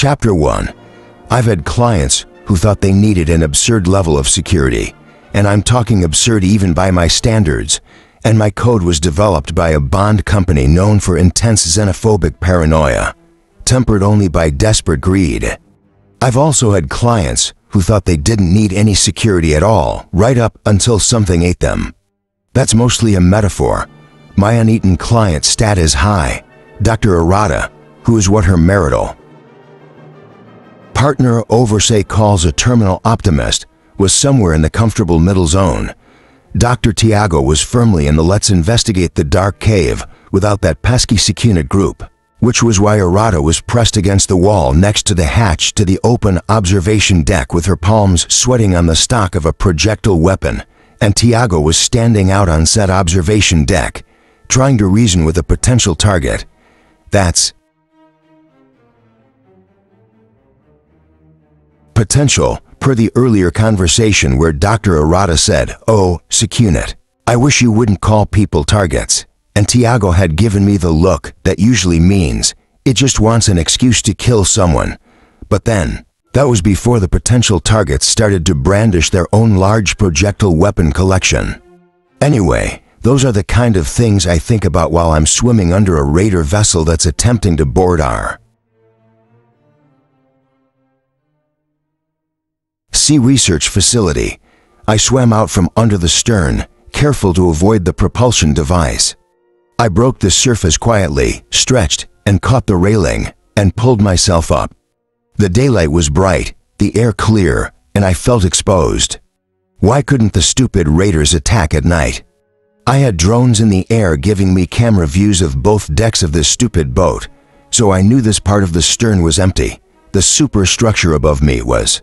Chapter 1. I've had clients who thought they needed an absurd level of security, and I'm talking absurd even by my standards, and my code was developed by a Bond company known for intense xenophobic paranoia, tempered only by desperate greed. I've also had clients who thought they didn't need any security at all, right up until something ate them. That's mostly a metaphor. My uneaten client stat is high, Dr. Arata, who is what her marital partner Oversay calls a terminal optimist, was somewhere in the comfortable middle zone. Dr. Tiago was firmly in the let's investigate the dark cave without that pesky Secunit group, which was why Arata was pressed against the wall next to the hatch to the open observation deck with her palms sweating on the stock of a projectile weapon, and Tiago was standing out on said observation deck, trying to reason with a potential target. That's potential, per the earlier conversation where Dr. Arata said, "Oh, Secunit, I wish you wouldn't call people targets." And Tiago had given me the look that usually means it just wants an excuse to kill someone. But then, that was before the potential targets started to brandish their own large projectile weapon collection. Anyway, those are the kind of things I think about while I'm swimming under a raider vessel that's attempting to board our sea research facility. I swam out from under the stern, careful to avoid the propulsion device. I broke the surface quietly, stretched, and caught the railing, and pulled myself up. The daylight was bright, the air clear, and I felt exposed. Why couldn't the stupid raiders attack at night? I had drones in the air giving me camera views of both decks of this stupid boat, so I knew this part of the stern was empty. The superstructure above me was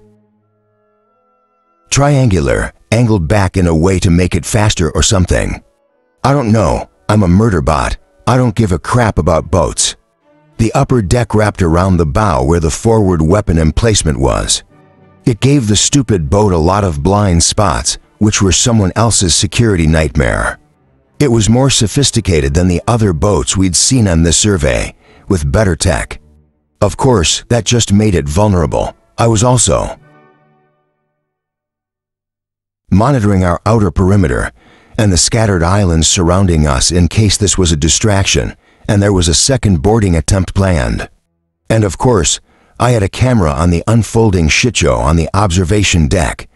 triangular, angled back in a way to make it faster or something. I don't know, I'm a murder bot. I don't give a crap about boats. The upper deck wrapped around the bow where the forward weapon emplacement was. It gave the stupid boat a lot of blind spots, which were someone else's security nightmare. It was more sophisticated than the other boats we'd seen on this survey, with better tech. Of course, that just made it vulnerable. I was also monitoring our outer perimeter and the scattered islands surrounding us in case this was a distraction and there was a second boarding attempt planned. And of course, I had a camera on the unfolding shitshow on the observation deck.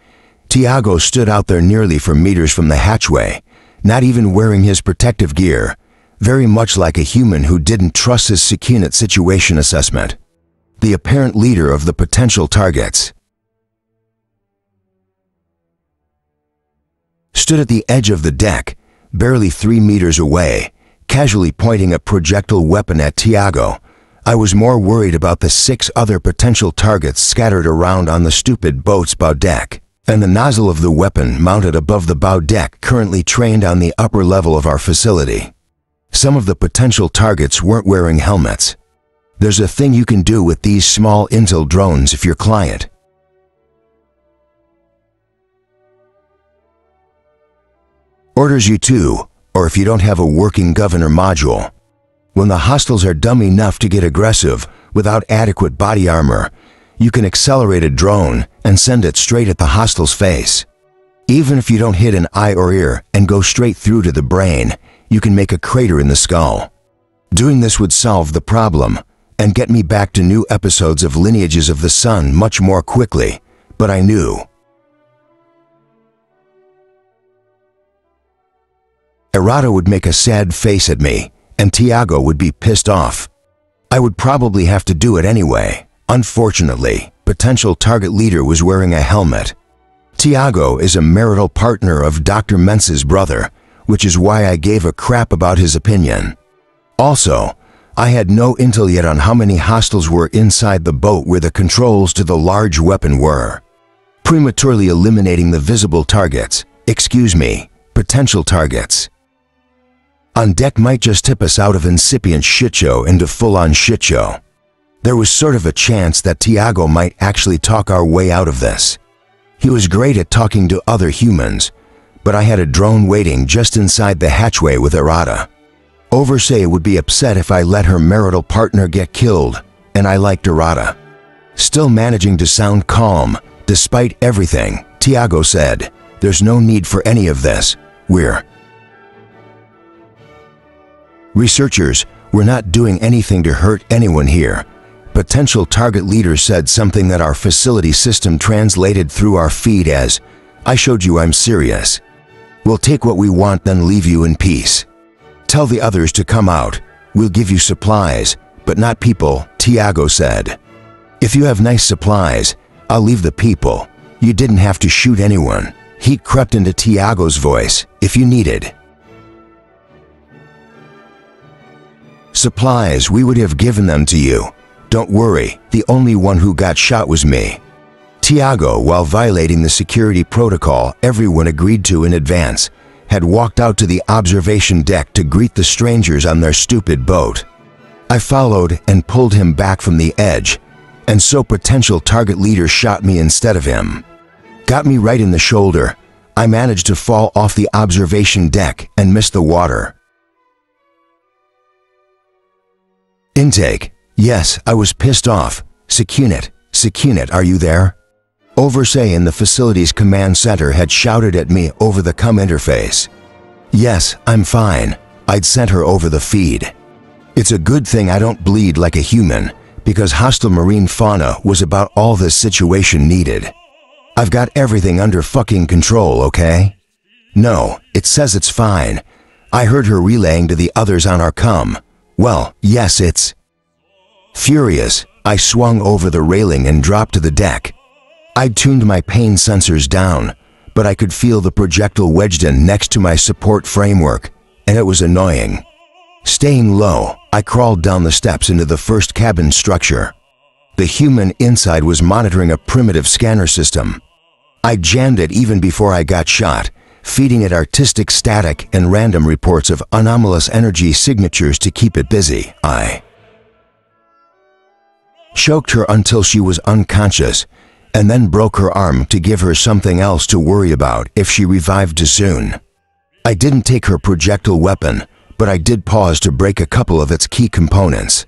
Tiago stood out there nearly 4 meters from the hatchway, not even wearing his protective gear, very much like a human who didn't trust his Secunit situation assessment. The apparent leader of the potential targets stood at the edge of the deck, barely 3 meters away, casually pointing a projectile weapon at Tiago. I was more worried about the 6 other potential targets scattered around on the stupid boat's bow deck, and the nozzle of the weapon mounted above the bow deck currently trained on the upper level of our facility. Some of the potential targets weren't wearing helmets. There's a thing you can do with these small intel drones if your client orders you to, or if you don't have a working governor module. When the hostiles are dumb enough to get aggressive without adequate body armor, you can accelerate a drone and send it straight at the hostile's face. Even if you don't hit an eye or ear and go straight through to the brain, you can make a crater in the skull. Doing this would solve the problem and get me back to new episodes of Lineages of the Sun much more quickly, but I knew Arata would make a sad face at me, and Tiago would be pissed off. I would probably have to do it anyway. Unfortunately, potential target leader was wearing a helmet. Tiago is a marital partner of Dr. Mensa's brother, which is why I gave a crap about his opinion. Also, I had no intel yet on how many hostiles were inside the boat where the controls to the large weapon were. Prematurely eliminating the visible targets, potential targets on deck might just tip us out of incipient shitshow into full-on shitshow. There was sort of a chance that Tiago might actually talk our way out of this. He was great at talking to other humans, but I had a drone waiting just inside the hatchway with Arata. Oversay would be upset if I let her marital partner get killed, and I liked Arata. Still managing to sound calm, despite everything, Tiago said, "There's no need for any of this. Researchers, we're not doing anything to hurt anyone here." Potential target leader said something that our facility system translated through our feed as, "I showed you I'm serious. We'll take what we want, then leave you in peace. Tell the others to come out. We'll give you supplies, but not people," Tiago said. "If you have nice supplies, I'll leave the people. You didn't have to shoot anyone." Heat crept into Tiago's voice. "If you needed supplies, we would have given them to you. Don't worry, the only one who got shot was me." Tiago, while violating the security protocol everyone agreed to in advance, had walked out to the observation deck to greet the strangers on their stupid boat. I followed and pulled him back from the edge, and so potential target leader shot me instead of him. Got me right in the shoulder. I managed to fall off the observation deck and miss the water. Intake. Yes, I was pissed off. Secunit, are you there? Oversay in the facility's command center had shouted at me over the COM interface. Yes, I'm fine. I'd sent her over the feed. It's a good thing I don't bleed like a human, because hostile marine fauna was about all this situation needed. I've got everything under fucking control, okay? No, it says it's fine. I heard her relaying to the others on our COM. Well, yes, it's... Furious, I swung over the railing and dropped to the deck. I'd tuned my pain sensors down, but I could feel the projectile wedged in next to my support framework, and it was annoying. Staying low, I crawled down the steps into the first cabin structure. The human inside was monitoring a primitive scanner system. I jammed it even before I got shot, feeding it artistic static and random reports of anomalous energy signatures to keep it busy. I choked her until she was unconscious, and then broke her arm to give her something else to worry about if she revived too soon. I didn't take her projectile weapon, but I did pause to break a couple of its key components.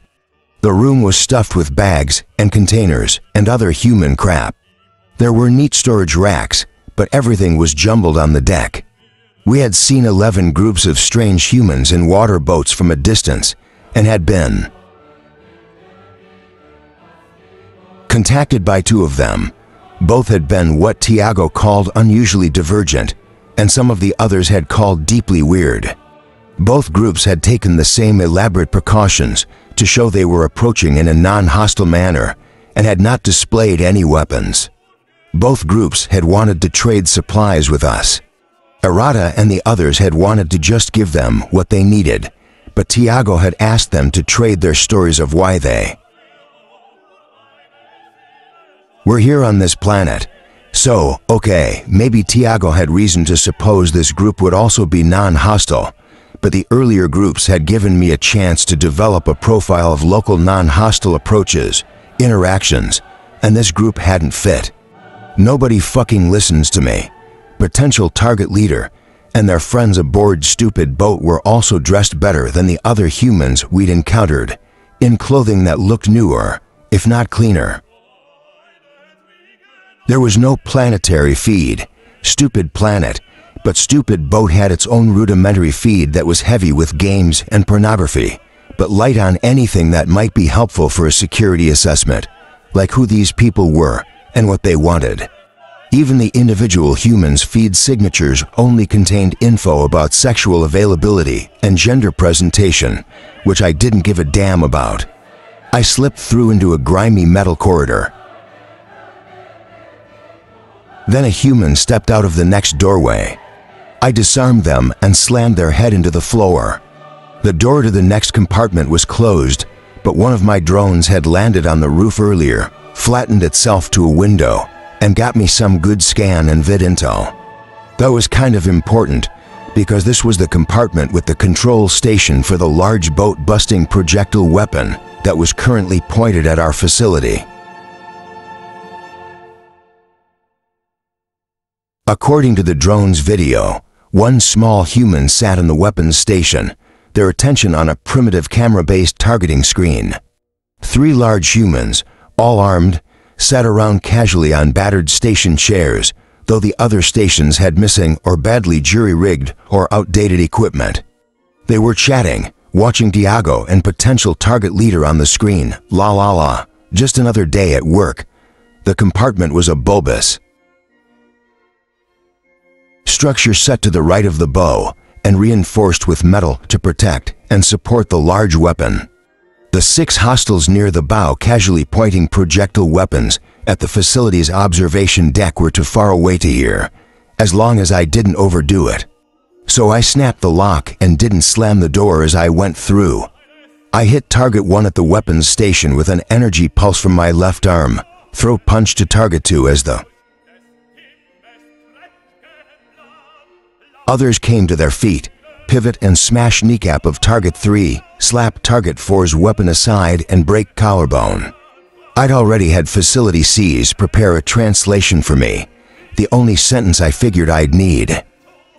The room was stuffed with bags and containers and other human crap. There were neat storage racks, but everything was jumbled on the deck. We had seen 11 groups of strange humans in water boats from a distance and had been contacted by 2 of them. Both had been what Tiago called unusually divergent, and some of the others had called deeply weird. Both groups had taken the same elaborate precautions to show they were approaching in a non-hostile manner and had not displayed any weapons. Both groups had wanted to trade supplies with us. Arata and the others had wanted to just give them what they needed, but Tiago had asked them to trade their stories of why they were here on this planet. So, okay, maybe Tiago had reason to suppose this group would also be non-hostile, but the earlier groups had given me a chance to develop a profile of local non-hostile approaches, interactions, and this group hadn't fit. Nobody fucking listens to me. Potential target leader and their friends aboard stupid boat were also dressed better than the other humans we'd encountered, in clothing that looked newer, if not cleaner. There was no planetary feed. Stupid planet, but stupid boat had its own rudimentary feed that was heavy with games and pornography, but light on anything that might be helpful for a security assessment, like who these people were and what they wanted. Even the individual humans' feed signatures only contained info about sexual availability and gender presentation, which I didn't give a damn about. I slipped through into a grimy metal corridor. Then a human stepped out of the next doorway. I disarmed them and slammed their head into the floor. The door to the next compartment was closed, but one of my drones had landed on the roof earlier, flattened itself to a window, and got me some good scan and vid intel. That was kind of important, because this was the compartment with the control station for the large boat-busting projectile weapon that was currently pointed at our facility. According to the drone's video, one small human sat in the weapons station, their attention on a primitive camera-based targeting screen. 3 large humans, all armed, sat around casually on battered station chairs, though the other stations had missing or badly jury-rigged or outdated equipment. They were chatting, watching Tiago and potential target leader on the screen. La la la, just another day at work. The compartment was a bulbous structure set to the right of the bow and reinforced with metal to protect and support the large weapon. The 6 hostiles near the bow casually pointing projectile weapons at the facility's observation deck were too far away to hear, as long as I didn't overdo it. So I snapped the lock and didn't slam the door as I went through. I hit target 1 at the weapons station with an energy pulse from my left arm, throw punch to target 2 as the others came to their feet, pivot and smash kneecap of target 3, slap target 4's weapon aside and break collarbone. I'd already had Facility C's prepare a translation for me, the only sentence I figured I'd need.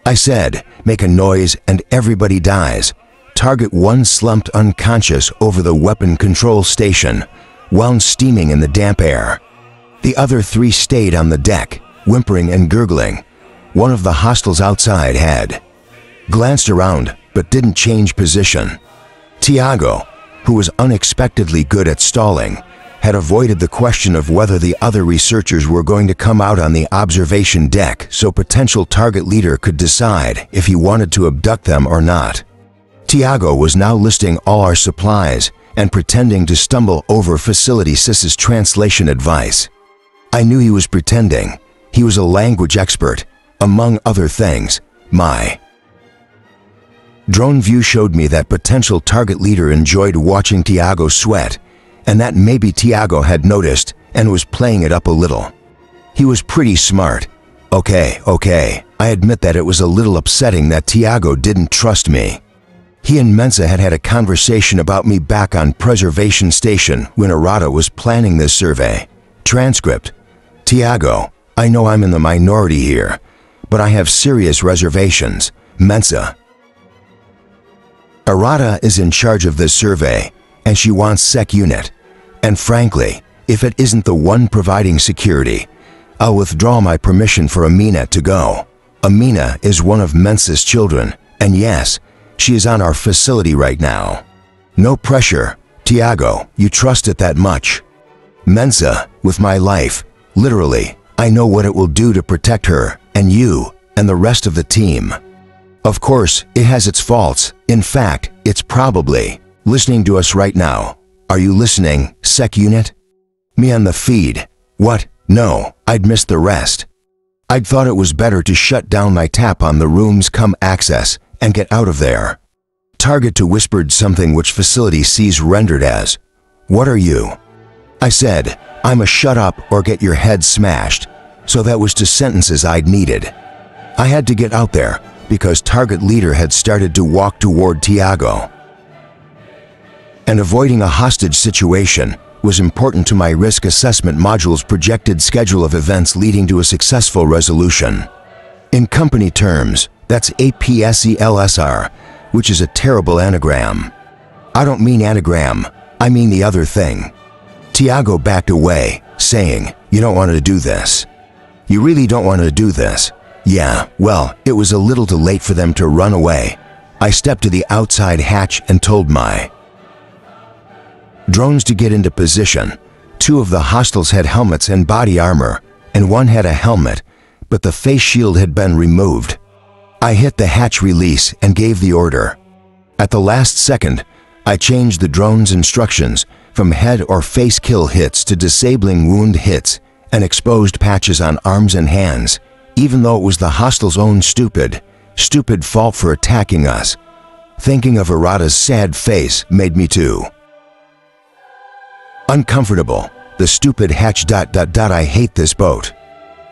I said, make a noise and everybody dies. Target 1 slumped unconscious over the weapon control station, wound steaming in the damp air. The other 3 stayed on the deck, whimpering and gurgling. One of the hostiles outside had glanced around but didn't change position. Tiago, who was unexpectedly good at stalling, had avoided the question of whether the other researchers were going to come out on the observation deck so potential target leader could decide if he wanted to abduct them or not. Tiago was now listing all our supplies and pretending to stumble over Facility Sis's translation advice. I knew he was pretending. He was a language expert. Among other things, my drone view showed me that potential target leader enjoyed watching Tiago sweat, and that maybe Tiago had noticed and was playing it up a little. He was pretty smart. Okay, I admit that it was a little upsetting that Tiago didn't trust me. He and Mensa had had a conversation about me back on Preservation Station when Arata was planning this survey. Transcript. Tiago, I know I'm in the minority here, but I have serious reservations. Mensa. Arata is in charge of this survey, and she wants Sec Unit. And frankly, if it isn't the one providing security, I'll withdraw my permission for Amina to go. Amina is one of Mensa's children, and yes, she is on our facility right now. No pressure. Tiago, you trust it that much. Mensa, with my life, literally, I know what it will do to protect her, and you, and the rest of the team. Of course, it has its faults. In fact, it's probably listening to us right now. Are you listening, Sec Unit? Me on the feed. What? No, I'd missed the rest. I'd thought it was better to shut down my tap on the room's come access and get out of there. Target 2 whispered something which Facility C's rendered as, "What are you?" I said, "I'm a shut up or get your head smashed," so that was 2 sentences I'd needed. I had to get out there because target leader had started to walk toward Tiago. And avoiding a hostage situation was important to my risk assessment module's projected schedule of events leading to a successful resolution. In company terms, that's APSELSR, which is a terrible anagram. I don't mean anagram, I mean the other thing. Tiago backed away, saying, "You don't want to do this. You really don't want to do this." Yeah, well, it was a little too late for them to run away. I stepped to the outside hatch and told my drones to get into position. 2 of the hostiles had helmets and body armor, and 1 had a helmet, but the face shield had been removed. I hit the hatch release and gave the order. At the last second, I changed the drone's instructions from head or face kill hits to disabling wound hits and exposed patches on arms and hands, even though it was the hostile's own stupid fault for attacking us. Thinking of Arata's sad face made me too uncomfortable. The stupid hatch ... I hate this boat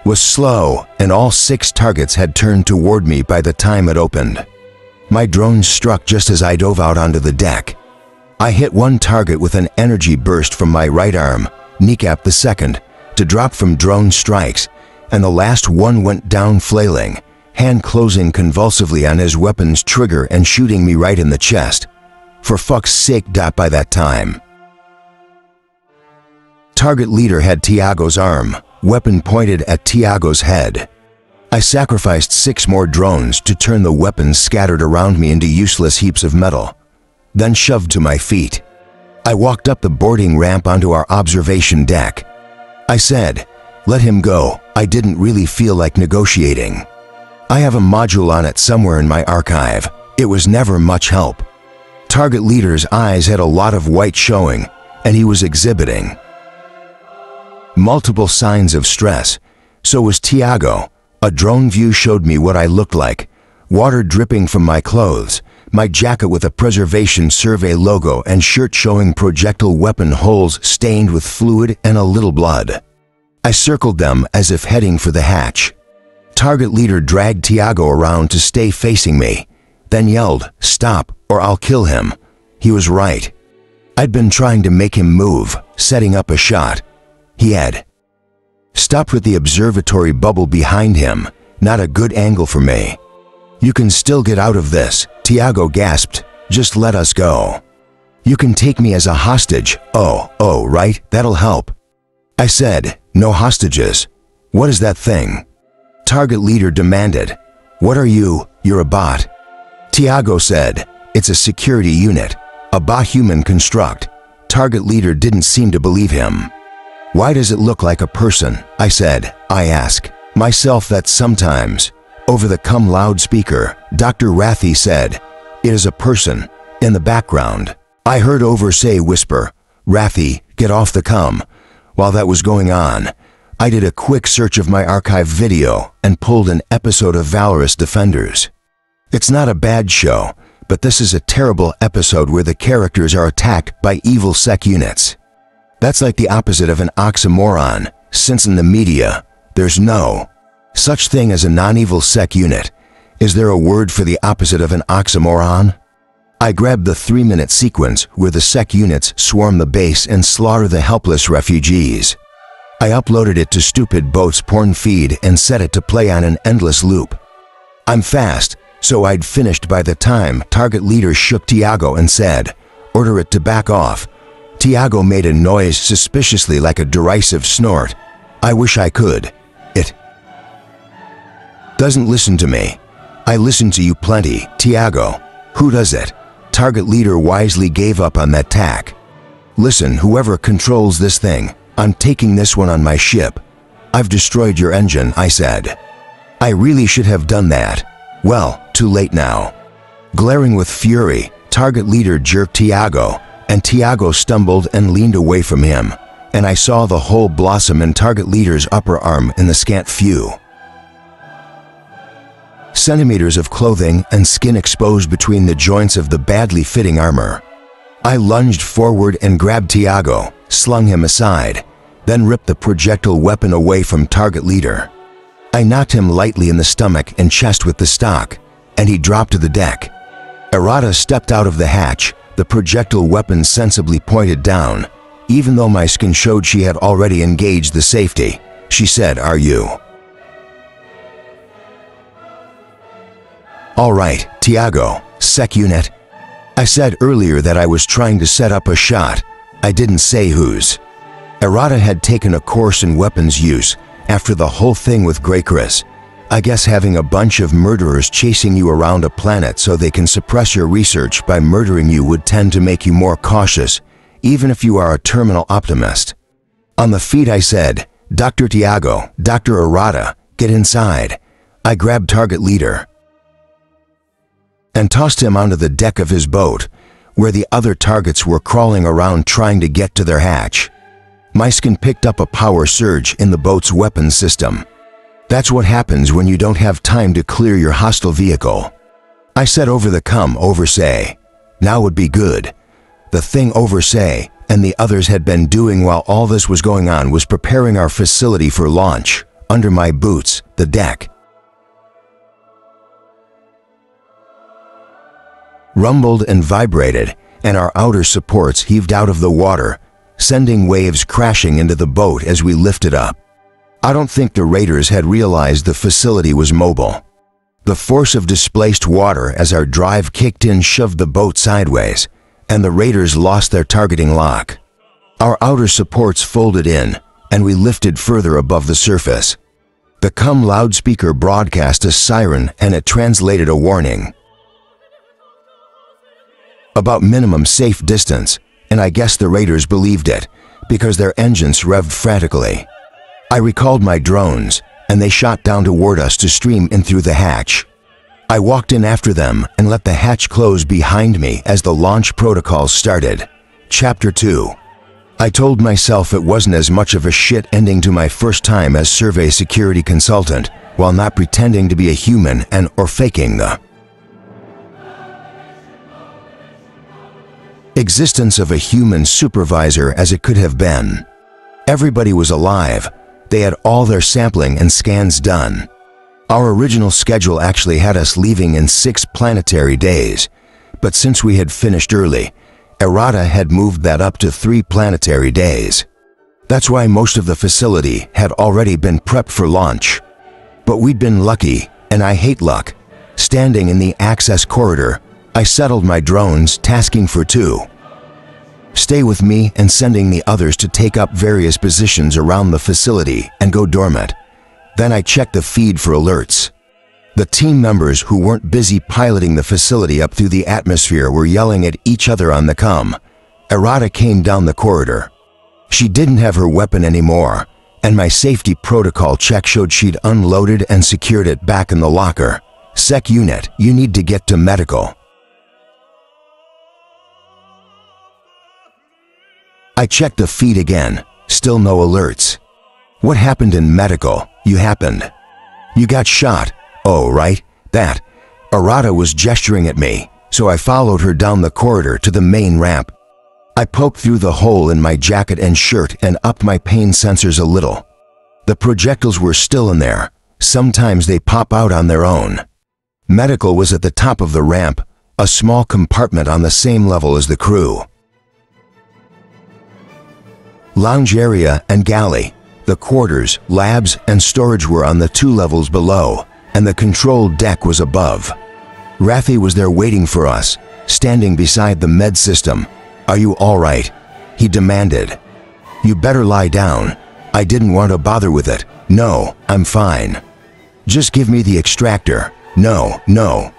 was slow, and all 6 targets had turned toward me by the time it opened. My drone struck just as I dove out onto the deck. I hit 1 target with an energy burst from my right arm, kneecap the second, to drop from drone strikes, and the last one went down flailing, hand closing convulsively on his weapon's trigger and shooting me right in the chest. For fuck's sake, by that time Target leader had Tiago's arm, weapon pointed at Tiago's head. I sacrificed 6 more drones to turn the weapons scattered around me into useless heaps of metal, then shoved to my feet. I walked up the boarding ramp onto our observation deck. I said, "Let him go. I didn't really feel like negotiating. I have a module on it somewhere in my archive. It was never much help." Target leader's eyes had a lot of white showing, and he was exhibiting multiple signs of stress. So was Tiago. A drone view showed me what I looked like: water dripping from my clothes, my jacket with a preservation survey logo, and shirt showing projectile weapon holes stained with fluid and a little blood. I circled them as if heading for the hatch. Target leader dragged Tiago around to stay facing me, then yelled, "Stop, or I'll kill him." He was right. I'd been trying to make him move, setting up a shot. He had stopped with the observatory bubble behind him. Not a good angle for me. "You can still get out of this," Tiago gasped. "Just let us go. You can take me as a hostage." Oh, right, that'll help." I said, "No hostages." "What is that thing?" Target leader demanded. "What are you? You're a bot." Tiago said, "It's a security unit, a bot-human construct." Target leader didn't seem to believe him. "Why does it look like a person?" I said. I ask myself that sometimes. Over the comm loudspeaker, Dr. Rathi said, "It is a person." In the background, I heard Oversay whisper, "Rathi, get off the comm." While that was going on, I did a quick search of my archive video and pulled an episode of Valorous Defenders. It's not a bad show, but this is a terrible episode where the characters are attacked by evil sec units. That's like the opposite of an oxymoron, since in the media, there's no such thing as a non-evil sec unit. Is there a word for the opposite of an oxymoron? I grabbed the 3-minute sequence where the sec units swarm the base and slaughter the helpless refugees. I uploaded it to Stupid Boat's porn feed and set it to play on an endless loop. I'm fast, so I'd finished by the time target leader shook Tiago and said, "Order it to back off." Tiago made a noise suspiciously like a derisive snort. I wish I could. It doesn't listen to me. I listen to you plenty, Tiago. Who does it? Target leader wisely gave up on that tack. "Listen, whoever controls this thing, I'm taking this one on my ship." "I've destroyed your engine," I said. I really should have done that. Well, too late now. Glaring with fury, target leader jerked Tiago, and Tiago stumbled and leaned away from him, and I saw the hole blossom in target leader's upper arm in the scant few centimeters of clothing and skin exposed between the joints of the badly fitting armor. I lunged forward and grabbed Tiago, slung him aside, then ripped the projectile weapon away from target leader. I knocked him lightly in the stomach and chest with the stock, and he dropped to the deck. Errata stepped out of the hatch, the projectile weapon sensibly pointed down. Even though my skin showed she had already engaged the safety, she said, "Are you all right, Tiago, sec unit?" I said earlier that I was trying to set up a shot. I didn't say whose. Errata had taken a course in weapons use after the whole thing with Grey Chris. I guess having a bunch of murderers chasing you around a planet so they can suppress your research by murdering you would tend to make you more cautious, even if you are a terminal optimist. On the feet I said, "Dr. Tiago, Dr. Errata, get inside." I grabbed target leader and tossed him onto the deck of his boat, where the other targets were crawling around trying to get to their hatch. My skin picked up a power surge in the boat's weapons system. That's what happens when you don't have time to clear your hostile vehicle. I said over the comm, "Oversay. Now would be good." The thing Oversay and the others had been doing while all this was going on was preparing our facility for launch. Under my boots, the deck rumbled and vibrated, and our outer supports heaved out of the water, sending waves crashing into the boat as we lifted up. I don't think the raiders had realized the facility was mobile. The force of displaced water as our drive kicked in shoved the boat sideways, and the raiders lost their targeting lock. Our outer supports folded in, and we lifted further above the surface. The cum loudspeaker broadcast a siren, and it translated a warning about minimum safe distance, and I guess the raiders believed it, because their engines revved frantically. I recalled my drones, and they shot down toward us to stream in through the hatch. I walked in after them and let the hatch close behind me as the launch protocols started. Chapter 2. I told myself it wasn't as much of a shit ending to my first time as survey security consultant, while not pretending to be a human or faking the existence of a human supervisor as it could have been. Everybody was alive. They had all their sampling and scans done. Our original schedule actually had us leaving in 6 planetary days, but since we had finished early, Errata had moved that up to 3 planetary days. That's why most of the facility had already been prepped for launch. But we'd been lucky, and I hate luck. Standing in the access corridor, I settled my drones, tasking for 2. Stay with me and sending the others to take up various positions around the facility and go dormant. Then I checked the feed for alerts. The team members who weren't busy piloting the facility up through the atmosphere were yelling at each other on the comm. Errata came down the corridor. She didn't have her weapon anymore, and my safety protocol check showed she'd unloaded and secured it back in the locker. Sec unit, you need to get to medical. I checked the feed again, still no alerts. What happened in medical? You happened. You got shot. Oh, right, that. Errata was gesturing at me, so I followed her down the corridor to the main ramp. I poked through the hole in my jacket and shirt and upped my pain sensors a little. The projectiles were still in there. Sometimes they pop out on their own. Medical was at the top of the ramp, a small compartment on the same level as the crew. Lounge area and galley, the quarters, labs, and storage were on the 2 levels below, and the control deck was above. Rafi was there waiting for us, standing beside the med system. "Are you all right?" he demanded. "You better lie down." I didn't want to bother with it. "No, I'm fine." "Just give me the extractor." No,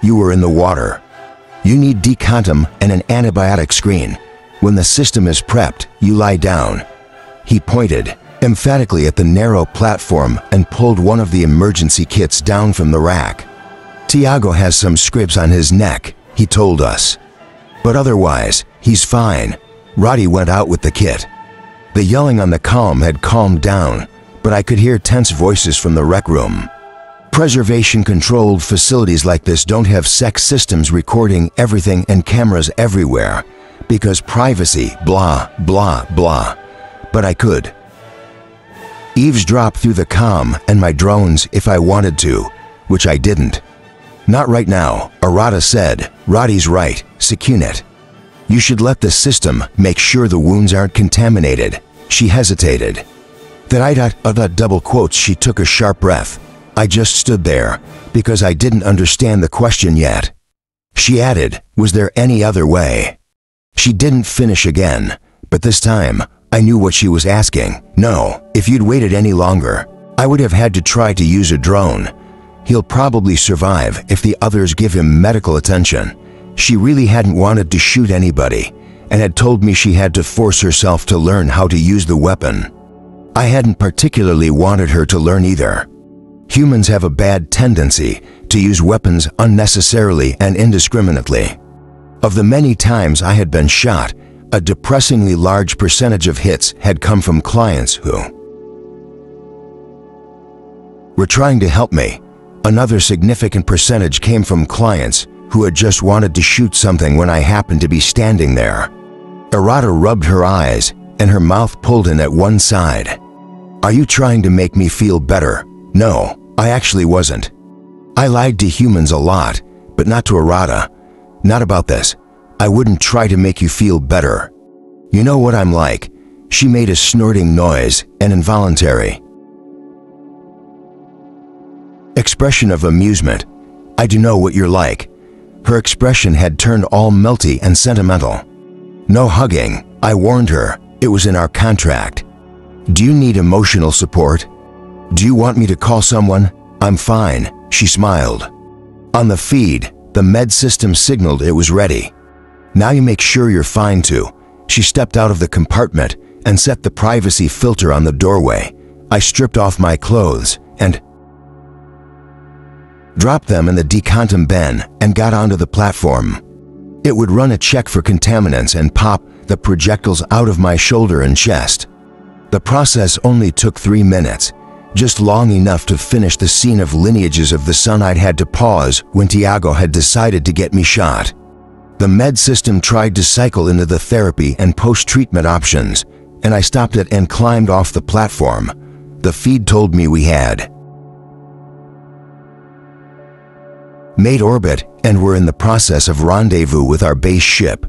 you were in the water. "You need decontam and an antibiotic screen. When the system is prepped, you lie down." He pointed emphatically at the narrow platform and pulled one of the emergency kits down from the rack. "Tiago has some scripts on his neck," he told us. "But otherwise, he's fine." Roddy went out with the kit. The yelling on the comm had calmed down, but I could hear tense voices from the rec room. Preservation-controlled facilities like this don't have SEC systems recording everything and cameras everywhere, because privacy, blah, blah, blah. But I could eavesdrop through the comm and my drones if I wanted to, which I didn't. "Not right now," Errata said. "Roddy's right, Secunit. You should let the system make sure the wounds aren't contaminated." She hesitated. Then double quotes, she took a sharp breath. I just stood there, because I didn't understand the question yet. She added, "Was there any other way?" She didn't finish again, but this time, I knew what she was asking. "No, if you'd waited any longer, I would have had to try to use a drone. He'll probably survive if the others give him medical attention." She really hadn't wanted to shoot anybody, and had told me she had to force herself to learn how to use the weapon. I hadn't particularly wanted her to learn either. Humans have a bad tendency to use weapons unnecessarily and indiscriminately. Of the many times I had been shot, a depressingly large percentage of hits had come from clients who were trying to help me. Another significant percentage came from clients who had just wanted to shoot something when I happened to be standing there. Errata rubbed her eyes, and her mouth pulled in at one side. "Are you trying to make me feel better?" "No, I actually wasn't. I lied to humans a lot, but not to Errata. Not about this. I wouldn't try to make you feel better. You know what I'm like." She made a snorting noise, and involuntary expression of amusement. "I do know what you're like." Her expression had turned all melty and sentimental. "No hugging," I warned her. It was in our contract. Do you need emotional support? Do you want me to call someone? I'm fine, she smiled. On the feed, the med system signaled it was ready. Now you make sure you're fine too. She stepped out of the compartment and set the privacy filter on the doorway. I stripped off my clothes and dropped them in the decontam bin and got onto the platform. It would run a check for contaminants and pop the projectiles out of my shoulder and chest. The process only took 3 minutes, just long enough to finish the scene of lineages of the sun I'd had to pause when Tiago had decided to get me shot. The med system tried to cycle into the therapy and post-treatment options, and I stopped it and climbed off the platform. The feed told me we had made orbit and were in the process of rendezvous with our base ship.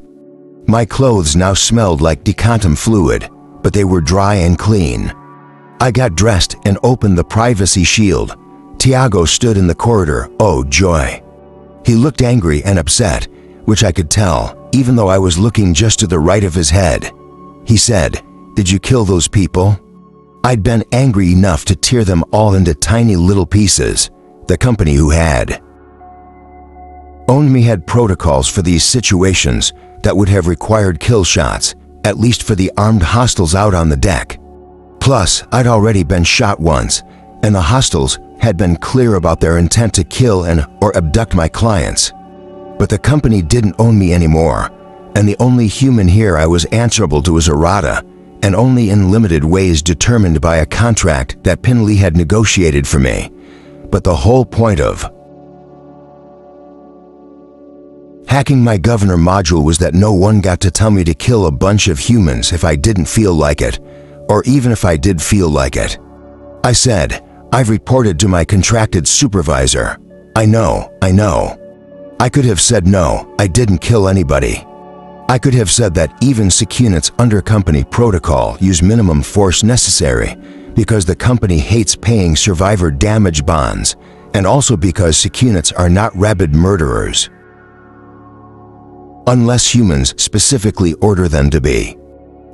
My clothes now smelled like decontam fluid, but they were dry and clean. I got dressed and opened the privacy shield. Tiago stood in the corridor, oh joy. He looked angry and upset, which I could tell, even though I was looking just to the right of his head. He said, "Did you kill those people?" I'd been angry enough to tear them all into tiny little pieces. The company who had owned me had protocols for these situations that would have required kill shots, at least for the armed hostiles out on the deck. Plus, I'd already been shot once, and the hostiles had been clear about their intent to kill and or abduct my clients. But the company didn't own me anymore, and the only human here I was answerable to was Arata, and only in limited ways determined by a contract that Pinley had negotiated for me. But the whole point of hacking my governor module was that no one got to tell me to kill a bunch of humans if I didn't feel like it, or even if I did feel like it. I said, "I've reported to my contracted supervisor." I know. I could have said no, I didn't kill anybody. I could have said that even Secunit's undercompany protocol use minimum force necessary because the company hates paying survivor damage bonds, and also because Secunits are not rabid murderers, unless humans specifically order them to be.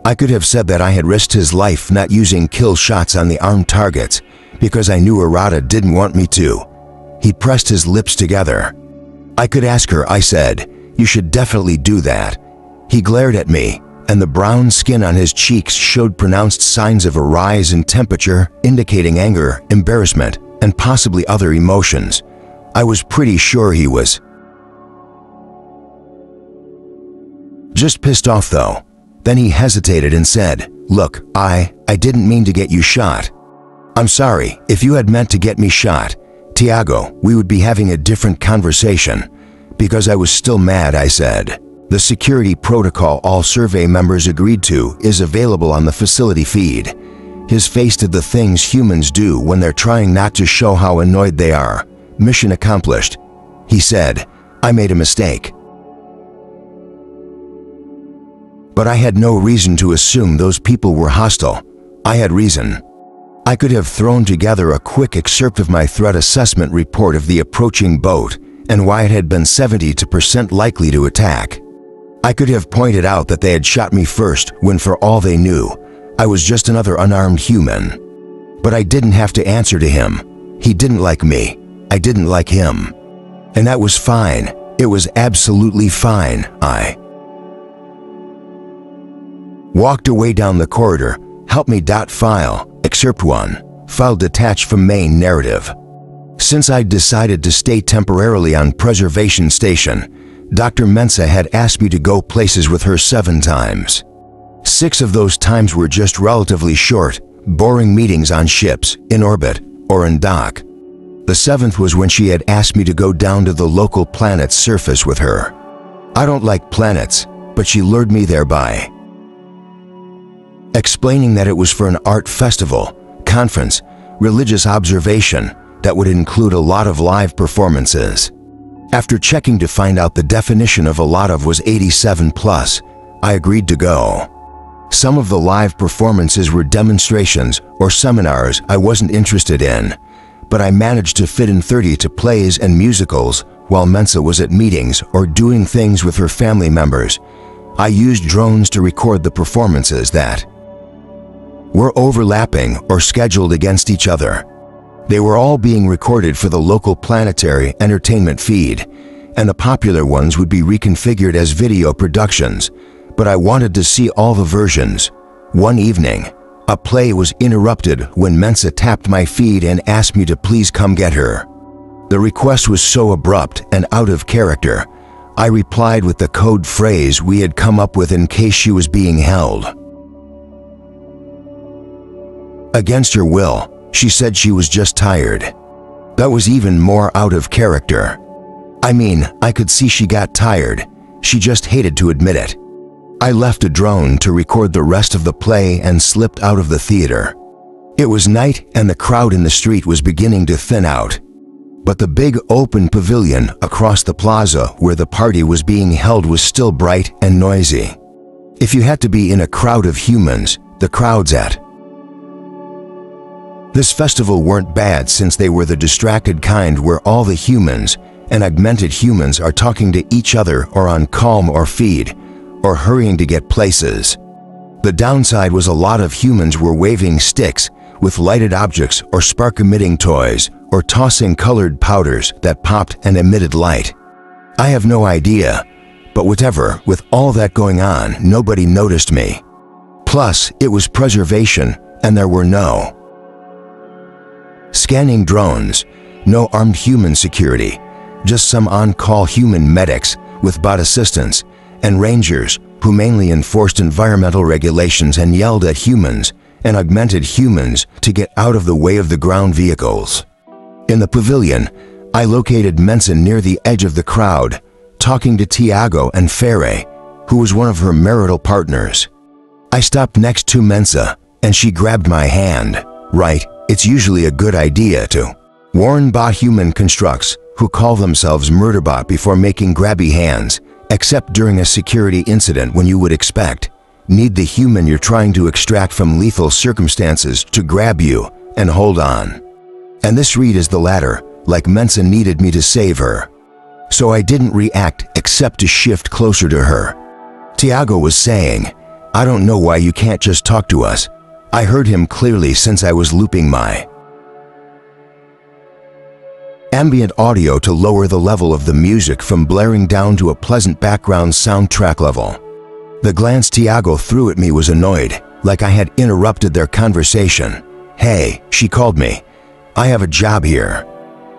I could have said that I had risked his life not using kill shots on the armed targets because I knew Arata didn't want me to. He pressed his lips together. I could ask her, I said, "You should definitely do that." He glared at me, and the brown skin on his cheeks showed pronounced signs of a rise in temperature, indicating anger, embarrassment, and possibly other emotions. I was pretty sure he was just pissed off though. Then he hesitated and said, "Look, I didn't mean to get you shot. I'm sorry, if you had meant to get me shot, Tiago, we would be having a different conversation." Because I was still mad, I said, "The security protocol all survey members agreed to is available on the facility feed." His face did the things humans do when they're trying not to show how annoyed they are. Mission accomplished. He said, "I made a mistake." But I had no reason to assume those people were hostile. I had reason. I could have thrown together a quick excerpt of my threat assessment report of the approaching boat and why it had been 70% likely to attack. I could have pointed out that they had shot me first when, for all they knew, I was just another unarmed human. But I didn't have to answer to him. He didn't like me. I didn't like him. And that was fine. It was absolutely fine. I walked away down the corridor. "Help me. File. Excerpt 1. File detached from main narrative." Since I'd decided to stay temporarily on preservation station, Dr. Mensah had asked me to go places with her 7 times. 6 of those times were just relatively short, boring meetings on ships, in orbit, or in dock. The 7th was when she had asked me to go down to the local planet's surface with her. I don't like planets, but she lured me there by explaining that it was for an art festival, conference, religious observation that would include a lot of live performances. After checking to find out the definition of a lot of was 87+, I agreed to go. Some of the live performances were demonstrations or seminars I wasn't interested in, but I managed to fit in 30 to plays and musicals while Mensah was at meetings or doing things with her family members. I used drones to record the performances that were overlapping or scheduled against each other. They were all being recorded for the local planetary entertainment feed, and the popular ones would be reconfigured as video productions, but I wanted to see all the versions. One evening, a play was interrupted when Mensa tapped my feed and asked me to please come get her. The request was so abrupt and out of character, I replied with the code phrase we had come up with in case she was being held. Against her will, she said she was just tired. That was even more out of character. I mean, I could see she got tired. She just hated to admit it. I left a drone to record the rest of the play and slipped out of the theater. It was night and the crowd in the street was beginning to thin out. But the big open pavilion across the plaza where the party was being held was still bright and noisy. If you had to be in a crowd of humans, the crowds at this festival weren't bad since they were the distracted kind where all the humans and augmented humans are talking to each other or on calm or feed, or hurrying to get places. The downside was a lot of humans were waving sticks with lighted objects or spark-emitting toys or tossing colored powders that popped and emitted light. I have no idea, but whatever, with all that going on, nobody noticed me. Plus, it was preservation and there were no scanning drones, no armed human security, just some on-call human medics with bot assistants and rangers who mainly enforced environmental regulations and yelled at humans and augmented humans to get out of the way of the ground vehicles. In the pavilion, I located Mensa near the edge of the crowd, talking to Tiago and Fere, who was one of her marital partners. I stopped next to Mensa and she grabbed my hand. Right, it's usually a good idea to warn bot human constructs who call themselves murderbot before making grabby hands, except during a security incident when you would expect, need the human you're trying to extract from lethal circumstances to grab you and hold on. And this read is the latter, like Mensa needed me to save her. So I didn't react except to shift closer to her. Tiago was saying, "I don't know why you can't just talk to us." I heard him clearly since I was looping my ambient audio to lower the level of the music from blaring down to a pleasant background soundtrack level. The glance Tiago threw at me was annoyed, like I had interrupted their conversation. "Hey," she called me. "I have a job here.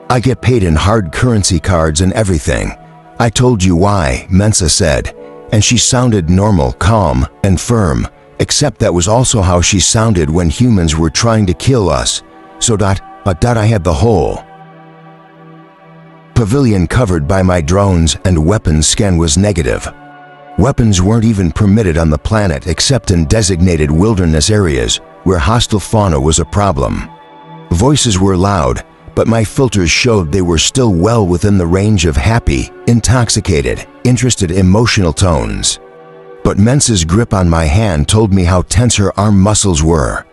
I get paid in hard currency cards and everything." "I told you why," Mensa said, and she sounded normal, calm, and firm, except that was also how she sounded when humans were trying to kill us. So I had the whole pavilion covered by my drones and weapons scan was negative. Weapons weren't even permitted on the planet except in designated wilderness areas where hostile fauna was a problem. Voices were loud, but my filters showed they were still well within the range of happy, intoxicated, interested emotional tones. But Mensa's grip on my hand told me how tense her arm muscles were.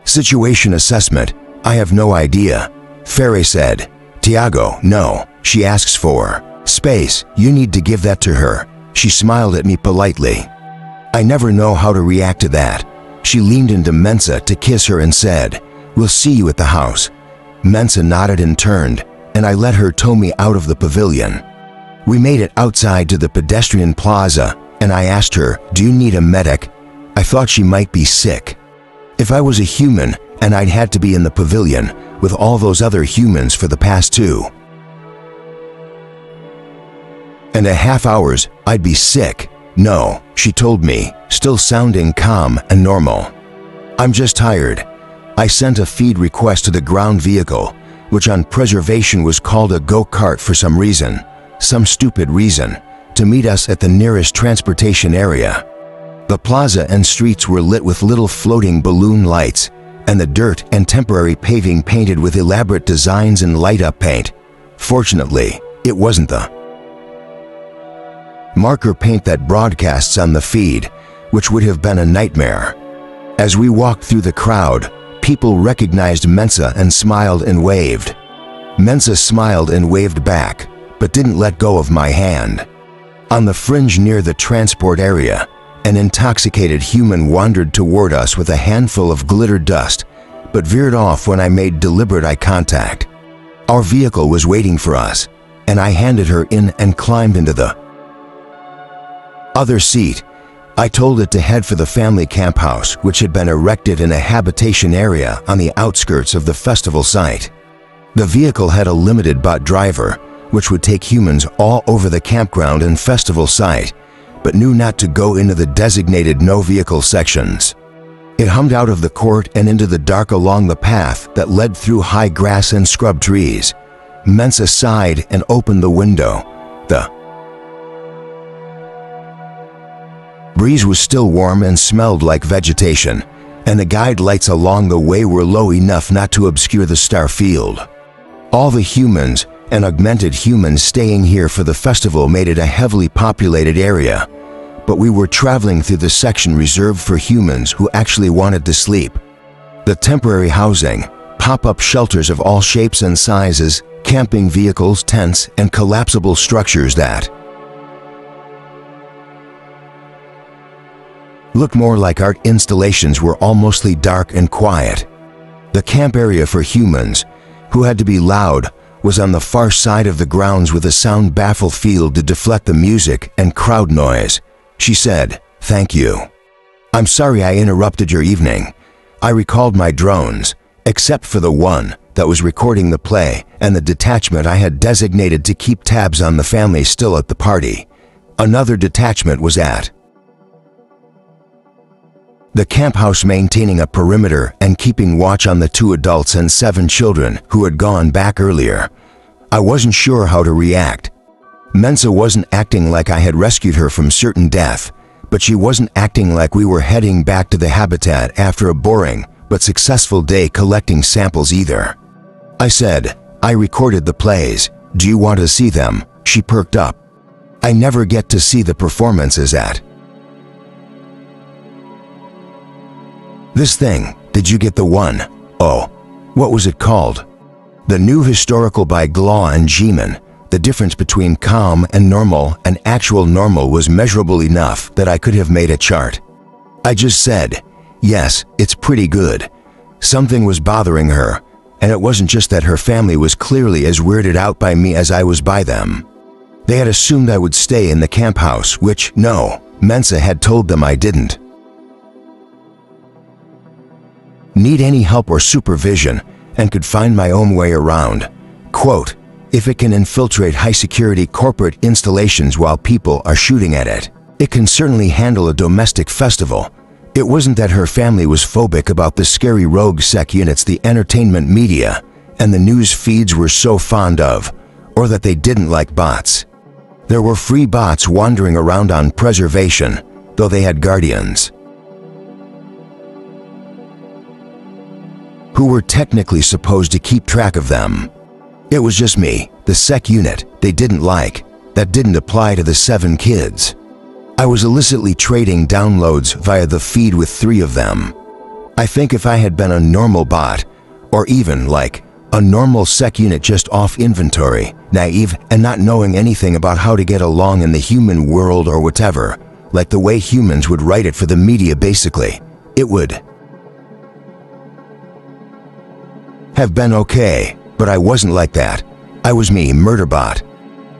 "Situation assessment, I have no idea," Fere said. "Tiago, no, she asks for space, you need to give that to her." She smiled at me politely. I never know how to react to that. She leaned into Mensa to kiss her and said, "We'll see you at the house." Mensa nodded and turned, and I let her tow me out of the pavilion. We made it outside to the pedestrian plaza, and I asked her, "Do you need a medic?" I thought she might be sick. If I was a human and I'd had to be in the pavilion with all those other humans for the past 2.5 hours, I'd be sick. "No," she told me, still sounding calm and normal. "I'm just tired." I sent a feed request to the ground vehicle, which on preservation was called a go-kart for some reason, some stupid reason, to meet us at the nearest transportation area. The plaza and streets were lit with little floating balloon lights, and the dirt and temporary paving painted with elaborate designs and light-up paint. Fortunately, it wasn't the marker paint that broadcasts on the feed, which would have been a nightmare. As we walked through the crowd, people recognized Mensa and smiled and waved. Mensa smiled and waved back, but didn't let go of my hand. On the fringe near the transport area, an intoxicated human wandered toward us with a handful of glitter dust, but veered off when I made deliberate eye contact. Our vehicle was waiting for us, and I handed her in and climbed into the other seat. I told it to head for the family camp house, which had been erected in a habitation area on the outskirts of the festival site. The vehicle had a limited bot driver, which would take humans all over the campground and festival site, but knew not to go into the designated no-vehicle sections. It hummed out of the court and into the dark along the path that led through high grass and scrub trees. Mensa sighed and opened the window. The breeze was still warm and smelled like vegetation, and the guide lights along the way were low enough not to obscure the star field. All the humans and augmented humans staying here for the festival made it a heavily populated area, but we were traveling through the section reserved for humans who actually wanted to sleep. The temporary housing, pop-up shelters of all shapes and sizes, camping vehicles, tents, and collapsible structures that looked more like art installations were all mostly dark and quiet. The camp area for humans, who had to be loud, was on the far side of the grounds with a sound baffle field to deflect the music and crowd noise. She said, "Thank you. I'm sorry I interrupted your evening. I recalled my drones, except for the one that was recording the play and the detachment I had designated to keep tabs on the family still at the party. Another detachment was at the camp house maintaining a perimeter and keeping watch on the 2 adults and 7 children who had gone back earlier. I wasn't sure how to react. Mensa wasn't acting like I had rescued her from certain death, but she wasn't acting like we were heading back to the habitat after a boring but successful day collecting samples either. I said, "I recorded the plays. Do you want to see them?" She perked up. "I never get to see the performances at this thing. Did you get the one? Oh, what was it called? The new historical by Glaw and Geeman. The difference between calm and normal and actual normal was measurable enough that I could have made a chart." I just said, "Yes, it's pretty good." Something was bothering her, and it wasn't just that her family was clearly as weirded out by me as I was by them. They had assumed I would stay in the camp house, which, no, Mensa had told them I didn't. Need any help or supervision, and could find my own way around. Quote, "If it can infiltrate high-security corporate installations while people are shooting at it, it can certainly handle a domestic festival." It wasn't that her family was phobic about the scary rogue sec units the entertainment media and the news feeds were so fond of, or that they didn't like bots. There were free bots wandering around on preservation, though they had guardians who were technically supposed to keep track of them. It was just me, the sec unit, they didn't like. That didn't apply to the 7 kids. I was illicitly trading downloads via the feed with 3 of them. I think if I had been a normal bot, or even like a normal sec unit just off inventory, naive and not knowing anything about how to get along in the human world or whatever, like the way humans would write it for the media basically, it would have been okay, but I wasn't like that. I was me, Murderbot.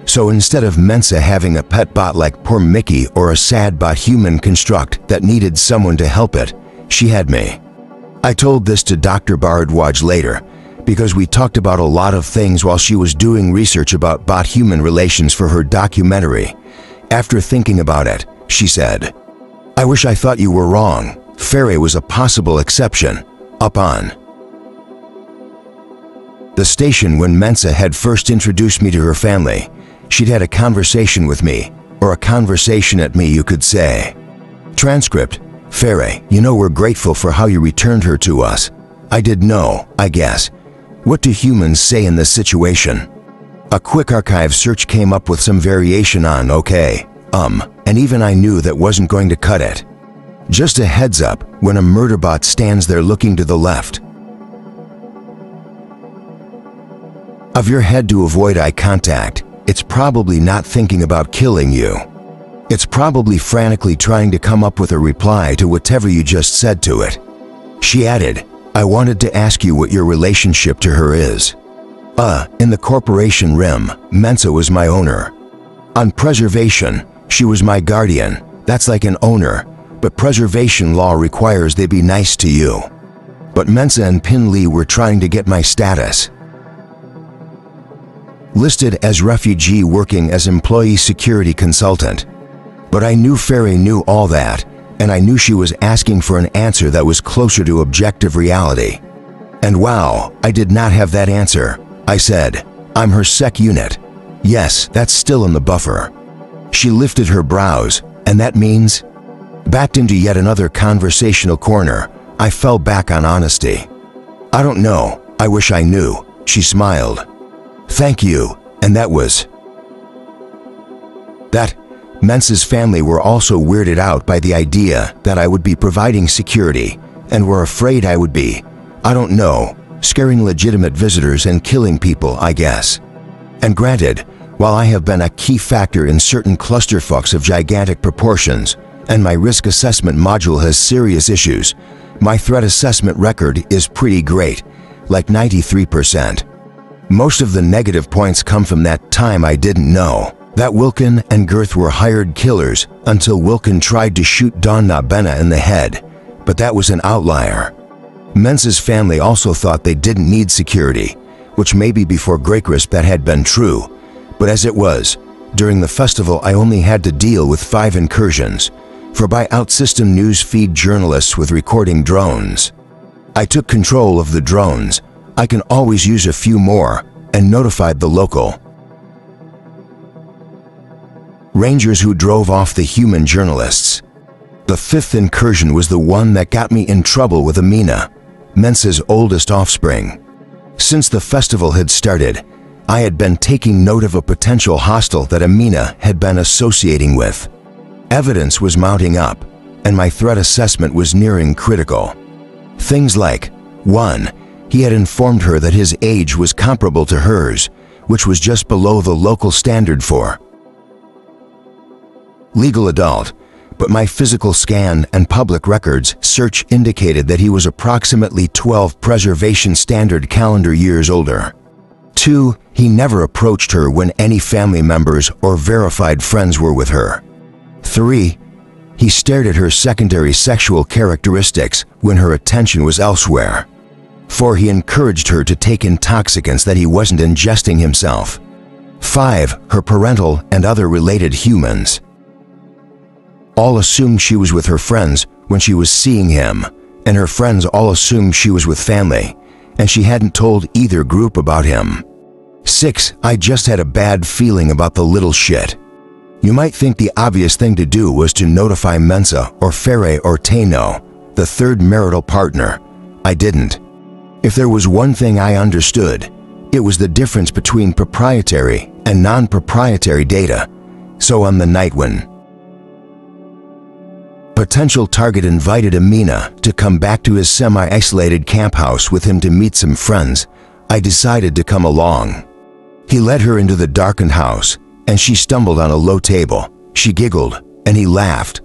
So instead of Mensa having a pet bot like poor Mickey or a sad bot human construct that needed someone to help it, she had me. I told this to Dr. Bardwaj later, because we talked about a lot of things while she was doing research about bot-human relations for her documentary. After thinking about it, she said, "I wish I thought you were wrong. Fairy was a possible exception. Up on the station when Mensa had first introduced me to her family, she'd had a conversation with me, or a conversation at me you could say. Transcript, Fairy, you know we're grateful for how you returned her to us. I did know, I guess. What do humans say in this situation?" A quick archive search came up with some variation on okay, and even I knew that wasn't going to cut it. Just a heads up when a murderbot stands there looking to the left of your head to avoid eye contact, it's probably not thinking about killing you. It's probably frantically trying to come up with a reply to whatever you just said to it. She added, I wanted to ask you what your relationship to her is. In the corporation rim, Mensa was my owner. On preservation, she was my guardian. That's like an owner, but preservation law requires they be nice to you. But Mensa and Pin Lee were trying to get my status. Listed as refugee working as employee security consultant. But I knew Faye knew all that, and I knew she was asking for an answer that was closer to objective reality. And wow, I did not have that answer. I said, I'm her sec unit. Yes, that's still in the buffer. She lifted her brows, and that means? Backed into yet another conversational corner, I fell back on honesty. I don't know, I wish I knew, she smiled. Thank you, and that was that. Mensa's family were also weirded out by the idea that I would be providing security, and were afraid I would be, I don't know, scaring legitimate visitors and killing people, I guess. And granted, while I have been a key factor in certain clusterfucks of gigantic proportions, and my risk assessment module has serious issues, my threat assessment record is pretty great, like 93%. Most of the negative points come from that time I didn't know that Wilkin and Girth were hired killers until Wilkin tried to shoot Don Nabena in the head, but that was an outlier. Mensa's family also thought they didn't need security, which maybe before Greycrisp that had been true, but as it was, during the festival I only had to deal with 5 incursions, for by OutSystem news feed journalists with recording drones. I took control of the drones. I can always use a few more, and notified the local Rangers who drove off the human journalists. The 5th incursion was the one that got me in trouble with Amina, Mensa's oldest offspring. Since the festival had started, I had been taking note of a potential hostile that Amina had been associating with. Evidence was mounting up, and my threat assessment was nearing critical. Things like, 1. He had informed her that his age was comparable to hers, which was just below the local standard for legal adult, but my physical scan and public records search indicated that he was approximately 12 preservation standard calendar years older. 2. He never approached her when any family members or verified friends were with her. 3. He stared at her secondary sexual characteristics when her attention was elsewhere. 4. He encouraged her to take intoxicants that he wasn't ingesting himself. 5. Her parental and other related humans all assumed she was with her friends when she was seeing him, and her friends all assumed she was with family, and she hadn't told either group about him. 6. I just had a bad feeling about the little shit. You might think the obvious thing to do was to notify Mensa or Faye or Tano, the 3rd marital partner. I didn't. If there was one thing I understood, it was the difference between proprietary and non-proprietary data. So on the night when potential target invited Amina to come back to his semi-isolated camp house with him to meet some friends, I decided to come along. He led her into the darkened house, and she stumbled on a low table. She giggled, and he laughed.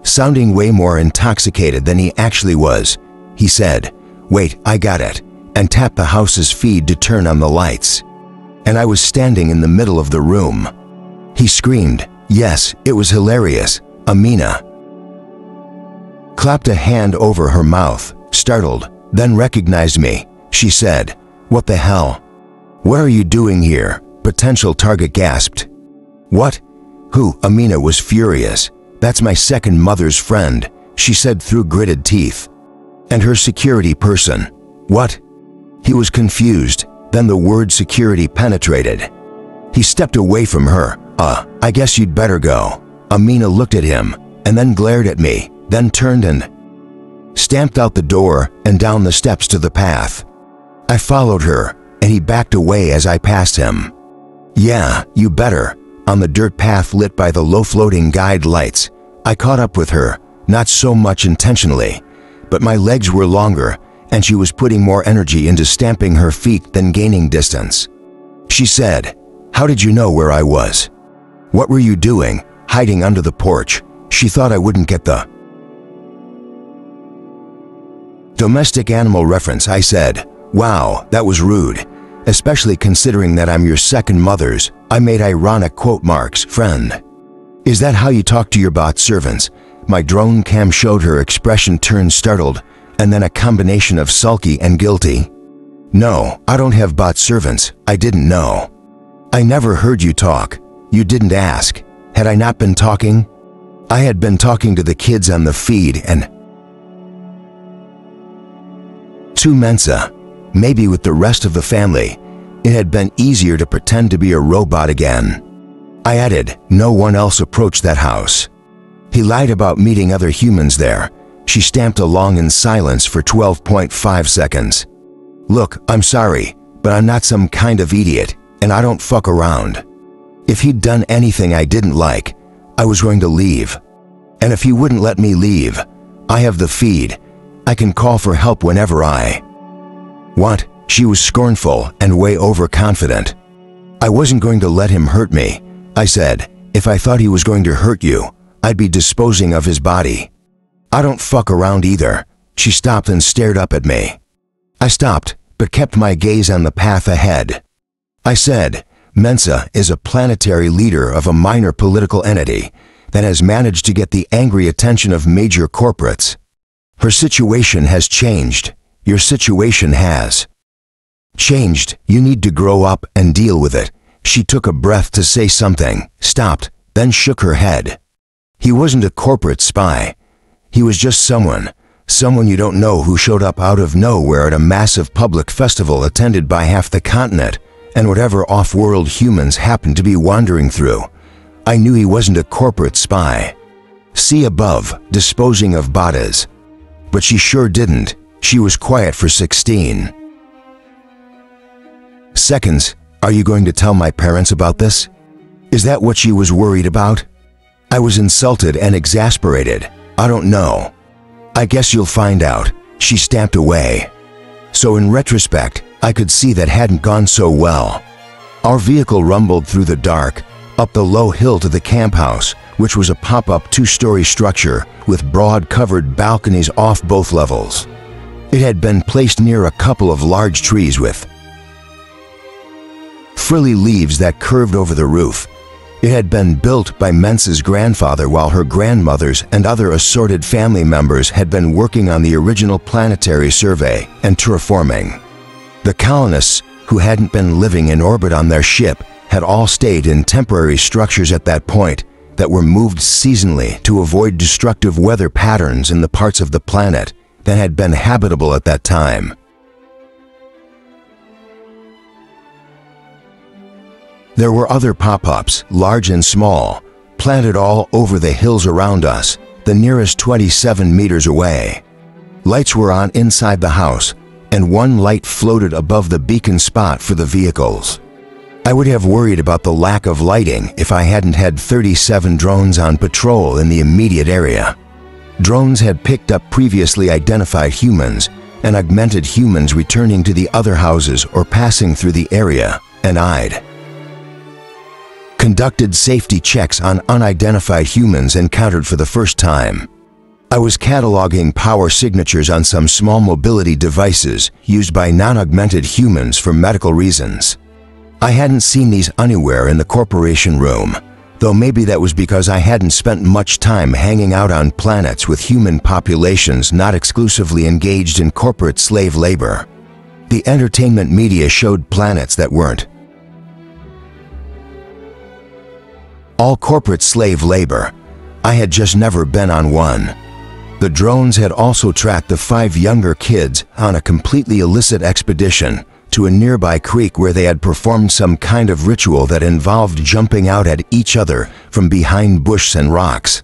Sounding way more intoxicated than he actually was, he said, "Wait, I got it," and tapped the house's feed to turn on the lights. And I was standing in the middle of the room. He screamed. Yes, it was hilarious. Amina clapped a hand over her mouth, startled, then recognized me. She said, "What the hell? What are you doing here?" Potential target gasped. "What? Who?" Amina was furious. "That's my second mother's friend," she said through gritted teeth. "And her security person." "What?" He was confused, then the word security penetrated. He stepped away from her. I guess you'd better go." Amina looked at him, and then glared at me, then turned and stamped out the door and down the steps to the path. I followed her, and he backed away as I passed him. "Yeah, you better." On the dirt path lit by the low-floating guide lights, I caught up with her, not so much intentionally, but my legs were longer, and she was putting more energy into stamping her feet than gaining distance. She said, "How did you know where I was? What were you doing? hiding under the porch. She thought I wouldn't get the domestic animal reference. I said, "Wow, that was rude, especially considering that I'm your second mother's," I made ironic quote marks, "friend. Is that how you talk to your bot servants?" My drone cam showed her expression turn startled, and then a combination of sulky and guilty. "No, I don't have bot servants. I didn't know. I never heard you talk. You didn't ask. Had I not been talking? I had been talking to the kids on the feed and to Mensa, maybe with the rest of the family. It had been easier to pretend to be a robot again." I added, "No one else approached that house. He lied about meeting other humans there." She stamped along in silence for 12.5 seconds. "Look, I'm sorry, but I'm not some kind of idiot, and I don't fuck around. If he'd done anything I didn't like, I was going to leave. And if he wouldn't let me leave, I have the feed. I can call for help whenever I want." She was scornful and way overconfident. "I wasn't going to let him hurt me," I said. "If I thought he was going to hurt you, I'd be disposing of his body. I don't fuck around either." She stopped and stared up at me. I stopped, but kept my gaze on the path ahead. I said, "Mensa is a planetary leader of a minor political entity that has managed to get the angry attention of major corporates. Her situation has changed. Your situation has changed. You need to grow up and deal with it." She took a breath to say something, stopped, then shook her head. "He wasn't a corporate spy. He was just someone you don't know who showed up out of nowhere at a massive public festival attended by half the continent and whatever off-world humans happened to be wandering through. I knew he wasn't a corporate spy. See above, disposing of botas." But she sure didn't. She was quiet for 16 seconds. "Are you going to tell my parents about this? Is that what she was worried about?" I was insulted and exasperated. "I don't know. I guess you'll find out." She stamped away. So in retrospect, I could see that hadn't gone so well. Our vehicle rumbled through the dark, up the low hill to the camp house, which was a pop-up 2-story structure with broad covered balconies off both levels. It had been placed near a couple of large trees with frilly leaves that curved over the roof. It had been built by Mensa's grandfather while her grandmothers and other assorted family members had been working on the original planetary survey and terraforming. The colonists, who hadn't been living in orbit on their ship, had all stayed in temporary structures at that point that were moved seasonally to avoid destructive weather patterns in the parts of the planet that had been habitable at that time. There were other pop-ups, large and small, planted all over the hills around us, the nearest 27 meters away. Lights were on inside the house, and one light floated above the beacon spot for the vehicles. I would have worried about the lack of lighting if I hadn't had 37 drones on patrol in the immediate area. Drones had picked up previously identified humans and augmented humans returning to the other houses or passing through the area, and I'd conducted safety checks on unidentified humans encountered for the first time. I was cataloging power signatures on some small mobility devices used by non-augmented humans for medical reasons. I hadn't seen these anywhere in the corporation room, though maybe that was because I hadn't spent much time hanging out on planets with human populations not exclusively engaged in corporate slave labor. The entertainment media showed planets that weren't all corporate slave labor. I had just never been on one. The drones had also tracked the 5 younger kids on a completely illicit expedition to a nearby creek where they had performed some kind of ritual that involved jumping out at each other from behind bushes and rocks.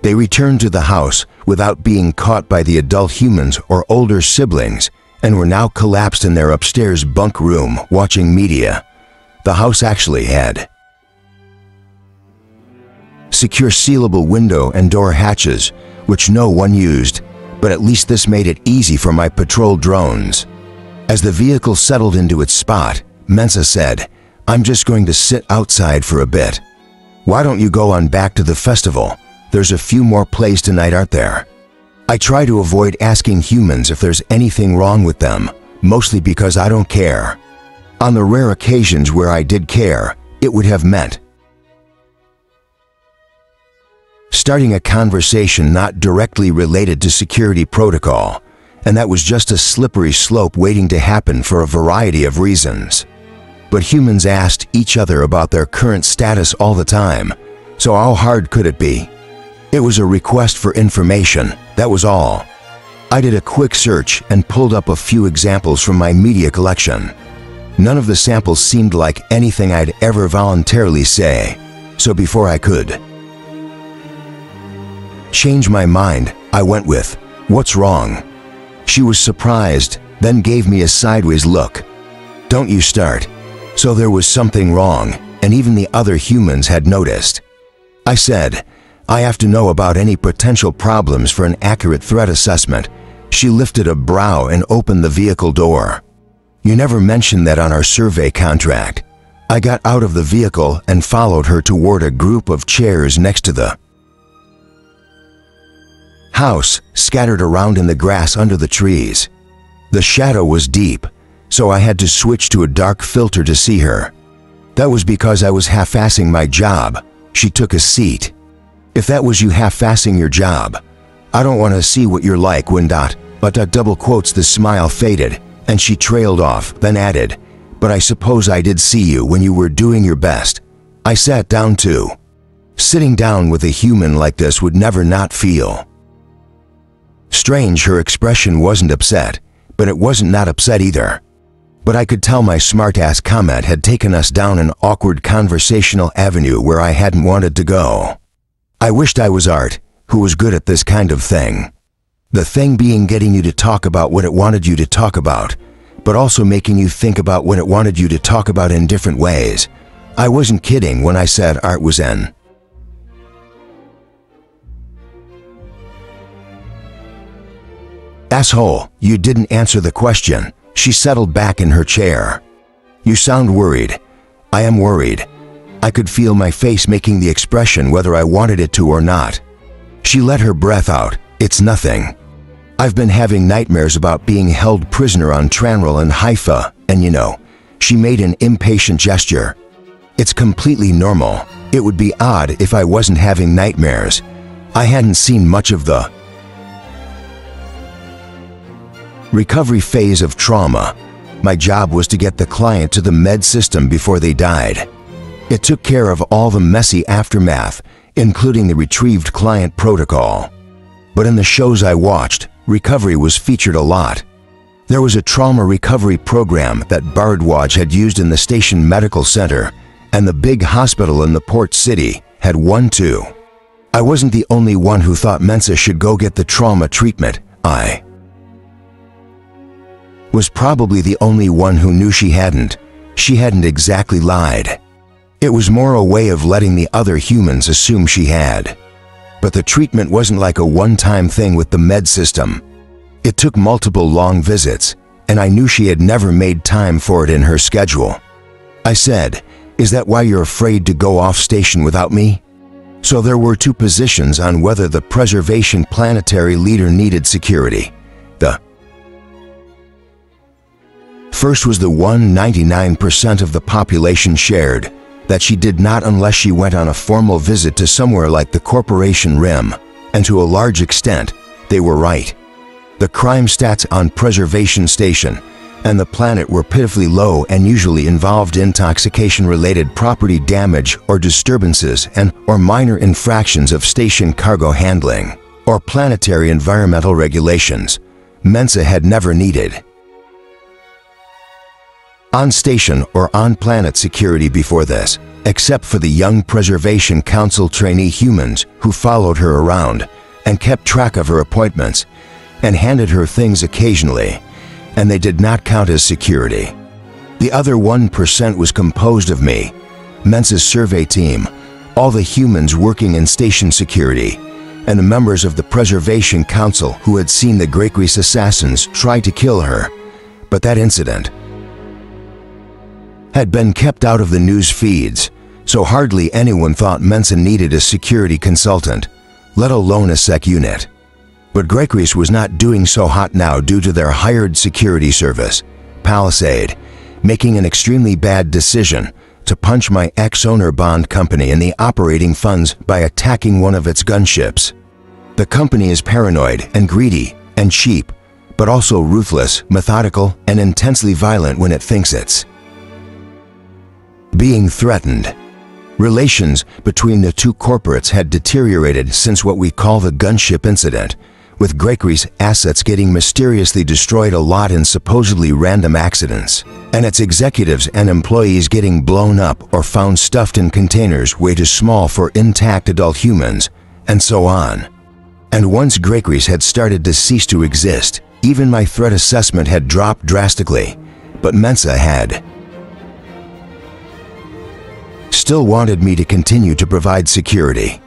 They returned to the house without being caught by the adult humans or older siblings and were now collapsed in their upstairs bunk room watching media. The house actually had secure sealable window and door hatches, which no one used, but at least this made it easy for my patrol drones. As the vehicle settled into its spot, Mensa said, "I'm just going to sit outside for a bit." Why don't you go on back to the festival? There's a few more plays tonight, aren't there? I try to avoid asking humans if there's anything wrong with them, mostly because I don't care. On the rare occasions where I did care, it would have meant starting a conversation not directly related to security protocol, and that was just a slippery slope waiting to happen for a variety of reasons. But humans asked each other about their current status all the time, so how hard could it be? It was a request for information, that was all. I did a quick search and pulled up a few examples from my media collection. None of the samples seemed like anything I'd ever voluntarily say, so before I could change my mind, I went with, "What's wrong?" She was surprised, then gave me a sideways look. "Don't you start." So there was something wrong, and even the other humans had noticed. I said, "I have to know about any potential problems for an accurate threat assessment." She lifted a brow and opened the vehicle door. "You never mentioned that on our survey contract." I got out of the vehicle and followed her toward a group of chairs next to the house, scattered around in the grass under the trees. The shadow was deep, so I had to switch to a dark filter to see her. That was because I was half-assing my job. She took a seat. "If that was you half-assing your job, I don't want to see what you're like when double quotes." The smile faded, and she trailed off, then added, "But I suppose I did see you when you were doing your best." I sat down too. Sitting down with a human like this would never not feel strange. Her expression wasn't upset, but it wasn't not upset either. But I could tell my smart-ass comment had taken us down an awkward conversational avenue where I hadn't wanted to go. I wished I was Art, who was good at this kind of thing. The thing being getting you to talk about what it wanted you to talk about, but also making you think about what it wanted you to talk about in different ways. I wasn't kidding when I said Art was an asshole. You didn't answer the question. She settled back in her chair. "You sound worried." "I am worried." I could feel my face making the expression whether I wanted it to or not. She let her breath out. "It's nothing. I've been having nightmares about being held prisoner on Tranral and Haifa, and you know," she made an impatient gesture. "It's completely normal. It would be odd if I wasn't having nightmares." I hadn't seen much of the recovery phase of trauma. My job was to get the client to the med system before they died. It took care of all the messy aftermath, including the retrieved client protocol. But in the shows I watched, recovery was featured a lot. There was a trauma recovery program that Bardwaj had used in the station medical center, and the big hospital in the port city had one too. I wasn't the only one who thought Mensa should go get the trauma treatment. I was probably the only one who knew she hadn't. She hadn't exactly lied. It was more a way of letting the other humans assume she had. But the treatment wasn't like a one-time thing with the med system. It took multiple long visits, and I knew she had never made time for it in her schedule. I said, "Is that why you're afraid to go off station without me?" So there were two positions on whether the preservation planetary leader needed security. The first was the one 99% of the population shared, that she did not unless she went on a formal visit to somewhere like the Corporation Rim, and to a large extent, they were right. The crime stats on Preservation Station and the planet were pitifully low and usually involved intoxication-related property damage or disturbances or minor infractions of station cargo handling or planetary environmental regulations. Mensa had never needed on-station or on-planet security before this, except for the young Preservation Council trainee humans who followed her around and kept track of her appointments and handed her things occasionally, and they did not count as security. The other 1% was composed of me, Mensa's survey team, all the humans working in station security, and the members of the Preservation Council who had seen the Greekreese assassins try to kill her. But that incident had been kept out of the news feeds, so hardly anyone thought Mensa needed a security consultant, let alone a sec unit. But Gregory's was not doing so hot now due to their hired security service, Palisade, making an extremely bad decision to punch my ex-owner bond company in the operating funds by attacking one of its gunships. The company is paranoid and greedy and cheap, but also ruthless, methodical, and intensely violent when it thinks it's being threatened. Relations between the two corporates had deteriorated since what we call the gunship incident, with Gregory's assets getting mysteriously destroyed a lot in supposedly random accidents, and its executives and employees getting blown up or found stuffed in containers way too small for intact adult humans, and so on. And once Gregory's had started to cease to exist, even my threat assessment had dropped drastically, but Mensa had still wanted me to continue to provide security.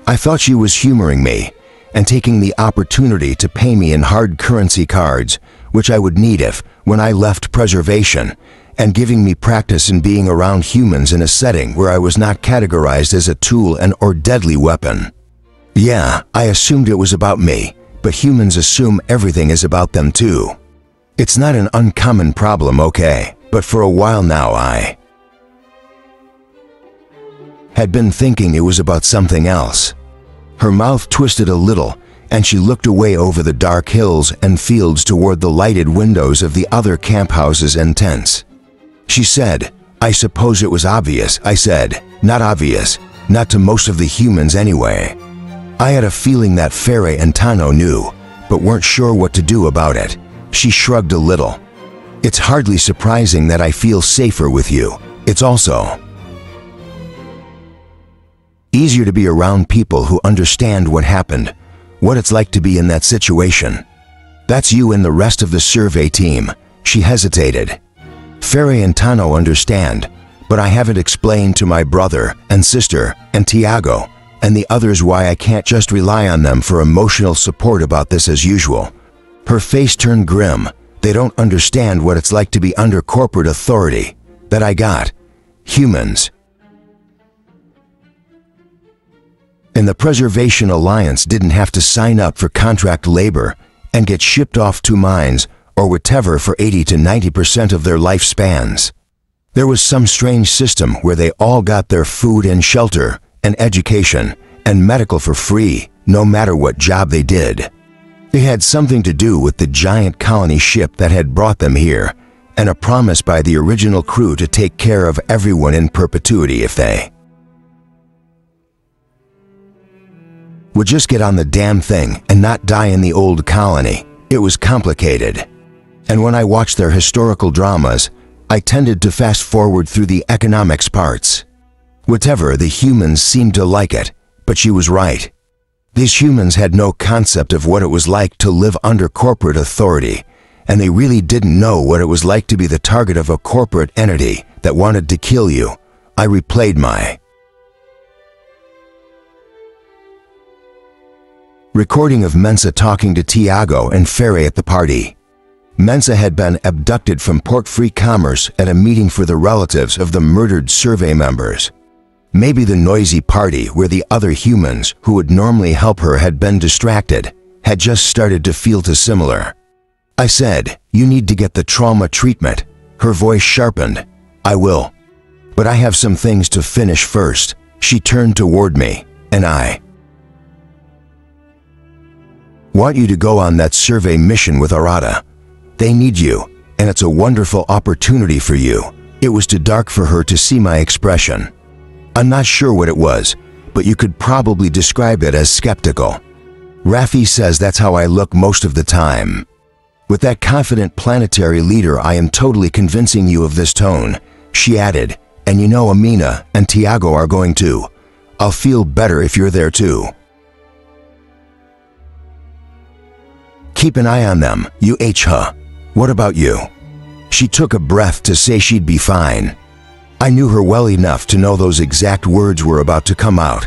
I thought she was humoring me and taking the opportunity to pay me in hard currency cards, which I would need if, when I left preservation, and giving me practice in being around humans in a setting where I was not categorized as a tool and/or deadly weapon. Yeah, I assumed it was about me, but humans assume everything is about them too. It's not an uncommon problem, okay, but for a while now I had been thinking it was about something else. Her mouth twisted a little, and she looked away over the dark hills and fields toward the lighted windows of the other camp houses and tents. She said, "I suppose it was obvious." I said, "Not obvious, not to most of the humans anyway." I had a feeling that Ferre and Tano knew, but weren't sure what to do about it. She shrugged a little. "It's hardly surprising that I feel safer with you. It's also easier to be around people who understand what happened, what it's like to be in that situation. That's you and the rest of the survey team." She hesitated. "Ferre and Tano understand, but I haven't explained to my brother and sister and Tiago and the others why I can't just rely on them for emotional support about this as usual." Her face turned grim. "They don't understand what it's like to be under corporate authority. That I got. Humans in the Preservation Alliance didn't have to sign up for contract labor and get shipped off to mines or whatever for 80 to 90% of their lifespans. There was some strange system where they all got their food and shelter and education and medical for free, no matter what job they did. It had something to do with the giant colony ship that had brought them here, and a promise by the original crew to take care of everyone in perpetuity if they would just get on the damn thing and not die in the old colony. It was complicated. And when I watched their historical dramas, I tended to fast forward through the economics parts. Whatever, the humans seemed to like it, but she was right. These humans had no concept of what it was like to live under corporate authority, and they really didn't know what it was like to be the target of a corporate entity that wanted to kill you. I replayed my recording of Mensa talking to Tiago and Ferre at the party. Mensa had been abducted from Port Free Commerce at a meeting for the relatives of the murdered survey members. Maybe the noisy party where the other humans who would normally help her had been distracted, had just started to feel too similar. I said, "You need to get the trauma treatment." Her voice sharpened. "I will. But I have some things to finish first." She turned toward me, and I want you to go on that survey mission with Arata. They need you, and it's a wonderful opportunity for you. It was too dark for her to see my expression. I'm not sure what it was, but you could probably describe it as skeptical. Raffi says that's how I look most of the time. With that confident planetary leader, I am totally convincing you of this tone. She added, "And you know Amina and Tiago are going too. I'll feel better if you're there too. Keep an eye on them, huh? What about you?" She took a breath to say she'd be fine. I knew her well enough to know those exact words were about to come out,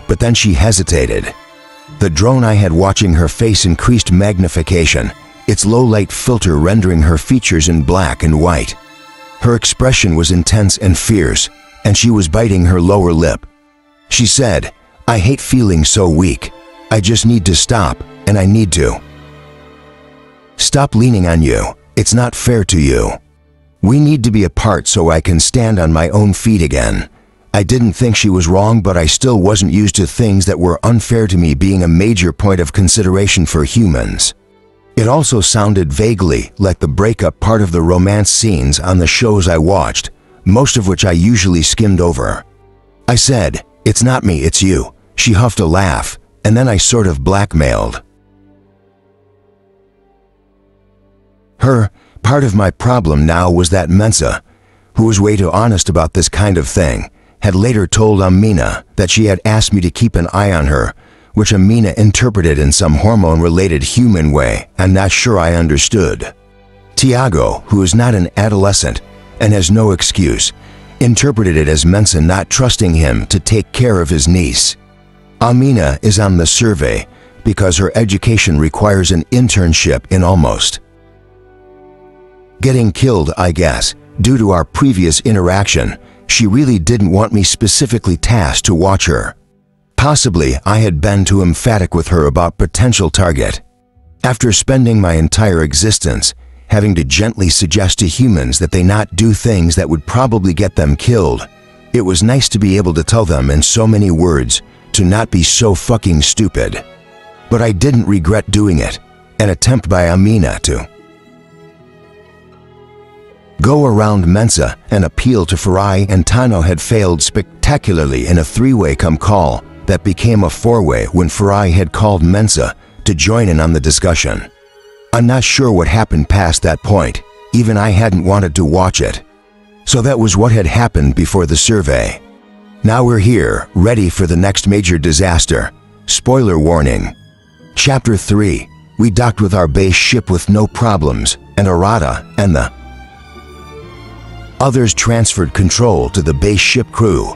but then she hesitated. The drone I had watching her face increased magnification, its low-light filter rendering her features in black and white. Her expression was intense and fierce, and she was biting her lower lip. She said, "I hate feeling so weak. I just need to stop, and I need to stop leaning on you. It's not fair to you. We need to be apart so I can stand on my own feet again." I didn't think she was wrong, but I still wasn't used to things that were unfair to me being a major point of consideration for humans. It also sounded vaguely like the breakup part of the romance scenes on the shows I watched, most of which I usually skimmed over. I said, "It's not me, it's you." She huffed a laugh, and then I sort of blackmailed her. Part of my problem now was that Mensa, who was way too honest about this kind of thing, had later told Amina that she had asked me to keep an eye on her, which Amina interpreted in some hormone-related human way I'm not sure I understood. Tiago, who is not an adolescent and has no excuse, interpreted it as Mensa not trusting him to take care of his niece. Amina is on the survey because her education requires an internship in almost getting killed, I guess. Due to our previous interaction, she really didn't want me specifically tasked to watch her. Possibly I had been too emphatic with her about potential target. After spending my entire existence having to gently suggest to humans that they not do things that would probably get them killed, it was nice to be able to tell them in so many words to not be so fucking stupid. But I didn't regret doing it. An attempt by Amina to go around Mensa and appeal to Farai and Tano had failed spectacularly in a three-way call that became a four-way when Farai had called Mensa to join in on the discussion. I'm not sure what happened past that point. Even I hadn't wanted to watch it. So that was what had happened before the survey. Now we're here, ready for the next major disaster. Spoiler warning. Chapter 3. We docked with our base ship with no problems, and Arata and the others transferred control to the base ship crew.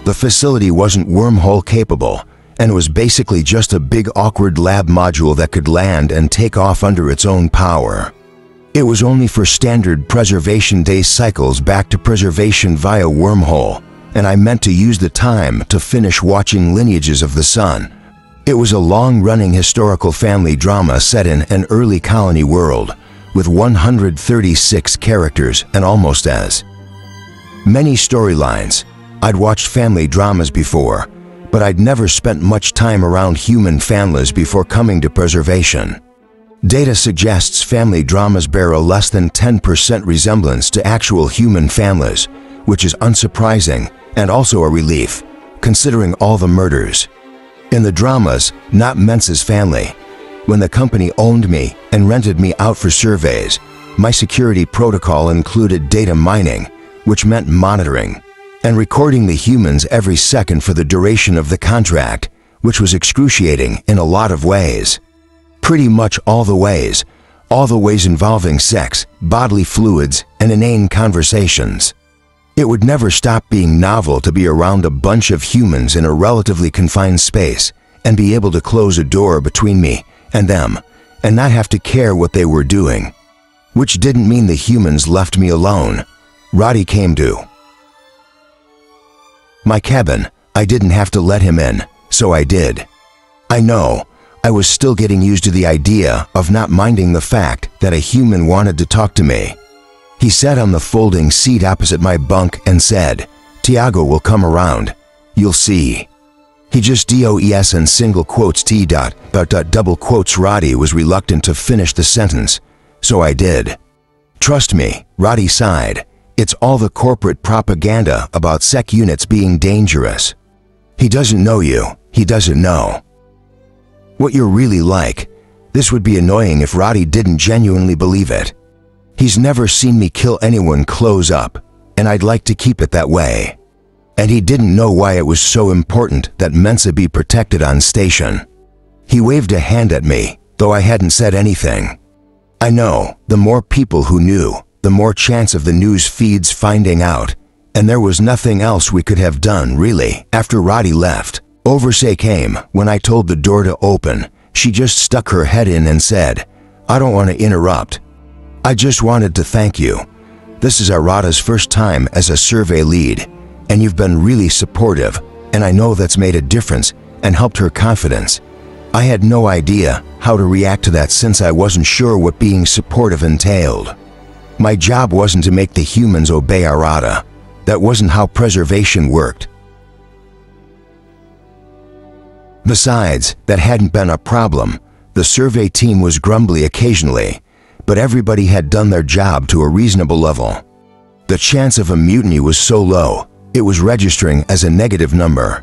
The facility wasn't wormhole capable, and was basically just a big awkward lab module that could land and take off under its own power. It was only for standard preservation day cycles back to preservation via wormhole, and I meant to use the time to finish watching Lineages of the Sun. It was a long-running historical family drama set in an early colony world, with 136 characters and almost as many storylines. I'd watched family dramas before, but I'd never spent much time around human families before coming to preservation. Data suggests family dramas bear a less than 10% resemblance to actual human families, which is unsurprising and also a relief, considering all the murders in the dramas, not Mensa's family. When the company owned me and rented me out for surveys, my security protocol included data mining, which meant monitoring and recording the humans every second for the duration of the contract, which was excruciating in a lot of ways. Pretty much all the ways involving sex, bodily fluids, and inane conversations. It would never stop being novel to be around a bunch of humans in a relatively confined space and be able to close a door between me and them, and not have to care what they were doing. Which didn't mean the humans left me alone. Roddy came to my cabin. I didn't have to let him in, so I did. I know, I was still getting used to the idea of not minding the fact that a human wanted to talk to me. He sat on the folding seat opposite my bunk and said, "Tiago will come around. You'll see." He just DOES and single quotes T dot double quotes. Roddy was reluctant to finish the sentence, so I did. "Trust me," Roddy sighed. "It's all the corporate propaganda about sec units being dangerous. He doesn't know you. He doesn't know what you're really like. This would be annoying if Roddy didn't genuinely believe it. He's never seen me kill anyone close up, and I'd like to keep it that way. And he didn't know why it was so important that Mensa be protected on station." He waved a hand at me, though I hadn't said anything. I know, the more people who knew, the more chance of the news feeds finding out, and there was nothing else we could have done, really. After Roddy left, Oversay came. When I told the door to open, she just stuck her head in and said, "I don't want to interrupt. I just wanted to thank you. This is Arata's first time as a survey lead. and you've been really supportive, and I know that's made a difference and helped her confidence. I had no idea how to react to that since I wasn't sure what being supportive entailed. My job wasn't to make the humans obey Arata. That wasn't how preservation worked. Besides, that hadn't been a problem. The survey team was grumbly occasionally, but everybody had done their job to a reasonable level. The chance of a mutiny was so low, it was registering as a negative number.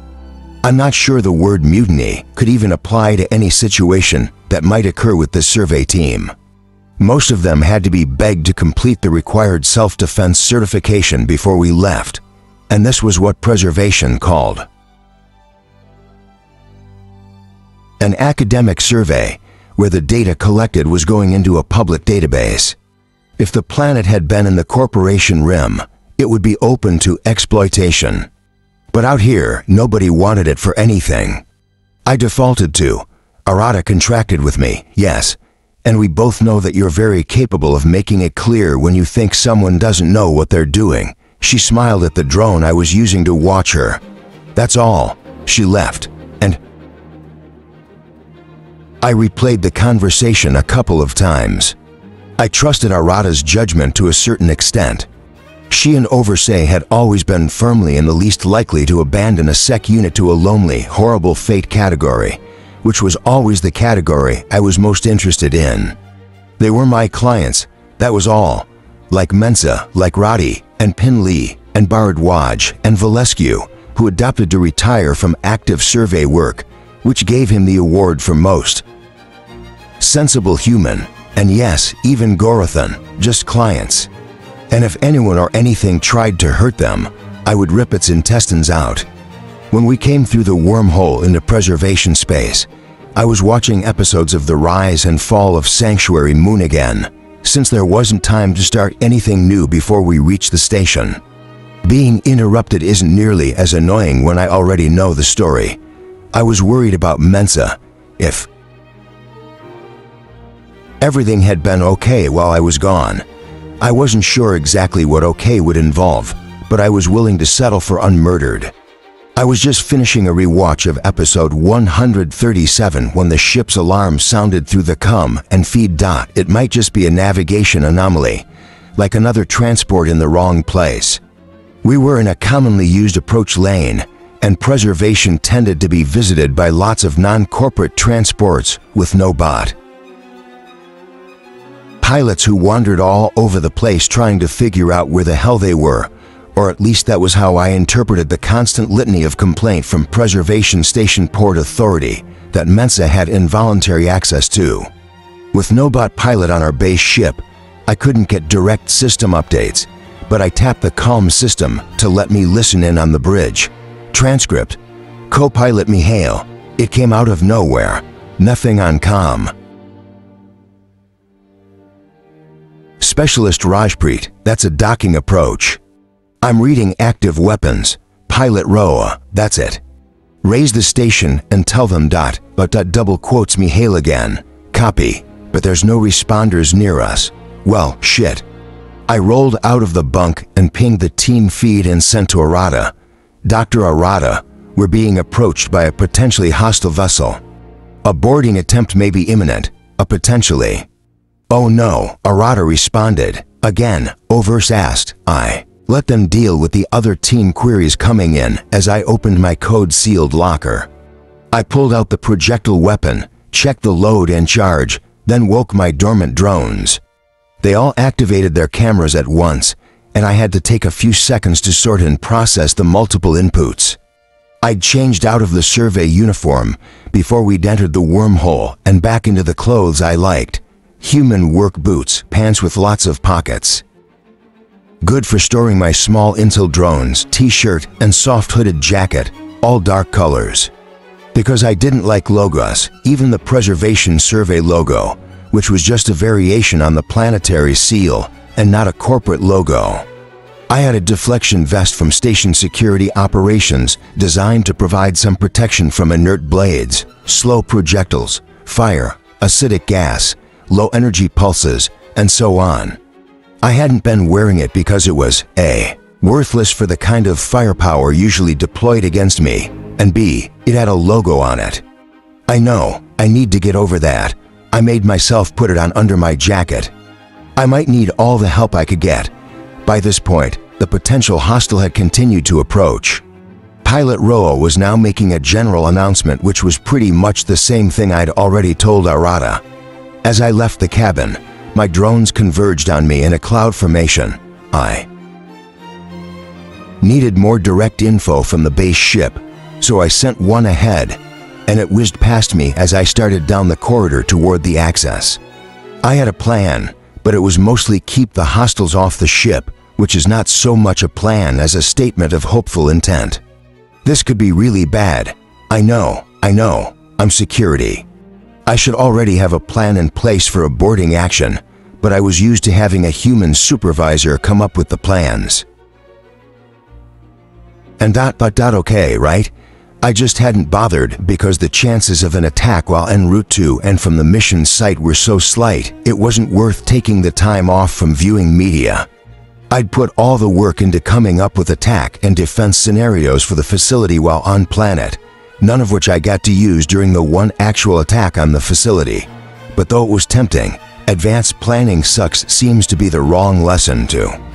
I'm not sure the word mutiny could even apply to any situation that might occur with this survey team. Most of them had to be begged to complete the required self-defense certification before we left, and this was what preservation called an academic survey, where the data collected was going into a public database. If the planet had been in the corporation rim, it would be open to exploitation. But out here, nobody wanted it for anything. I defaulted to, Arata contracted with me, yes, and we both know that you're very capable of making it clear when you think someone doesn't know what they're doing. She smiled at the drone I was using to watch her. That's all. She left, and I replayed the conversation a couple of times. I trusted Arata's judgment to a certain extent. She and Oversay had always been firmly in the least likely to abandon a sec unit to a lonely, horrible fate category, which was always the category I was most interested in. They were my clients, that was all. Like Mensa, like Roddy, and Pin Lee, and Bharadwaj, and Valescu, who adopted to retire from active survey work, which gave him the award for most sensible human, and yes, even Gorathan, just clients. And if anyone or anything tried to hurt them, I would rip its intestines out. When we came through the wormhole into preservation space, I was watching episodes of The Rise and Fall of Sanctuary Moon again, since there wasn't time to start anything new before we reached the station. Being interrupted isn't nearly as annoying when I already know the story. I was worried about Mensa. If everything had been okay while I was gone, I wasn't sure exactly what okay would involve, but I was willing to settle for unmurdered. I was just finishing a rewatch of episode 137 when the ship's alarm sounded through the com and feed. It might just be a navigation anomaly, like another transport in the wrong place. We were in a commonly used approach lane, and preservation tended to be visited by lots of non-corporate transports with no bot. Pilots who wandered all over the place trying to figure out where the hell they were, or at least that was how I interpreted the constant litany of complaint from Preservation Station Port Authority that Mensa had involuntary access to. With no bot pilot on our base ship, I couldn't get direct system updates, but I tapped the comm system to let me listen in on the bridge. Transcript: Co-pilot Mihail. It came out of nowhere. Nothing on comm. Specialist Rajpreet, that's a docking approach. I'm reading active weapons. Pilot Roa, that's it. Raise the station and tell them but double quotes Mihail again. Copy, but there's no responders near us. Well, shit. I rolled out of the bunk and pinged the team feed and sent to Arata. Dr. Arata, we're being approached by a potentially hostile vessel. A boarding attempt may be imminent, a potentially. Oh no, Arata responded. Again, Overs asked. I let them deal with the other team queries coming in as I opened my code-sealed locker. I pulled out the projectile weapon, checked the load and charge, then woke my dormant drones. They all activated their cameras at once, and I had to take a few seconds to sort and process the multiple inputs. I'd changed out of the survey uniform before we'd entered the wormhole and back into the clothes I liked. Human work boots, pants with lots of pockets. Good for storing my small intel drones, t-shirt, and soft-hooded jacket, all dark colors. Because I didn't like logos, even the Preservation Survey logo, which was just a variation on the planetary seal and not a corporate logo. I had a deflection vest from Station Security Operations designed to provide some protection from inert blades, slow projectiles, fire, acidic gas, low-energy pulses, and so on. I hadn't been wearing it because it was A. Worthless for the kind of firepower usually deployed against me, and B, it had a logo on it. I know, I need to get over that. I made myself put it on under my jacket. I might need all the help I could get. By this point, the potential hostile had continued to approach. Pilot Roa was now making a general announcement which was pretty much the same thing I'd already told Arata. As I left the cabin, my drones converged on me in a cloud formation. I needed more direct info from the base ship, so I sent one ahead, and it whizzed past me as I started down the corridor toward the access. I had a plan, but it was mostly keep the hostiles off the ship, which is not so much a plan as a statement of hopeful intent. This could be really bad. I know, I'm security. I should already have a plan in place for a boarding action, but I was used to having a human supervisor come up with the plans. And okay, right? I just hadn't bothered because the chances of an attack while en route to and from the mission site were so slight, it wasn't worth taking the time off from viewing media. I'd put all the work into coming up with attack and defense scenarios for the facility while on planet, none of which I got to use during the one actual attack on the facility. But though it was tempting, advanced planning sucks seems to be the wrong lesson to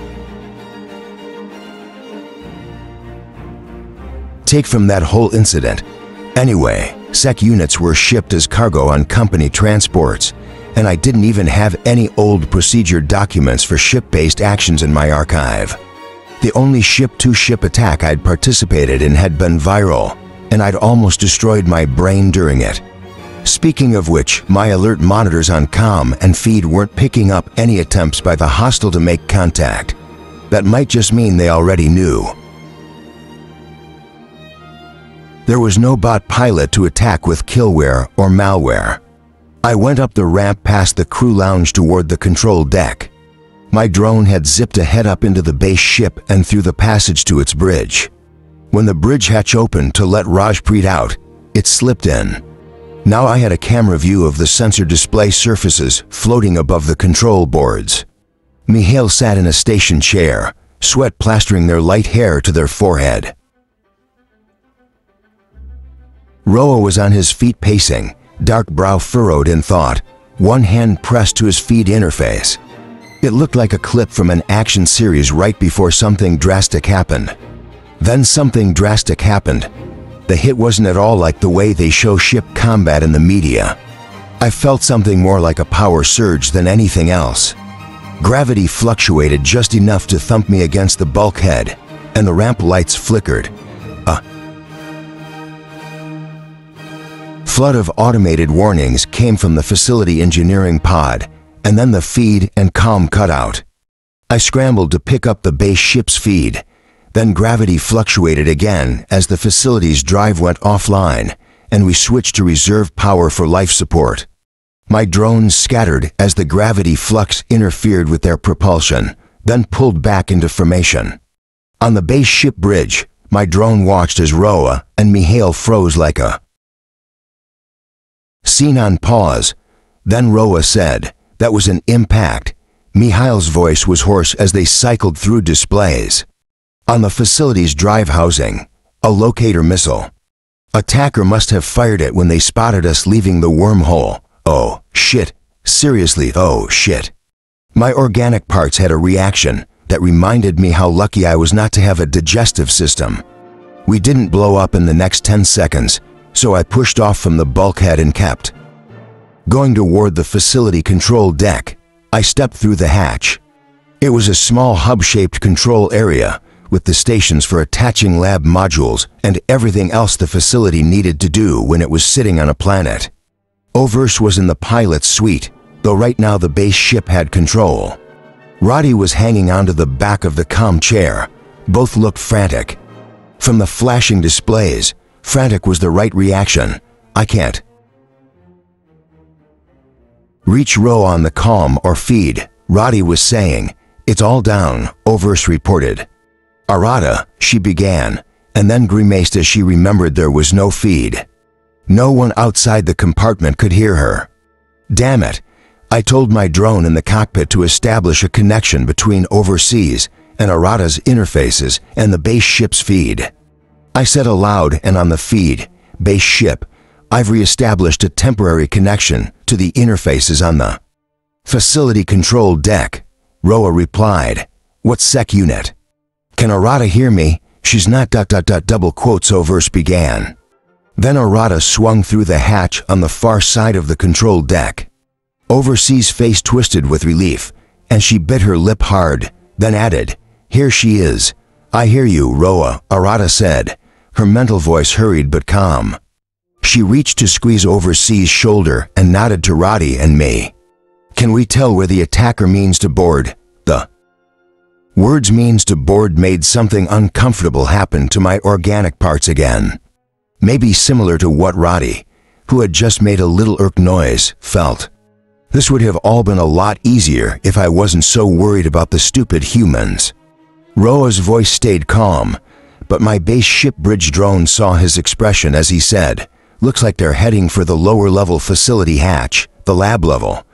take from that whole incident. Anyway, SEC units were shipped as cargo on company transports, and I didn't even have any old procedure documents for ship-based actions in my archive. The only ship-to-ship attack I'd participated in had been viral, and I'd almost destroyed my brain during it. Speaking of which, my alert monitors on comm and feed weren't picking up any attempts by the hostile to make contact. That might just mean they already knew. There was no bot pilot to attack with killware or malware. I went up the ramp past the crew lounge toward the control deck. My drone had zipped ahead up into the base ship and through the passage to its bridge. When the bridge hatch opened to let Rajpreet out, it slipped in. Now I had a camera view of the sensor display surfaces floating above the control boards. Mihail sat in a station chair, sweat plastering their light hair to their forehead. Roa was on his feet pacing, dark brow furrowed in thought, one hand pressed to his feed interface. It looked like a clip from an action series right before something drastic happened. Then something drastic happened. The hit wasn't at all like the way they show ship combat in the media. I felt something more like a power surge than anything else. Gravity fluctuated just enough to thump me against the bulkhead, and the ramp lights flickered. A flood of automated warnings came from the facility engineering pod, and then the feed and comm cut out. I scrambled to pick up the base ship's feed. Then gravity fluctuated again as the facility's drive went offline, and we switched to reserve power for life support. My drones scattered as the gravity flux interfered with their propulsion, then pulled back into formation. On the base ship bridge, my drone watched as Roa and Mihail froze like a scene on pause. Then Roa said, "That was an impact." Mihail's voice was hoarse as they cycled through displays. On the facility's drive housing, a locator missile. Attacker must have fired it when they spotted us leaving the wormhole. Oh, shit. Seriously, oh, shit. My organic parts had a reaction that reminded me how lucky I was not to have a digestive system. We didn't blow up in the next 10 seconds, so I pushed off from the bulkhead and kept going toward the facility control deck. I stepped through the hatch. It was a small hub-shaped control area with the stations for attaching lab modules and everything else the facility needed to do when it was sitting on a planet. Overs was in the pilot's suite, though right now the base ship had control. Roddy was hanging onto the back of the comm chair. Both looked frantic. From the flashing displays, frantic was the right reaction. I can't reach Row on the comm or feed, Roddy was saying. It's all down, Overs reported. Arata, she began, and then grimaced as she remembered there was no feed. No one outside the compartment could hear her. Damn it. I told my drone in the cockpit to establish a connection between overseas and Arata's interfaces and the base ship's feed. I said aloud, and on the feed, base ship, I've re-established a temporary connection to the interfaces on the facility control deck. Roa replied, "What sec unit? Can Arata hear me? She's not ... double quotes Overse began. Then Arata swung through the hatch on the far side of the control deck. Oversee's face twisted with relief, and she bit her lip hard, then added, "Here she is. I hear you, Roa," Arata said, her mental voice hurried but calm. She reached to squeeze Oversee's shoulder and nodded to Roddy and me. "Can we tell where the attacker means to board?" The words "means to board" made something uncomfortable happen to my organic parts again. Maybe similar to what Roddy, who had just made a little irk noise, felt. This would have all been a lot easier if I wasn't so worried about the stupid humans. Roa's voice stayed calm, but my base ship bridge drone saw his expression as he said, "Looks like they're heading for the lower level facility hatch, the lab level.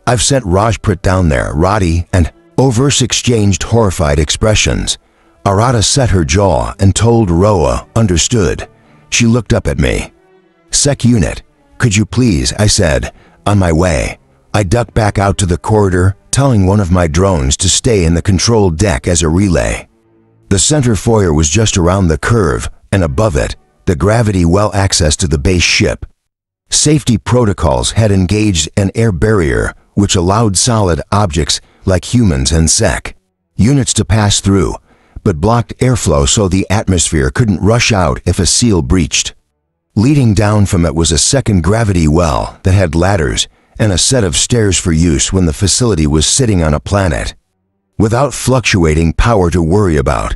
I've sent Rajput down there." Roddy and Overse exchanged horrified expressions. Arata set her jaw and told Roa, "Understood." She looked up at me. "Sec unit, could you please?" I said, "On my way." I ducked back out to the corridor, telling one of my drones to stay in the control deck as a relay. The center foyer was just around the curve, and above it, the gravity well access to the base ship. Safety protocols had engaged an air barrier which allowed solid objects like humans and sec units to pass through, but blocked airflow so the atmosphere couldn't rush out if a seal breached. Leading down from it was a second gravity well that had ladders and a set of stairs for use when the facility was sitting on a planet. Without fluctuating power to worry about,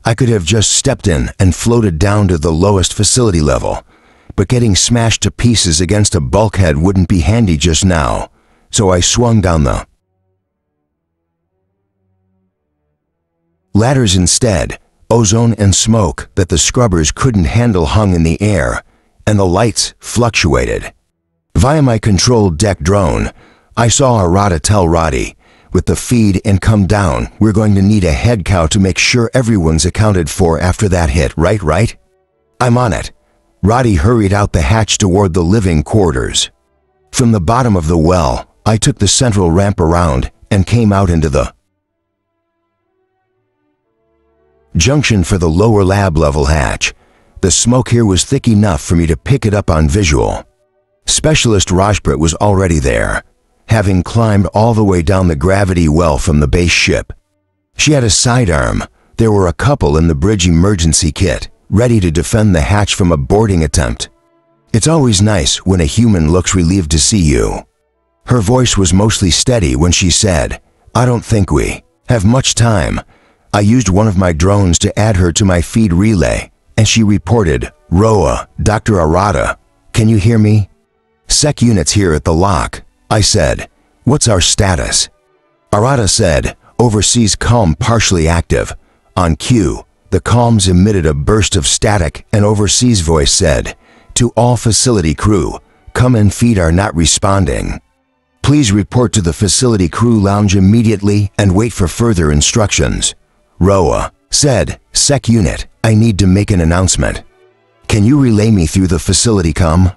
I could have just stepped in and floated down to the lowest facility level, but getting smashed to pieces against a bulkhead wouldn't be handy just now, so I swung down the ladders instead. Ozone and smoke that the scrubbers couldn't handle hung in the air, and the lights fluctuated. Via my control deck drone, I saw Arata tell Roddy, "With the feed and come down, we're going to need a head count to make sure everyone's accounted for after that hit, right?" "I'm on it." Roddy hurried out the hatch toward the living quarters. From the bottom of the well, I took the central ramp around and came out into the junction for the lower lab level hatch. The smoke here was thick enough for me to pick it up on visual. Specialist Rajput was already there, having climbed all the way down the gravity well from the base ship. She had a sidearm. There were a couple in the bridge emergency kit, ready to defend the hatch from a boarding attempt. It's always nice when a human looks relieved to see you. Her voice was mostly steady when she said, "I don't think we have much time." I used one of my drones to add her to my feed relay, and she reported, "Roa, Dr. Arata, can you hear me?" "Sec units here at the lock," I said. "What's our status?" Arata said, "Overseas comm partially active." On cue, the comms emitted a burst of static and Overseas voice said, "To all facility crew, come and feed are not responding. Please report to the facility crew lounge immediately and wait for further instructions." Roa said, "Sec unit, I need to make an announcement. Can you relay me through the facility comm?"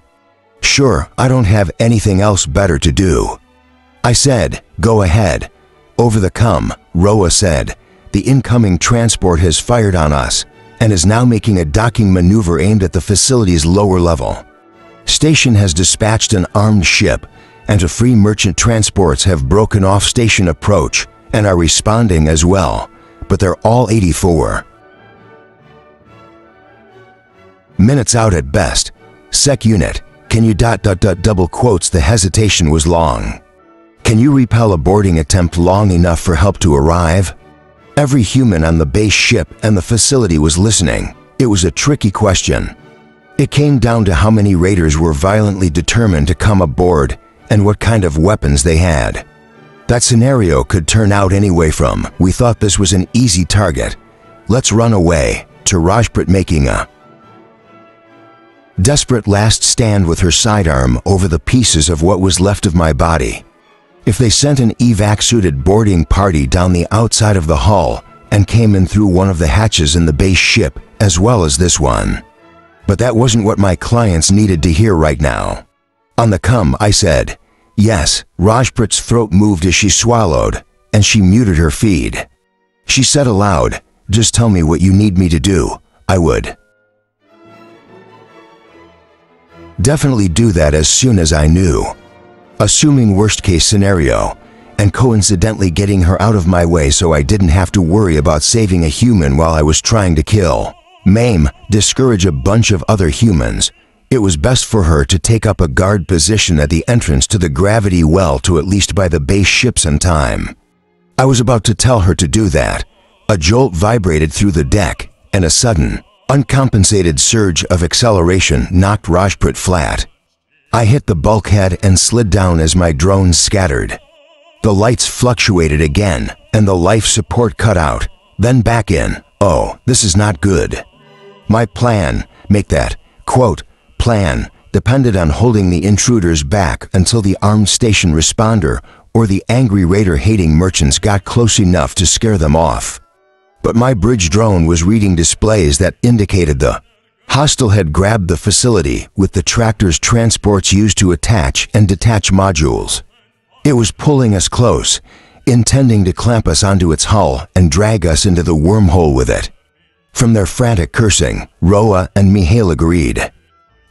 "Sure, I don't have anything else better to do." I said, "Go ahead." Over the comm, Roa said, "The incoming transport has fired on us and is now making a docking maneuver aimed at the facility's lower level. Station has dispatched an armed ship, and to free merchant transports have broken off station approach and are responding as well, but they're all 84 minutes out at best. Sec unit, can you ... double quotes the hesitation was long. Can you repel a boarding attempt long enough for help to arrive?" Every human on the base ship and the facility was listening. It was a tricky question. It came down to how many raiders were violently determined to come aboard and what kind of weapons they had. That scenario could turn out any way from, "We thought this was an easy target, let's run away," to Rajput making a desperate last stand with her sidearm over the pieces of what was left of my body. If they sent an evac-suited boarding party down the outside of the hull, and came in through one of the hatches in the base ship as well as this one. But that wasn't what my clients needed to hear right now. On the come, I said, "Yes." Rajput's throat moved as she swallowed, and she muted her feed. She said aloud, "Just tell me what you need me to do. I would definitely do that as soon as I knew." Assuming worst-case scenario, and coincidentally getting her out of my way so I didn't have to worry about saving a human while I was trying to kill, maim, discourage a bunch of other humans, it was best for her to take up a guard position at the entrance to the gravity well to at least buy the base ships in time. I was about to tell her to do that. A jolt vibrated through the deck, and a sudden, uncompensated surge of acceleration knocked Rajput flat. I hit the bulkhead and slid down as my drone scattered. The lights fluctuated again, and the life support cut out, then back in. Oh, this is not good. My plan, make that, quote, plan, depended on holding the intruders back until the armed station responder or the angry raider-hating merchants got close enough to scare them off. But my bridge drone was reading displays that indicated the hostile had grabbed the facility with the tractor's transports used to attach and detach modules. It was pulling us close, intending to clamp us onto its hull and drag us into the wormhole with it. From their frantic cursing, Roa and Mihail agreed.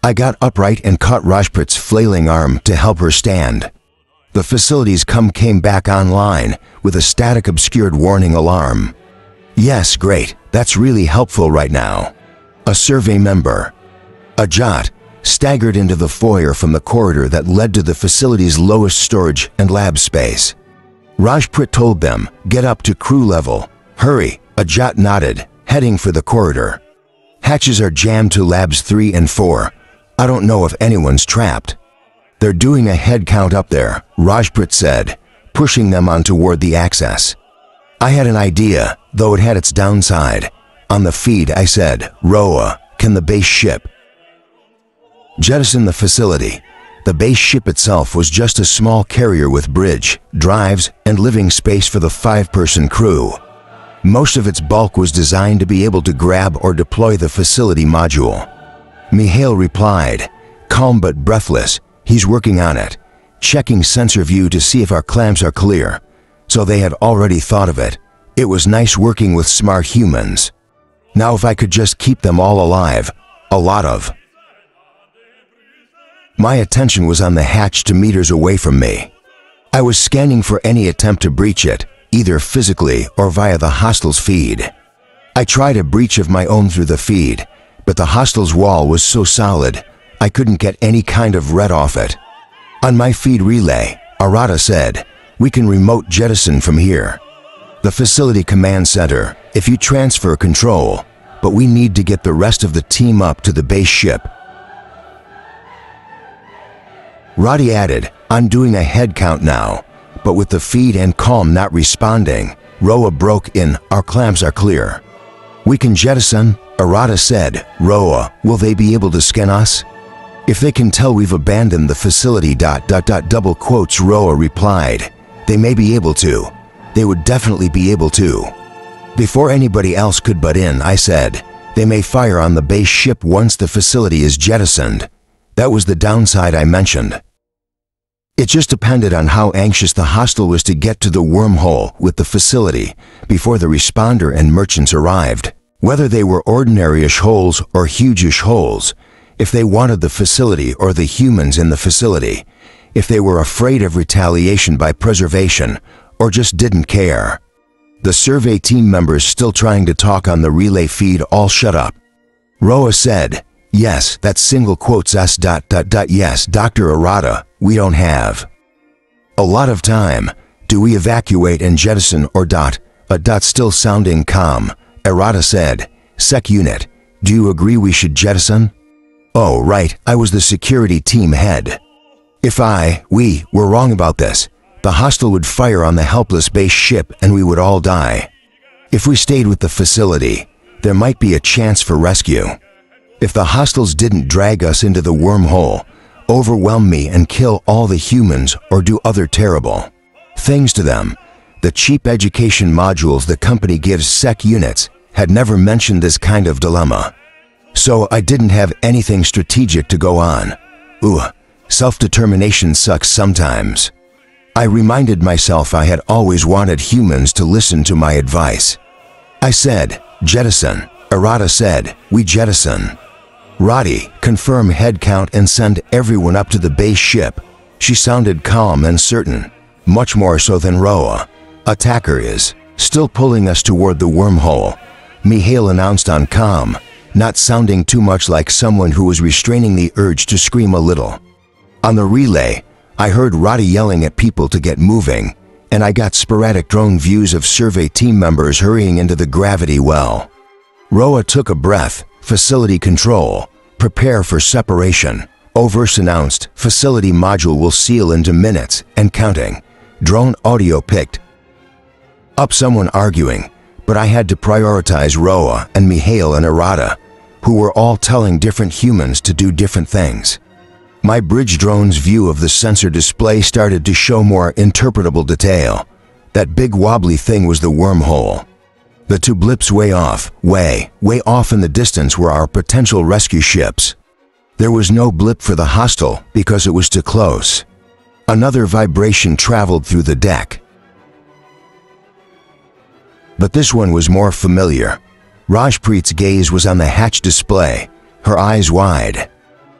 I got upright and caught Rajput's flailing arm to help her stand. The facility's came back online with a static obscured warning alarm. "Yes, great, that's really helpful right now." A survey member, Ajat, staggered into the foyer from the corridor that led to the facility's lowest storage and lab space. Rajput told them, "Get up to crew level. Hurry." Ajat nodded, heading for the corridor. "Hatches are jammed to labs 3 and 4. I don't know if anyone's trapped." "They're doing a head count up there," Rajput said, pushing them on toward the access. I had an idea, though it had its downside. On the feed, I said, "Roa, can the base ship jettison the facility?" The base ship itself was just a small carrier with bridge, drives, and living space for the 5-person crew. Most of its bulk was designed to be able to grab or deploy the facility module. Mihail replied, calm but breathless, "He's working on it, checking sensor view to see if our clamps are clear." So they had already thought of it. It was nice working with smart humans. Now if I could just keep them all alive, a lot of. My attention was on the hatch 2 meters away from me. I was scanning for any attempt to breach it, either physically or via the hostiles' feed. I tried a breach of my own through the feed, but the hostiles' wall was so solid, I couldn't get any kind of red off it. On my feed relay, Arata said, "We can remote jettison from here. The facility command center, if you transfer control, but we need to get the rest of the team up to the base ship." Roddy added, "I'm doing a head count now, but with the feed and calm not responding, Roa broke in, our clamps are clear. We can jettison," Arata said. "Roa, will they be able to scan us?" "If they can tell we've abandoned the facility, double quotes," Roa replied. "They may be able to. They would definitely be able to." Before anybody else could butt in, I said, "They may fire on the base ship once the facility is jettisoned." That was the downside I mentioned. It just depended on how anxious the hostile was to get to the wormhole with the facility before the responder and merchants arrived. Whether they were ordinary-ish holes or huge-ish holes, if they wanted the facility or the humans in the facility, if they were afraid of retaliation by preservation, or just didn't care. The survey team members still trying to talk on the relay feed all shut up. Roa said, "Yes, that's single quotes us ... Yes, Dr. Arata, we don't have a lot of time. Do we evacuate and jettison or ... Still sounding calm, Arata said, "Sec unit, do you agree we should jettison?" "Oh, right, I was the security team head. If we were wrong about this, the hostile would fire on the helpless base ship and we would all die. If we stayed with the facility, there might be a chance for rescue. If the hostiles didn't drag us into the wormhole, overwhelm me and kill all the humans or do other terrible things to them, the cheap education modules the company gives sec units had never mentioned this kind of dilemma. So I didn't have anything strategic to go on. Ooh, self-determination sucks sometimes. I reminded myself I had always wanted humans to listen to my advice. I said, jettison. Arata said, we jettison. Roddy, confirm head count and send everyone up to the base ship. She sounded calm and certain, much more so than Roa. Attacker is still pulling us toward the wormhole, Mihail announced on comm, not sounding too much like someone who was restraining the urge to scream a little. On the relay, I heard Roddy yelling at people to get moving, and I got sporadic drone views of survey team members hurrying into the gravity well. Roa took a breath. Facility control. Prepare for separation. Overse announced, facility module will seal into minutes and counting. Drone audio picked up someone arguing, but I had to prioritize Roa and Mihail and Arata, who were all telling different humans to do different things. My bridge drone's view of the sensor display started to show more interpretable detail. That big wobbly thing was the wormhole. The two blips way off in the distance were our potential rescue ships. There was no blip for the hostile because it was too close. Another vibration traveled through the deck. But this one was more familiar. Rajpreet's gaze was on the hatch display, her eyes wide.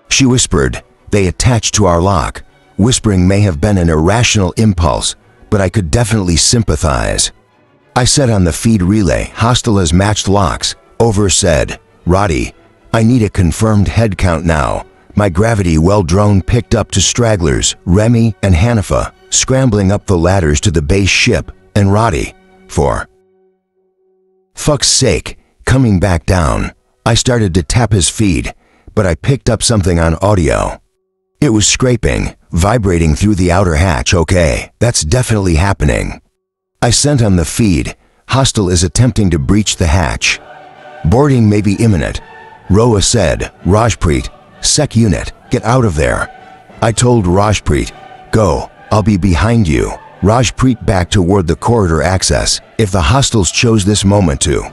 She whispered, "They attached to our lock." Whispering may have been an irrational impulse, but I could definitely sympathize. I said on the feed relay, "Hostile has matched locks." Over said, "Roddy, I need a confirmed head count now." My gravity well drone picked up to stragglers, Remy and Hanifa, scrambling up the ladders to the base ship, and Roddy, for fuck's sake, coming back down. I started to tap his feed, but I picked up something on audio. It was scraping, vibrating through the outer hatch. Okay, that's definitely happening. I sent on the feed, "Hostile is attempting to breach the hatch. Boarding may be imminent." Roa said, "Rajpreet, sec unit, get out of there." I told Rajpreet, "Go, I'll be behind you." Rajpreet backed toward the corridor access, if the hostiles chose this moment to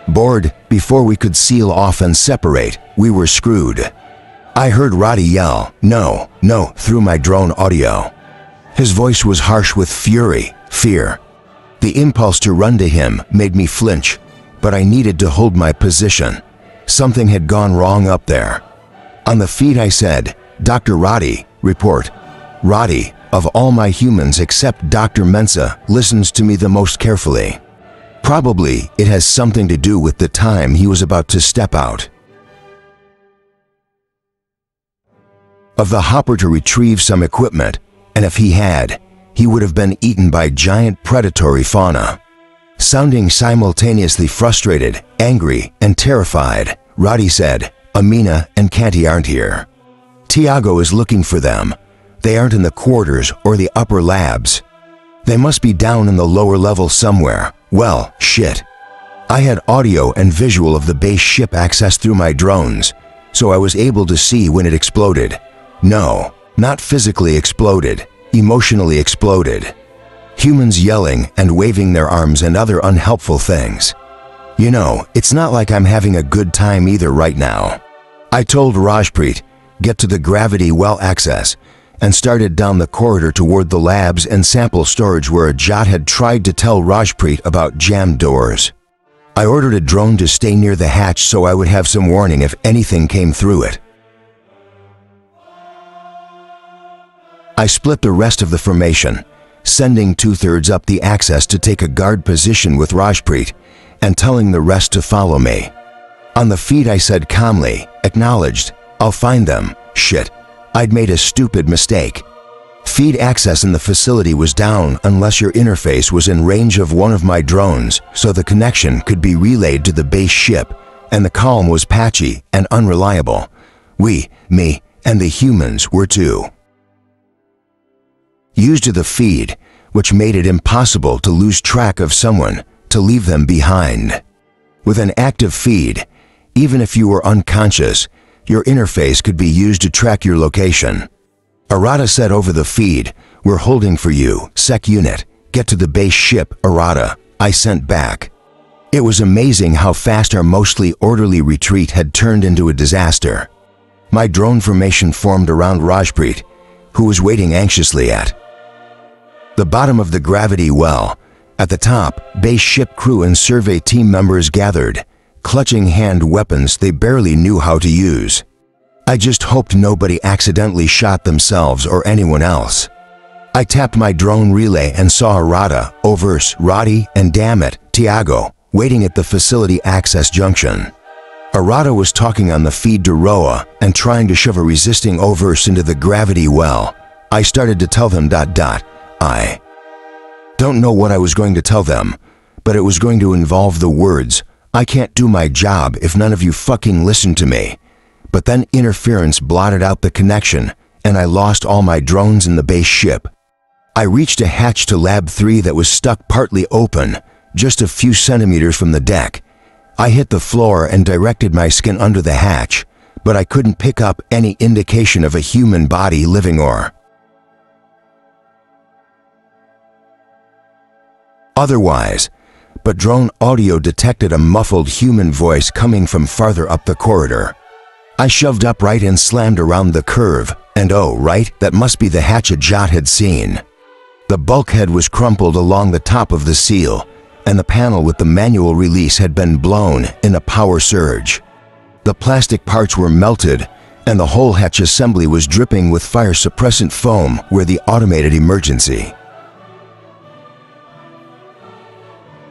board. Before we could seal off and separate, we were screwed. I heard Roddy yell, "No, no," through my drone audio. His voice was harsh with fury, fear. The impulse to run to him made me flinch, but I needed to hold my position. Something had gone wrong up there. On the feed I said, "Dr. Roddy, report." Roddy, of all my humans except Dr. Mensa, listens to me the most carefully. Probably it has something to do with the time he was about to step out of the hopper to retrieve some equipment, and if he had, he would have been eaten by giant predatory fauna. Sounding simultaneously frustrated, angry, and terrified, Roddy said, "Amina and Canty aren't here. Tiago is looking for them. They aren't in the quarters or the upper labs. They must be down in the lower level somewhere. Well, shit." I had audio and visual of the base ship access through my drones, so I was able to see when it exploded. No, not physically exploded, emotionally exploded. Humans yelling and waving their arms and other unhelpful things. You know, it's not like I'm having a good time either right now. I told Rajpreet, "Get to the gravity well access," and started down the corridor toward the labs and sample storage where a Jot had tried to tell Rajpreet about jammed doors. I ordered a drone to stay near the hatch so I would have some warning if anything came through it. I split the rest of the formation, sending 2/3 up the access to take a guard position with Rajpreet, and telling the rest to follow me. On the feed I said calmly, "Acknowledged, I'll find them." Shit, I'd made a stupid mistake. Feed access in the facility was down unless your interface was in range of one of my drones, so the connection could be relayed to the base ship, and the comm was patchy and unreliable. Me, and the humans were too. Used to the feed, which made it impossible to lose track of someone, to leave them behind. With an active feed, even if you were unconscious, your interface could be used to track your location. Arata said over the feed, "We're holding for you, sec unit. Get to the base ship, errata, I sent back. It was amazing how fast our mostly orderly retreat had turned into a disaster. My drone formation formed around Rajpreet, who was waiting anxiously at the bottom of the gravity well. At the top, base ship crew and survey team members gathered, clutching hand weapons they barely knew how to use. I just hoped nobody accidentally shot themselves or anyone else. I tapped my drone relay and saw Arata, Overs, Roddy, and damn it, Tiago, waiting at the facility access junction. Arata was talking on the feed to Roa and trying to shove a resisting Overs into the gravity well. I started to tell them ... I don't know what I was going to tell them, but it was going to involve the words, "I can't do my job if none of you fucking listen to me." But then interference blotted out the connection, and I lost all my drones in the base ship. I reached a hatch to Lab 3 that was stuck partly open, just a few centimeters from the deck. I hit the floor and directed my skin under the hatch, but I couldn't pick up any indication of a human body living or otherwise, but drone audio detected a muffled human voice coming from farther up the corridor. I shoved upright and slammed around the curve, and oh right, that must be the hatch Ajat had seen. The bulkhead was crumpled along the top of the seal, and the panel with the manual release had been blown in a power surge. The plastic parts were melted, and the whole hatch assembly was dripping with fire suppressant foam where the automated emergency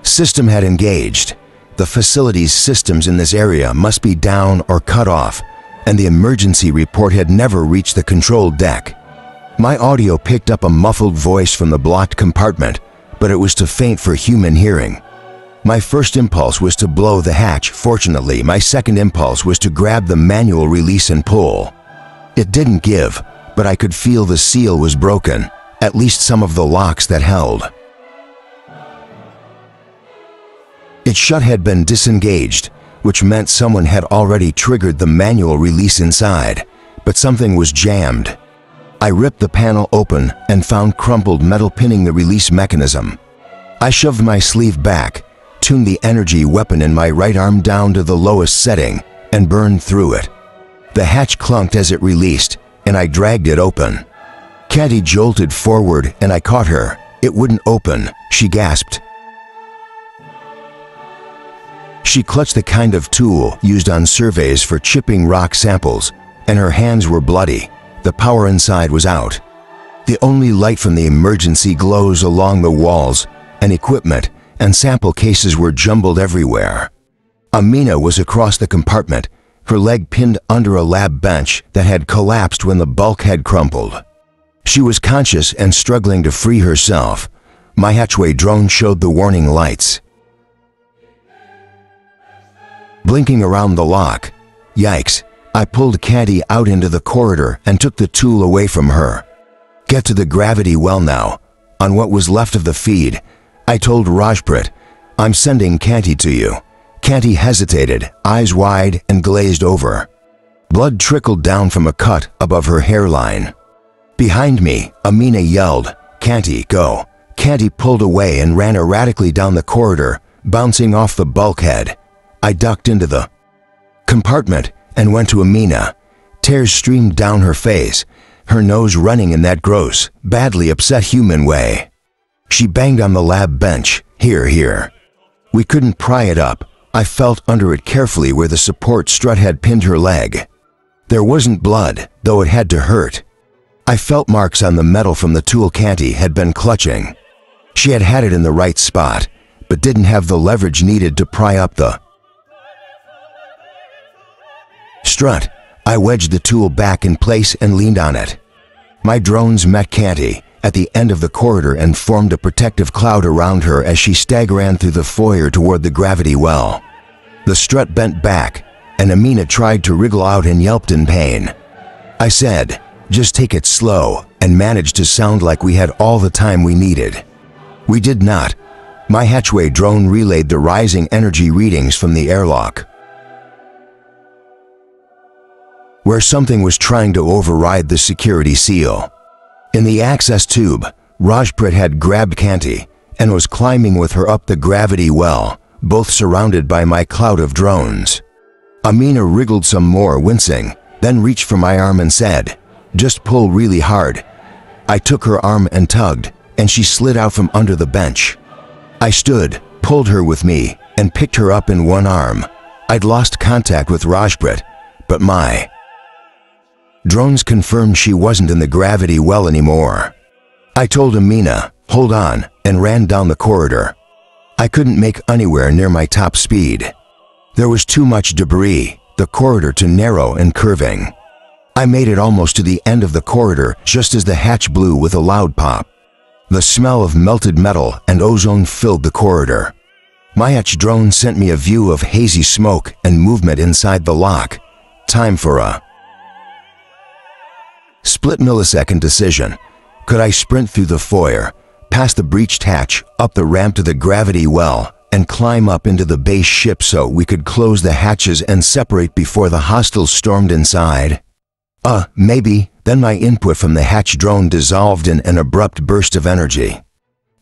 system had engaged. The facility's systems in this area must be down or cut off, and the emergency report had never reached the control deck. My audio picked up a muffled voice from the blocked compartment, but it was too faint for human hearing. My first impulse was to blow the hatch. Fortunately, my second impulse was to grab the manual release and pull. It didn't give, but I could feel the seal was broken, at least some of the locks that held its shut had been disengaged, which meant someone had already triggered the manual release inside, but something was jammed. I ripped the panel open and found crumpled metal pinning the release mechanism. I shoved my sleeve back, tuned the energy weapon in my right arm down to the lowest setting, and burned through it. The hatch clunked as it released, and I dragged it open. Caddy jolted forward and I caught her. It wouldn't open, she gasped. She clutched the kind of tool used on surveys for chipping rock samples, and her hands were bloody. The power inside was out. The only light from the emergency glows along the walls, and equipment and sample cases were jumbled everywhere. Amina was across the compartment, her leg pinned under a lab bench that had collapsed when the bulkhead crumpled. She was conscious and struggling to free herself. My hatchway drone showed the warning lights blinking around the lock. Yikes. I pulled Caddy out into the corridor and took the tool away from her. Get to the gravity well now. On what was left of the feed, I told Rajpreet, "I'm sending Canty to you." Canty hesitated, eyes wide and glazed over. Blood trickled down from a cut above her hairline. Behind me, Amina yelled, "Canty, go." Canty pulled away and ran erratically down the corridor, bouncing off the bulkhead. I ducked into the compartment and went to Amina. Tears streamed down her face, her nose running in that gross, badly upset human way. She banged on the lab bench. "Here, here." We couldn't pry it up. I felt under it carefully where the support strut had pinned her leg. There wasn't blood, though it had to hurt. I felt marks on the metal from the tool Canty had been clutching. She had had it in the right spot, but didn't have the leverage needed to pry up the strut. I wedged the tool back in place and leaned on it. My drones met Canty at the end of the corridor and formed a protective cloud around her as she ran through the foyer toward the gravity well. The strut bent back, and Amina tried to wriggle out and yelped in pain. I said, "Just take it slow," and managed to sound like we had all the time we needed. We did not. My hatchway drone relayed the rising energy readings from the airlock, where something was trying to override the security seal. In the access tube, Rajpreet had grabbed Canty, and was climbing with her up the gravity well, both surrounded by my cloud of drones. Amina wriggled some more, wincing, then reached for my arm and said, "Just pull really hard." I took her arm and tugged, and she slid out from under the bench. I stood, pulled her with me, and picked her up in one arm. I'd lost contact with Rajprit, but my drones confirmed she wasn't in the gravity well anymore. I told Amina, "Hold on," and ran down the corridor. I couldn't make anywhere near my top speed. There was too much debris, the corridor too narrow and curving. I made it almost to the end of the corridor just as the hatch blew with a loud pop. The smell of melted metal and ozone filled the corridor. My hatch drone sent me a view of hazy smoke and movement inside the lock. Time for a split-millisecond decision. Could I sprint through the foyer, past the breached hatch, up the ramp to the gravity well, and climb up into the base ship so we could close the hatches and separate before the hostiles stormed inside? Maybe. Then my input from the hatch drone dissolved in an abrupt burst of energy.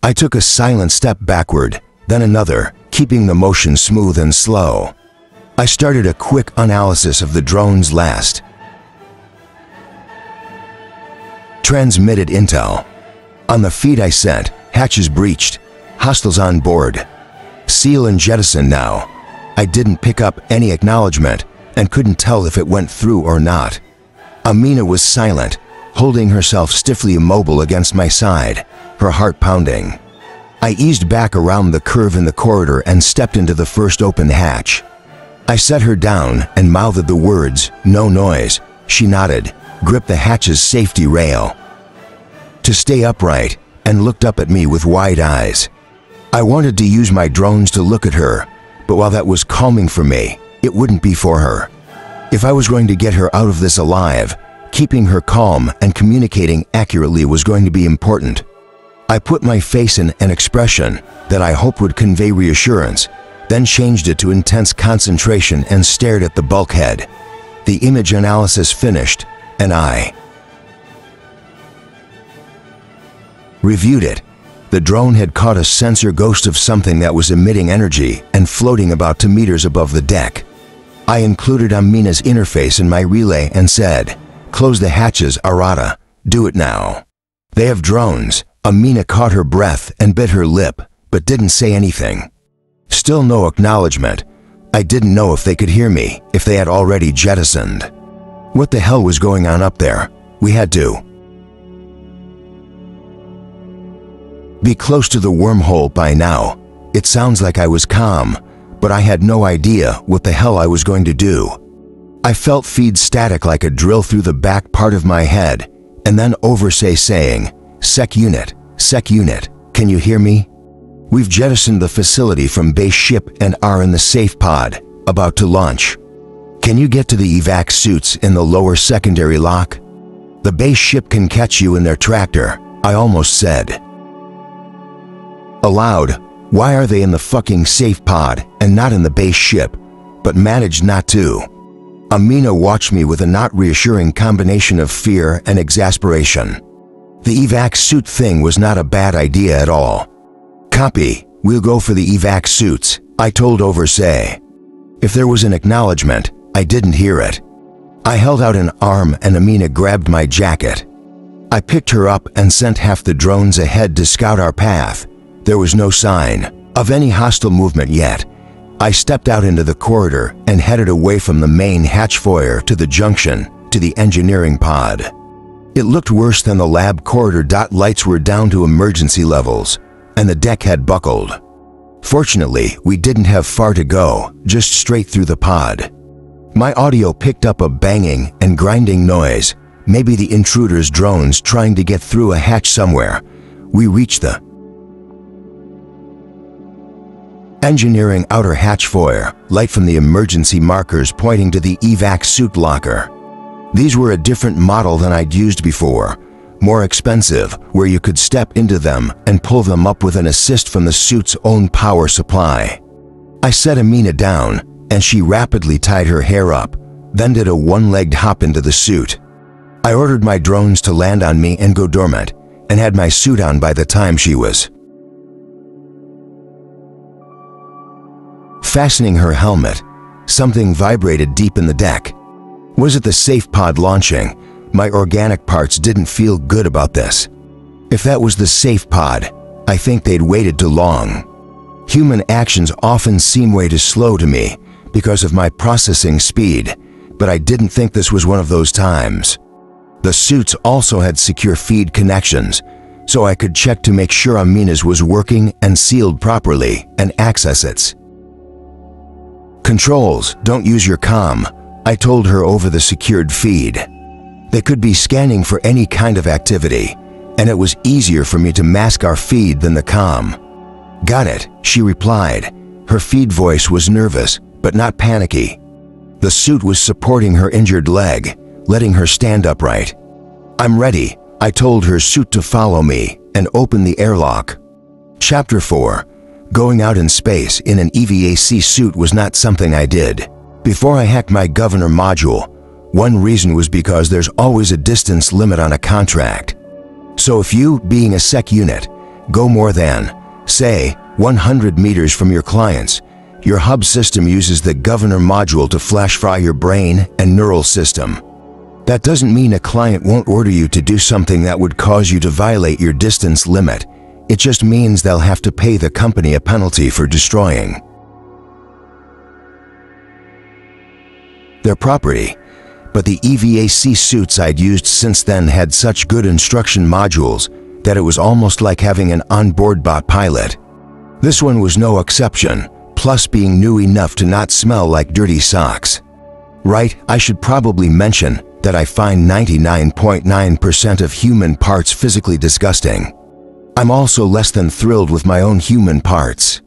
I took a silent step backward, then another, keeping the motion smooth and slow. I started a quick analysis of the drone's last transmitted intel. On the feed I sent, hatches breached, hostiles on board. Seal and jettison now. I didn't pick up any acknowledgement and couldn't tell if it went through or not. Amina was silent, holding herself stiffly immobile against my side, her heart pounding. I eased back around the curve in the corridor and stepped into the first open hatch. I set her down and mouthed the words, "No noise." She nodded, gripped the hatch's safety rail to stay upright, and looked up at me with wide eyes. I wanted to use my drones to look at her, but while that was calming for me, it wouldn't be for her. If I was going to get her out of this alive, keeping her calm and communicating accurately was going to be important. I put my face in an expression that I hoped would convey reassurance, then changed it to intense concentration and stared at the bulkhead. The image analysis finished, and I reviewed it. The drone had caught a sensor ghost of something that was emitting energy and floating about 2 meters above the deck. I included Amina's interface in my relay and said, "Close the hatches, Arata. Do it now." They have drones. Amina caught her breath and bit her lip, but didn't say anything. Still no acknowledgement. I didn't know if they could hear me, if they had already jettisoned. What the hell was going on up there? We had to be close to the wormhole by now. It sounds like I was calm, but I had no idea what the hell I was going to do. I felt feed static like a drill through the back part of my head, and then Oversay saying, Sec unit, can you hear me? We've jettisoned the facility from base ship and are in the safe pod, about to launch. Can you get to the evac suits in the lower secondary lock? The base ship can catch you in their tractor, I almost said. Aloud, why are they in the fucking safe pod and not in the base ship, but managed not to? Amina watched me with a not reassuring combination of fear and exasperation. The evac suit thing was not a bad idea at all. Copy, we'll go for the evac suits, I told Oversay. If there was an acknowledgement, I didn't hear it. I held out an arm and Amina grabbed my jacket. I picked her up and sent half the drones ahead to scout our path. There was no sign of any hostile movement yet. I stepped out into the corridor and headed away from the main hatch foyer to the junction, to the engineering pod. It looked worse than the lab corridor. Lights were down to emergency levels, and the deck had buckled. Fortunately, we didn't have far to go, just straight through the pod. My audio picked up a banging and grinding noise, maybe the intruder's drones trying to get through a hatch somewhere. We reached the engineering outer hatch foyer, light from the emergency markers pointing to the evac suit locker. These were a different model than I'd used before, more expensive, where you could step into them and pull them up with an assist from the suit's own power supply. I set Amina down, and she rapidly tied her hair up, then did a one-legged hop into the suit. I ordered my drones to land on me and go dormant, and had my suit on by the time she was Fastening her helmet, something vibrated deep in the deck. Was it the safe pod launching? My organic parts didn't feel good about this. If that was the safe pod, I think they'd waited too long. Human actions often seem way too slow to me because of my processing speed, but I didn't think this was one of those times. The suits also had secure feed connections, so I could check to make sure Amina's was working and sealed properly and access it. Controls, don't use your comm, I told her over the secured feed. They could be scanning for any kind of activity, and it was easier for me to mask our feed than the comm. Got it, she replied. Her feed voice was nervous, but not panicky. The suit was supporting her injured leg, letting her stand upright. I'm ready, I told her suit to follow me and open the airlock. Chapter 4. Going out in space in an EVAC suit was not something I did. Before I hacked my governor module, one reason was because there's always a distance limit on a contract. So if you, being a sec unit, go more than, say, 100 meters from your clients, your hub system uses the governor module to flash fry your brain and neural system. That doesn't mean a client won't order you to do something that would cause you to violate your distance limit. It just means they'll have to pay the company a penalty for destroying their property. But the EVAC suits I'd used since then had such good instruction modules that it was almost like having an onboard bot pilot. This one was no exception, plus being new enough to not smell like dirty socks. Right, I should probably mention that I find 99.9% of human parts physically disgusting. I'm also less than thrilled with my own human parts.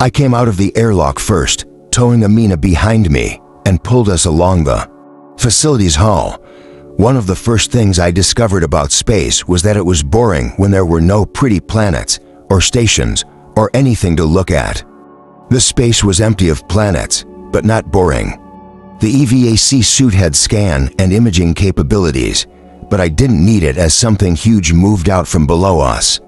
I came out of the airlock first, towing Amina behind me, and pulled us along the facility's hull. One of the first things I discovered about space was that it was boring when there were no pretty planets, or stations, or anything to look at. The space was empty of planets, but not boring. The EVAC suit had scan and imaging capabilities, but I didn't need it as something huge moved out from below us.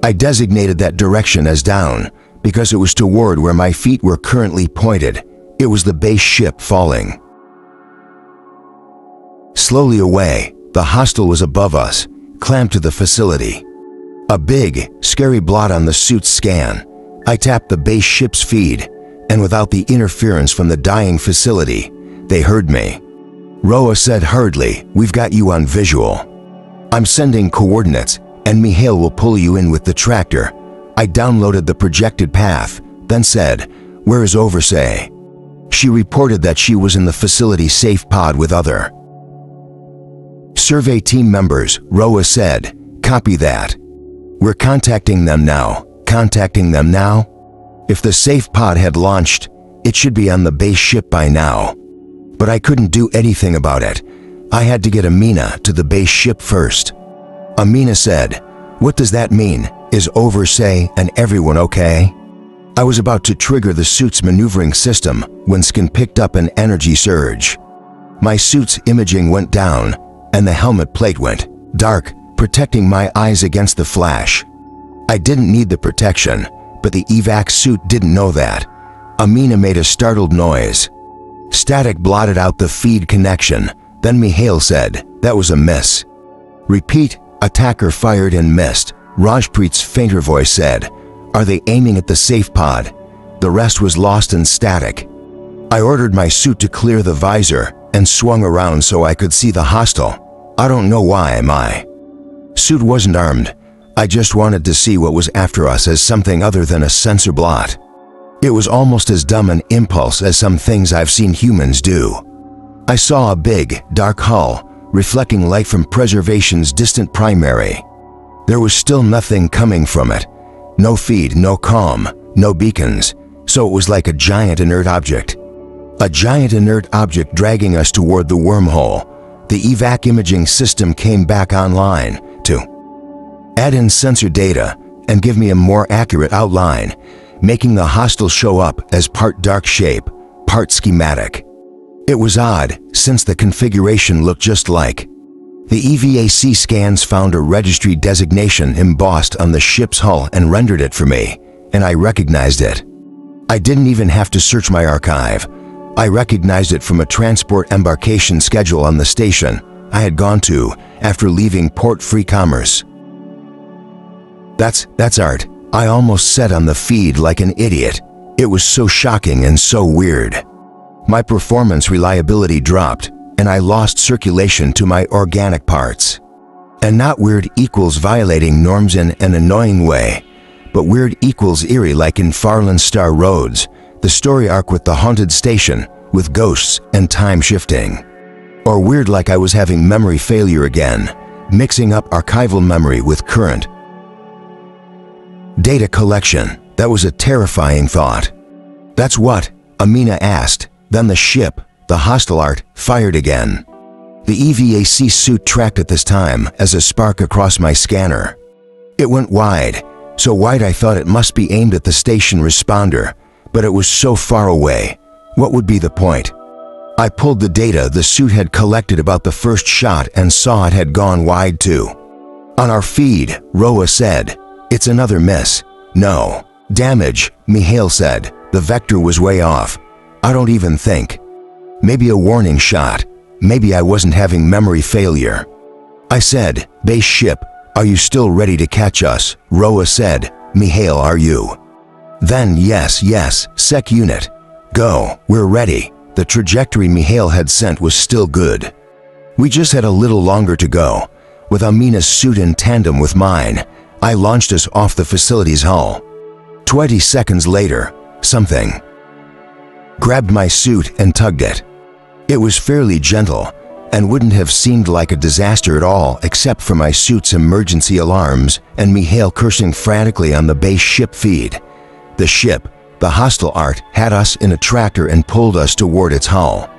I designated that direction as down because it was toward where my feet were currently pointed. It was the base ship falling slowly away. The hostile was above us, clamped to the facility. A big, scary blot on the suit's scan. I tapped the base ship's feed, and without the interference from the dying facility, they heard me. Roa said hurriedly, "We've got you on visual. I'm sending coordinates, and Mihail will pull you in with the tractor." I downloaded the projected path, then said, "Where is Oversay?" She reported that she was in the facility safe pod with other survey team members. Roa said, "Copy that. We're contacting them now. Contacting them now?" If the safe pod had launched, it should be on the base ship by now. But I couldn't do anything about it. I had to get Amina to the base ship first. Amina said, "What does that mean? Is Oversay and everyone okay?" I was about to trigger the suit's maneuvering system when Skin picked up an energy surge. My suit's imaging went down, and the helmet plate went dark, protecting my eyes against the flash. I didn't need the protection, but the evac suit didn't know that. Amina made a startled noise. Static blotted out the feed connection. Then Mihail said, "That was a miss." "Repeat." Attacker fired and missed. Rajpreet's fainter voice said, "Are they aiming at the safe pod?" The rest was lost in static. I ordered my suit to clear the visor and swung around so I could see the hostile. I don't know why my suit wasn't armed. I just wanted to see what was after us as something other than a sensor blot. It was almost as dumb an impulse as some things I've seen humans do. I saw a big, dark hull, reflecting light from preservation's distant primary. There was still nothing coming from it. No feed, no comm, no beacons, so it was like a giant inert object. A giant inert object dragging us toward the wormhole. The evac imaging system came back online to add in sensor data and give me a more accurate outline, making the hostile show up as part dark shape, part schematic. It was odd, since the configuration looked just like. The EVAC scans found a registry designation embossed on the ship's hull and rendered it for me, and I recognized it. I didn't even have to search my archive. I recognized it from a transport embarkation schedule on the station I had gone to after leaving Port Free Commerce. That's art, I almost said on the feed like an idiot. It was so shocking and so weird. My performance reliability dropped, and I lost circulation to my organic parts. And not weird equals violating norms in an annoying way, but weird equals eerie like in Farland Star Roads, the story arc with the haunted station, with ghosts and time shifting. Or weird like I was having memory failure again, mixing up archival memory with current. Data collection, that was a terrifying thought. That's what? Amina asked. Then the ship, the hostile art, fired again. The EVAC suit tracked at this time as a spark across my scanner. It went wide, so wide I thought it must be aimed at the station responder, but it was so far away. What would be the point? I pulled the data the suit had collected about the first shot and saw it had gone wide too. On our feed, Roa said, "It's another miss." No. Damage, Mihail said. The vector was way off. I don't even think. Maybe a warning shot. Maybe I wasn't having memory failure. I said, "Base ship, are you still ready to catch us?" Roa said, "Mihail, are you?" Then yes, sec unit. Go, we're ready. The trajectory Mihail had sent was still good. We just had a little longer to go. With Amina's suit in tandem with mine, I launched us off the facility's hull. 20 seconds later, something grabbed my suit and tugged it. It was fairly gentle and wouldn't have seemed like a disaster at all except for my suit's emergency alarms and Mihail cursing frantically on the base ship feed. The ship, the hostile art, had us in a tractor and pulled us toward its hull.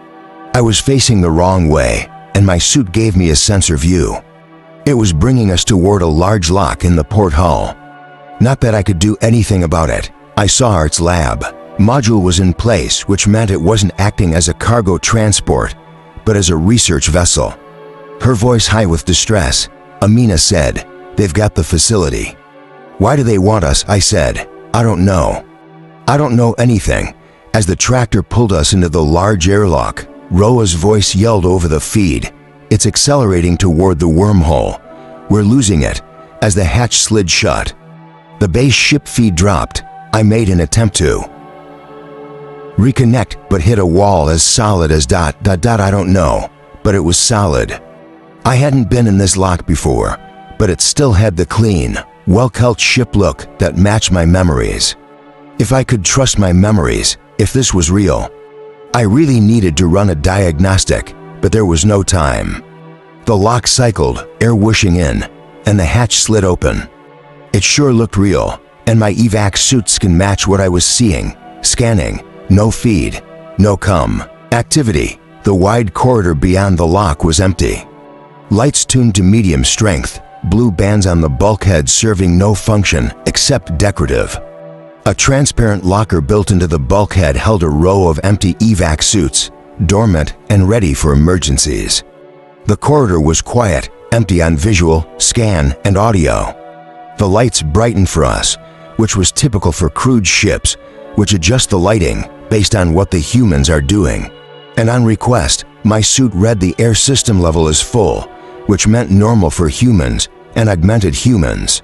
I was facing the wrong way, and my suit gave me a sensor view. It was bringing us toward a large lock in the port hull. Not that I could do anything about it. I saw Art's lab. Module was in place, which meant it wasn't acting as a cargo transport, but as a research vessel. Her voice high with distress, Amina said, "They've got the facility." "Why do they want us?" I said. "I don't know." "I don't know anything." As the tractor pulled us into the large airlock, Roa's voice yelled over the feed, "It's accelerating toward the wormhole. We're losing it," as the hatch slid shut. The base ship feed dropped. I made an attempt to reconnect, but hit a wall as solid as ... I don't know, but it was solid. I hadn't been in this lock before, but it still had the clean, well-kept ship look that matched my memories. If I could trust my memories, if this was real. I really needed to run a diagnostic, but there was no time. The lock cycled, air whooshing in, and the hatch slid open. It sure looked real, and my evac suits can match what I was seeing. Scanning, no feed, no activity. The wide corridor beyond the lock was empty. Lights tuned to medium strength, blue bands on the bulkhead serving no function except decorative. A transparent locker built into the bulkhead held a row of empty evac suits, dormant and ready for emergencies. The corridor was quiet, empty on visual, scan, and audio. The lights brightened for us, which was typical for crewed ships, which adjust the lighting based on what the humans are doing. And on request, my suit read the air system level as full, which meant normal for humans and augmented humans.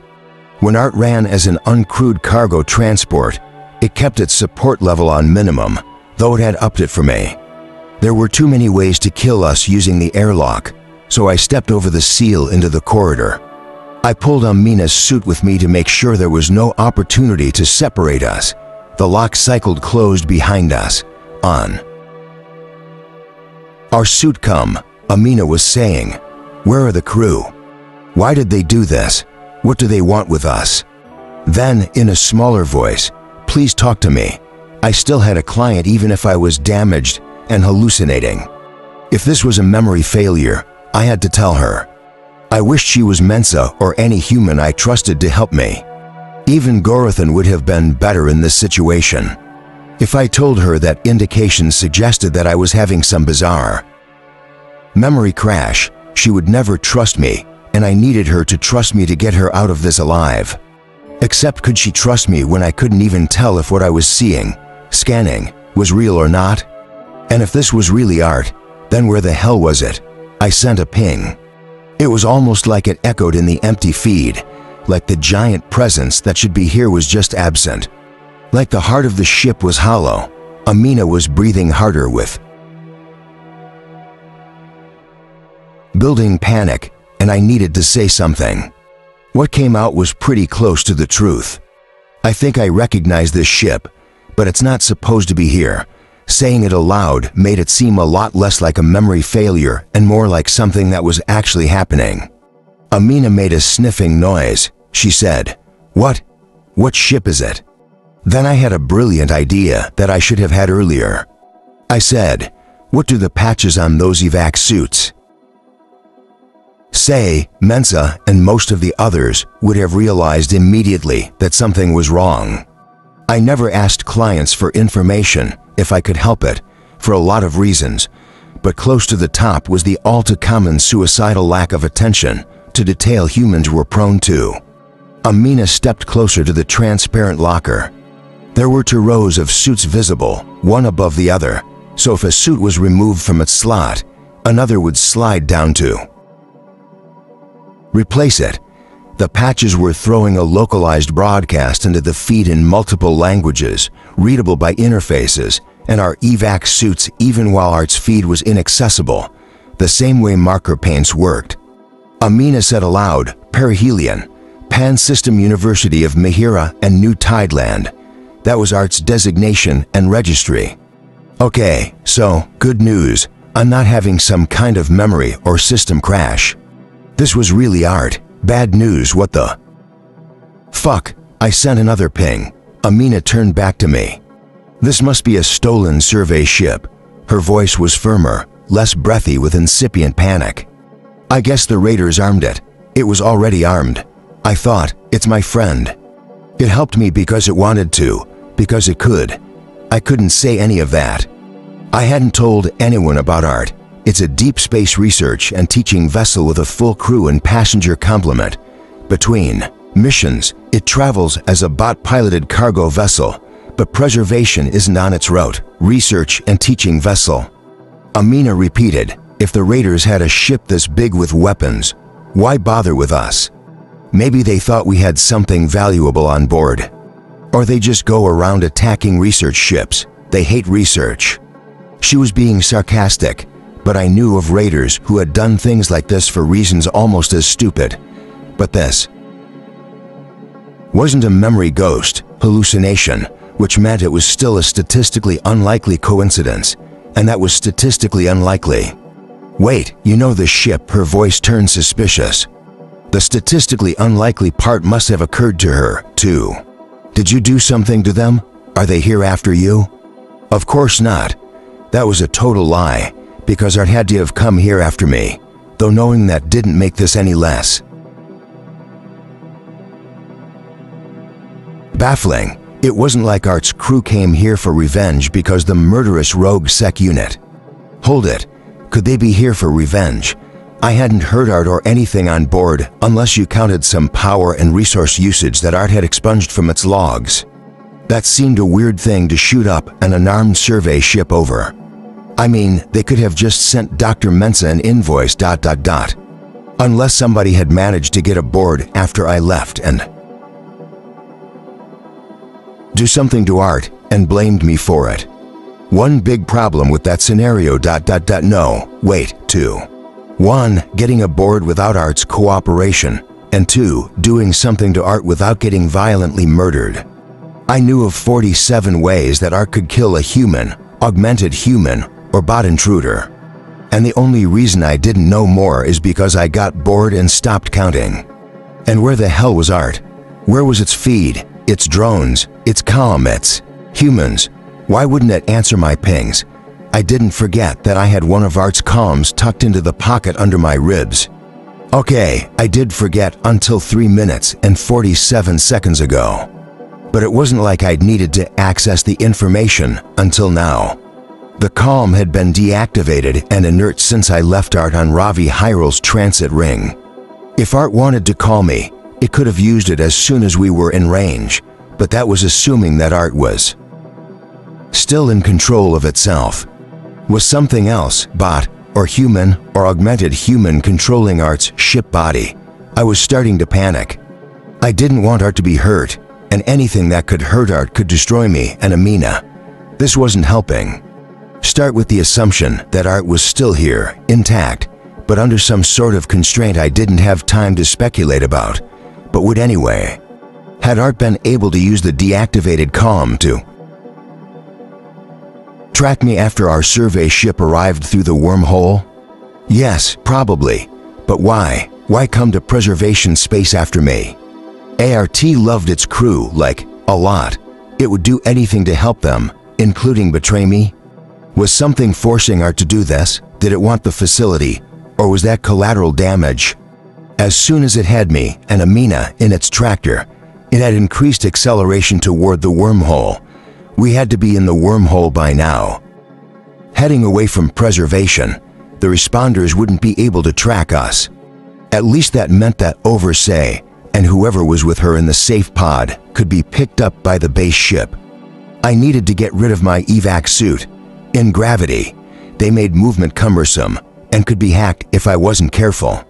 When Art ran as an uncrewed cargo transport, it kept its support level on minimum, though it had upped it for me. There were too many ways to kill us using the airlock, so I stepped over the seal into the corridor. I pulled Amina's suit with me to make sure there was no opportunity to separate us. The lock cycled closed behind us. On. "Our suit come," Amina was saying. "Where are the crew? Why did they do this? What do they want with us?" Then, in a smaller voice, "Please talk to me. I still had a client even if I was damaged and hallucinating." If this was a memory failure, I had to tell her. I wished she was Mensa or any human I trusted to help me. Even Gorathan would have been better in this situation. If I told her that indications suggested that I was having some bizarre memory crash, she would never trust me, and I needed her to trust me to get her out of this alive. Except could she trust me when I couldn't even tell if what I was seeing scanning, was real or not. And if this was really art, then where the hell was it? I sent a ping. It was almost like it echoed in the empty feed, like the giant presence that should be here was just absent. Like the heart of the ship was hollow. Amina was breathing harder with building panic, and I needed to say something. What came out was pretty close to the truth. I think I recognize this ship, but it's not supposed to be here. Saying it aloud made it seem a lot less like a memory failure and more like something that was actually happening. Amina made a sniffing noise. She said, "What? What ship is it?" Then I had a brilliant idea that I should have had earlier. I said, "What do the patches on those evac suits say?" Mensa and most of the others would have realized immediately that something was wrong. I never asked clients for information if I could help it, for a lot of reasons, but close to the top was the all-too-common suicidal lack of attention to detail humans were prone to. Amina stepped closer to the transparent locker. There were 2 rows of suits visible, one above the other, so if a suit was removed from its slot, another would slide down to replace it. The patches were throwing a localized broadcast into the feed in multiple languages, readable by interfaces, and our evac suits even while Art's feed was inaccessible, the same way marker paints worked. Amina said aloud, "Perihelion, Pan System University of Mahira and New Tideland." That was Art's designation and registry. Okay, so, good news. I'm not having some kind of memory or system crash. This was really Art. Bad news, what the fuck? I sent another ping. Amina turned back to me. This must be a stolen survey ship. Her voice was firmer, less breathy with incipient panic. I guess the raiders armed it. It was already armed. I thought, it's my friend. It helped me because it wanted to, because it could. I couldn't say any of that. I hadn't told anyone about Art. It's a deep space research and teaching vessel with a full crew and passenger complement. Between missions, it travels as a bot-piloted cargo vessel, but preservation isn't on its route. Research and teaching vessel. Amina repeated, if the raiders had a ship this big with weapons, why bother with us? Maybe they thought we had something valuable on board. Or they just go around attacking research ships. They hate research. She was being sarcastic, but I knew of raiders who had done things like this for reasons almost as stupid. But this wasn't a memory ghost, hallucination, which meant it was still a statistically unlikely coincidence, and that was statistically unlikely. Wait, you know the ship, her voice turned suspicious. The statistically unlikely part must have occurred to her, too. Did you do something to them? Are they here after you? Of course not. That was a total lie, because Art had to have come here after me, though knowing that didn't make this any less baffling. It wasn't like Art's crew came here for revenge because the murderous rogue sec unit. Hold it. Could they be here for revenge? I hadn't heard Art or anything on board unless you counted some power and resource usage that Art had expunged from its logs. That seemed a weird thing to shoot up an unarmed survey ship over. I mean, they could have just sent Dr. Mensa an invoice ... Unless somebody had managed to get aboard after I left and do something to Art and blamed me for it. One big problem with that scenario ... No, wait, 2. 1. Getting aboard without Art's cooperation, and 2. Doing something to Art without getting violently murdered. I knew of 47 ways that Art could kill a human, augmented human, or bot intruder. And the only reason I didn't know more is because I got bored and stopped counting. And where the hell was Art? Where was its feed, its drones, its columns, humans? Why wouldn't it answer my pings? I didn't forget that I had one of Art's comms tucked into the pocket under my ribs. Okay, I did forget until 3 minutes and 47 seconds ago. But it wasn't like I'd needed to access the information until now. The comm had been deactivated and inert since I left Art on Ravi Hyrul's transit ring. If Art wanted to call me, it could have used it as soon as we were in range, but that was assuming that Art was still in control of itself. Was something else, bot, or human, or augmented human controlling Art's ship body? I was starting to panic. I didn't want Art to be hurt, and anything that could hurt Art could destroy me and Amina. This wasn't helping. Start with the assumption that Art was still here, intact, but under some sort of constraint I didn't have time to speculate about, but would anyway. Had Art been able to use the deactivated comm to track me after our survey ship arrived through the wormhole? Yes, probably. But why? Why come to preservation space after me? ART loved its crew, like, a lot. It would do anything to help them, including betray me. Was something forcing Art to do this? Did it want the facility? Or was that collateral damage? As soon as it had me and Amina in its tractor, it had increased acceleration toward the wormhole. We had to be in the wormhole by now. Heading away from preservation, the responders wouldn't be able to track us. At least that meant that Oversay and whoever was with her in the safe pod could be picked up by the base ship. I needed to get rid of my evac suit. In gravity, they made movement cumbersome and could be hacked if I wasn't careful.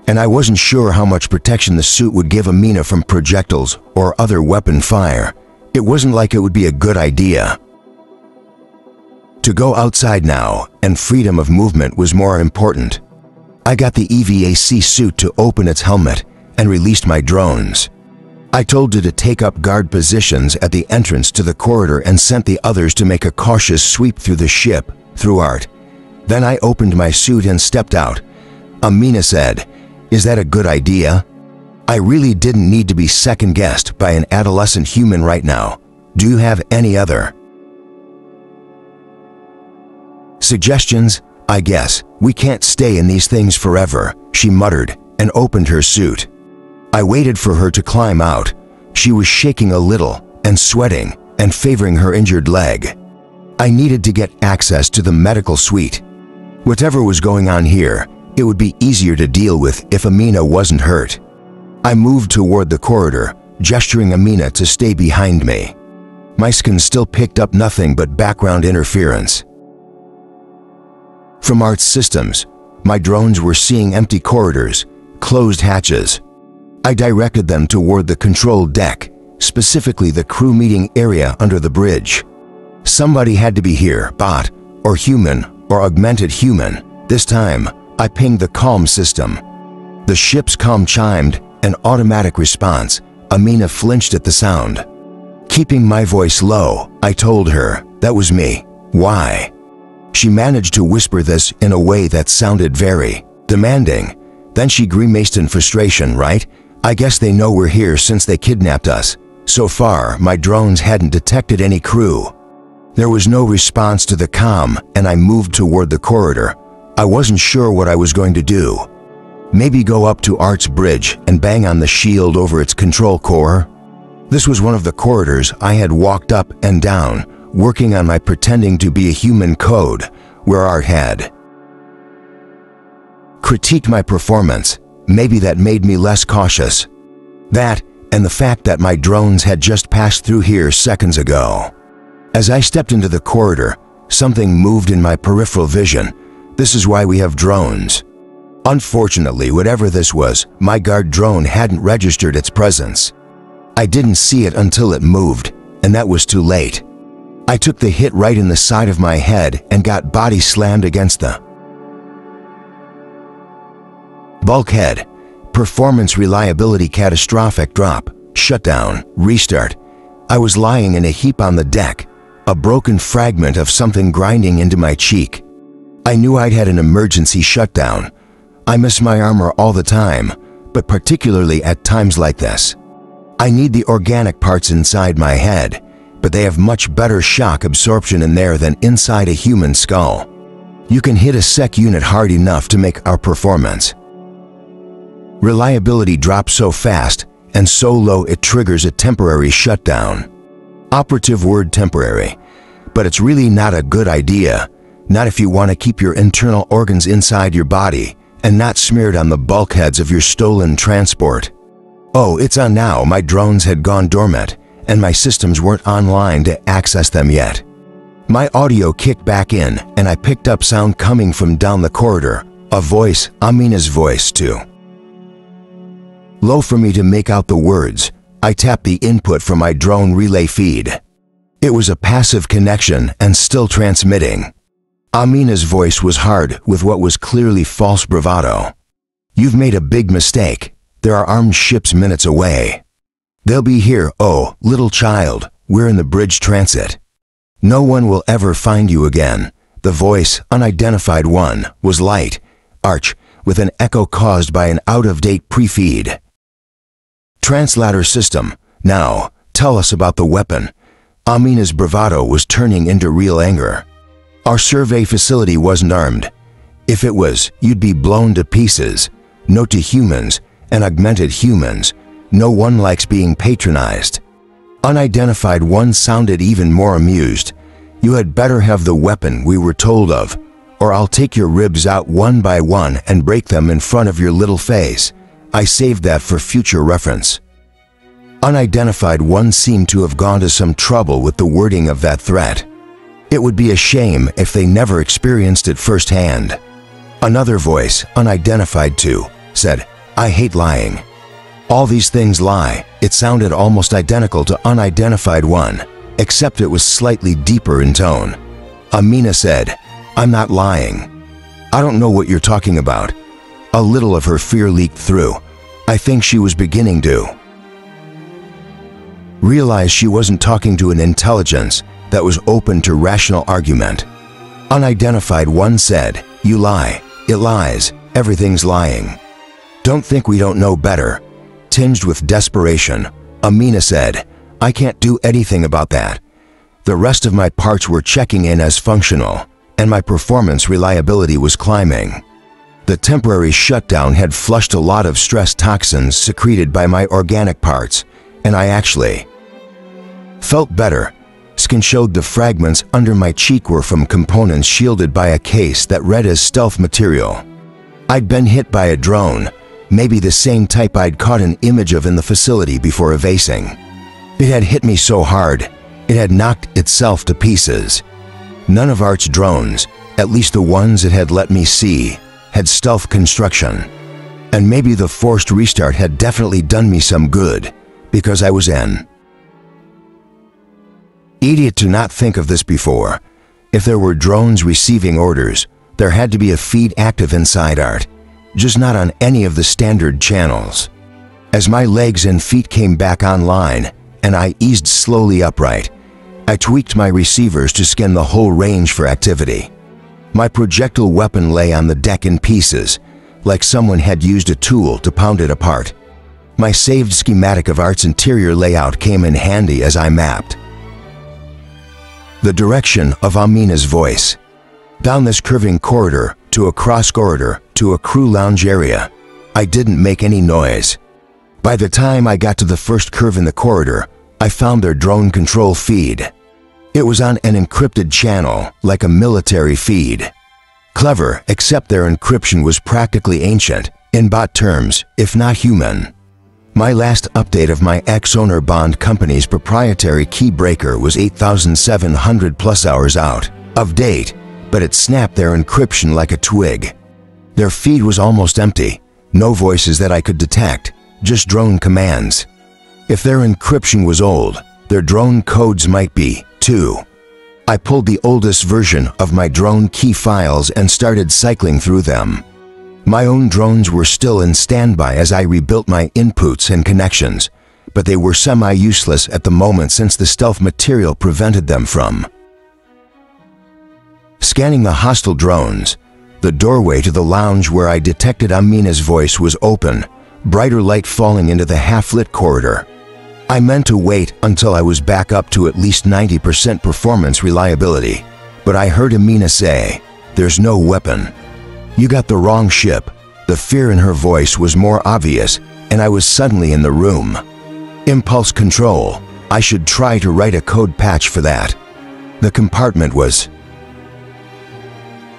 And I wasn't sure how much protection the suit would give Amina from projectiles or other weapon fire. It wasn't like it would be a good idea. To go outside now and freedom of movement was more important. I got the EVAC suit to open its helmet and released my drones. I told it to take up guard positions at the entrance to the corridor and sent the others to make a cautious sweep through the ship, through Art. Then I opened my suit and stepped out. Amina said, "Is that a good idea?" I really didn't need to be second-guessed by an adolescent human right now. Do you have any other suggestions? I guess we can't stay in these things forever, she muttered and opened her suit. I waited for her to climb out. She was shaking a little and sweating and favoring her injured leg. I needed to get access to the medical suite. Whatever was going on here, it would be easier to deal with if Amina wasn't hurt. I moved toward the corridor, gesturing Amina to stay behind me. My skin still picked up nothing but background interference. From Art's systems, my drones were seeing empty corridors, closed hatches. I directed them toward the control deck, specifically the crew meeting area under the bridge. Somebody had to be here, bot, or human, or augmented human. This time, I pinged the comm system. The ship's comm chimed, an automatic response. Amina flinched at the sound. Keeping my voice low, I told her, "That was me. Why?" She managed to whisper this in a way that sounded very demanding. Then she grimaced in frustration, "Right? I guess they know we're here since they kidnapped us." So far, my drones hadn't detected any crew. There was no response to the comm, and I moved toward the corridor. I wasn't sure what I was going to do. Maybe go up to Art's bridge and bang on the shield over its control core? This was one of the corridors I had walked up and down, working on my pretending to be a human code, where Art had critiqued my performance. Maybe that made me less cautious. That, and the fact that my drones had just passed through here seconds ago. As I stepped into the corridor, something moved in my peripheral vision. This is why we have drones. Unfortunately, whatever this was, my guard drone hadn't registered its presence. I didn't see it until it moved, and that was too late. I took the hit right in the side of my head and got body slammed against the bulkhead. Performance reliability catastrophic drop, shutdown, restart. I was lying in a heap on the deck, a broken fragment of something grinding into my cheek. I knew I'd had an emergency shutdown. I miss my armor all the time, but particularly at times like this. I need the organic parts inside my head, but they have much better shock absorption in there than inside a human skull. You can hit a sec unit hard enough to make our performance reliability drop so fast and so low it triggers a temporary shutdown. Operative word temporary, but it's really not a good idea, not if you want to keep your internal organs inside your body and not smeared on the bulkheads of your stolen transport. Oh, it's on now. My drones had gone dormant and my systems weren't online to access them yet. My audio kicked back in, and I picked up sound coming from down the corridor. A voice, Amina's voice too. Low for me to make out the words, I tapped the input from my drone relay feed. It was a passive connection and still transmitting. Amina's voice was hard with what was clearly false bravado. You've made a big mistake. There are armed ships minutes away. They'll be here, oh, little child, we're in the bridge transit. No one will ever find you again. The voice, unidentified one, was light, arch, with an echo caused by an out-of-date pre-feed. Translator system, now, tell us about the weapon. Amina's bravado was turning into real anger. Our survey facility wasn't armed. If it was, you'd be blown to pieces. Note to humans and augmented humans, no one likes being patronized. Unidentified one sounded even more amused. You had better have the weapon we were told of, or I'll take your ribs out one by one and break them in front of your little face. I saved that for future reference. Unidentified one seemed to have gone to some trouble with the wording of that threat. It would be a shame if they never experienced it firsthand. Another voice, unidentified two, said, I hate lying. All these things lie. It sounded almost identical to unidentified one, except it was slightly deeper in tone. Amina said, I'm not lying. I don't know what you're talking about. A little of her fear leaked through. I think she was beginning to realize she wasn't talking to an intelligence that was open to rational argument. Unidentified one said, You lie. It lies. Everything's lying. Don't think we don't know better. Tinged with desperation, Amina said, I can't do anything about that. The rest of my parts were checking in as functional, and my performance reliability was climbing. The temporary shutdown had flushed a lot of stress toxins secreted by my organic parts, and I actually felt better. Skin showed the fragments under my cheek were from components shielded by a case that read as stealth material. I'd been hit by a drone, maybe the same type I'd caught an image of in the facility before evasing. It had hit me so hard, it had knocked itself to pieces. None of Art's drones, at least the ones it had let me see, had stealth construction. And maybe the forced restart had definitely done me some good, because I was an idiot to not think of this before. If there were drones receiving orders, there had to be a feed active inside Art, just not on any of the standard channels. As my legs and feet came back online, and I eased slowly upright, I tweaked my receivers to scan the whole range for activity. My projectile weapon lay on the deck in pieces, like someone had used a tool to pound it apart. My saved schematic of Art's interior layout came in handy as I mapped the direction of Amina's voice. Down this curving corridor, to a cross corridor, to a crew lounge area. I didn't make any noise. By the time I got to the first curve in the corridor, I found their drone control feed. It was on an encrypted channel, like a military feed. Clever, except their encryption was practically ancient, in bot terms, if not human. My last update of my ex-owner bond company's proprietary key breaker was 8,700 plus hours out of date, but it snapped their encryption like a twig. Their feed was almost empty, no voices that I could detect, just drone commands. If their encryption was old, their drone codes might be, too. I pulled the oldest version of my drone key files and started cycling through them. My own drones were still in standby as I rebuilt my inputs and connections, but they were semi-useless at the moment since the stealth material prevented them from scanning the hostile drones. The doorway to the lounge where I detected Amina's voice was open, brighter light falling into the half-lit corridor. I meant to wait until I was back up to at least 90% performance reliability, but I heard Amina say, "There's no weapon. You got the wrong ship." The fear in her voice was more obvious, and I was suddenly in the room. Impulse control. I should try to write a code patch for that. The compartment was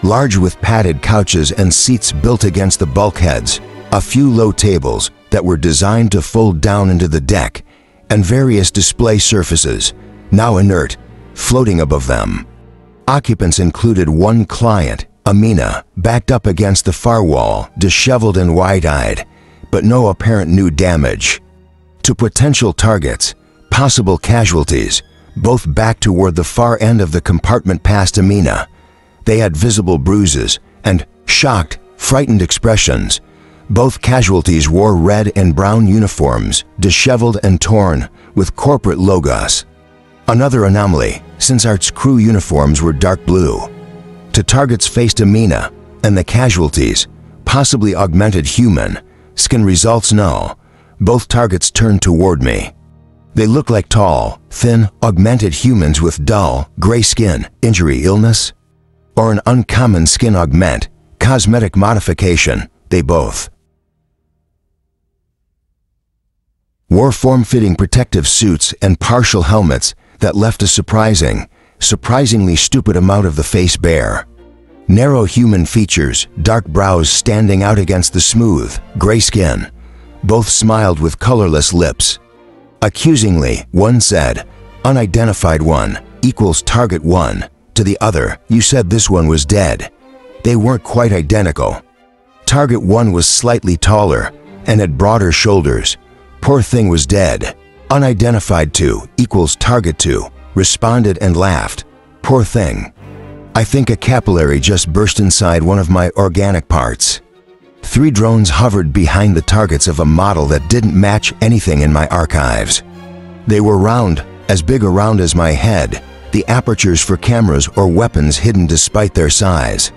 large with padded couches and seats built against the bulkheads, a few low tables that were designed to fold down into the deck, and various display surfaces, now inert, floating above them. Occupants included one client, Amina, backed up against the far wall, disheveled and wide-eyed, but no apparent new damage. To potential targets, possible casualties, both back toward the far end of the compartment past Amina. They had visible bruises and shocked, frightened expressions. Both casualties wore red and brown uniforms, disheveled and torn, with corporate logos. Another anomaly, since Art's crew uniforms were dark blue. To targets faced Amina, and the casualties, possibly augmented human, skin results no. Both targets turned toward me. They looked like tall, thin, augmented humans with dull, gray skin, injury, illness, or an uncommon skin augment, cosmetic modification, they both wore form-fitting protective suits and partial helmets that left a surprisingly stupid amount of the face bare. Narrow human features, dark brows standing out against the smooth, gray skin. Both smiled with colorless lips. Accusingly, one said, "Unidentified one equals target one." To the other, "You said this one was dead." They weren't quite identical. Target one was slightly taller and had broader shoulders. "Poor thing was dead." Unidentified two equals target two, responded and laughed. "Poor thing. I think a capillary just burst inside one of my organic parts." 3 drones hovered behind the targets of a model that didn't match anything in my archives. They were round, as big around as my head, the apertures for cameras or weapons hidden despite their size.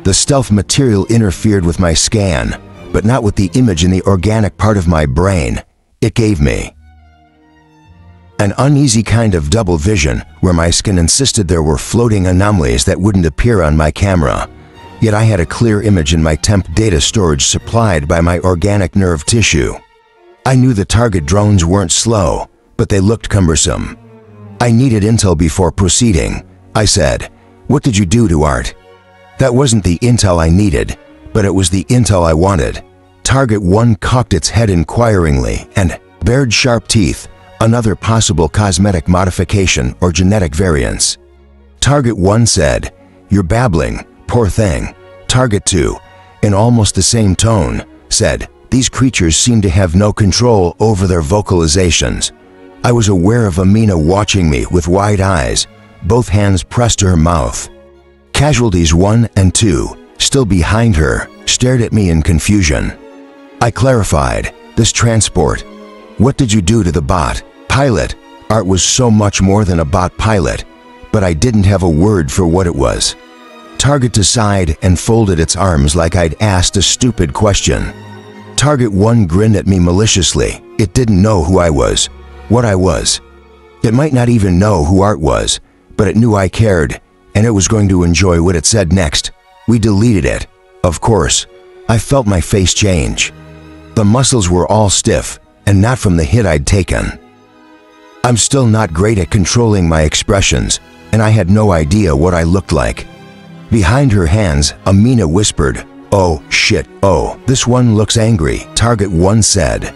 The stealth material interfered with my scan, but not with the image in the organic part of my brain. It gave me an uneasy kind of double vision where my skin insisted there were floating anomalies that wouldn't appear on my camera. Yet I had a clear image in my temp data storage supplied by my organic nerve tissue. I knew the target drones weren't slow, but they looked cumbersome. "I needed intel before proceeding," I said. "What did you do to Art?" That wasn't the intel I needed, but it was the intel I wanted. Target 1 cocked its head inquiringly and bared sharp teeth, another possible cosmetic modification or genetic variance. Target 1 said, "You're babbling, poor thing." Target 2, in almost the same tone, said, "These creatures seem to have no control over their vocalizations." I was aware of Amina watching me with wide eyes, both hands pressed to her mouth. Casualties 1 and 2, still behind her, stared at me in confusion. I clarified, "This transport. What did you do to the bot pilot?" Art was so much more than a bot pilot, but I didn't have a word for what it was. Target sighed and folded its arms like I'd asked a stupid question. Target 1 grinned at me maliciously. It didn't know who I was, what I was. It might not even know who Art was, but it knew I cared, and it was going to enjoy what it said next. We deleted it. Of course, I felt my face change. The muscles were all stiff, and not from the hit I'd taken. I'm still not great at controlling my expressions, and I had no idea what I looked like. Behind her hands, Amina whispered, "Oh, shit, oh, this one looks angry," Target 1 said.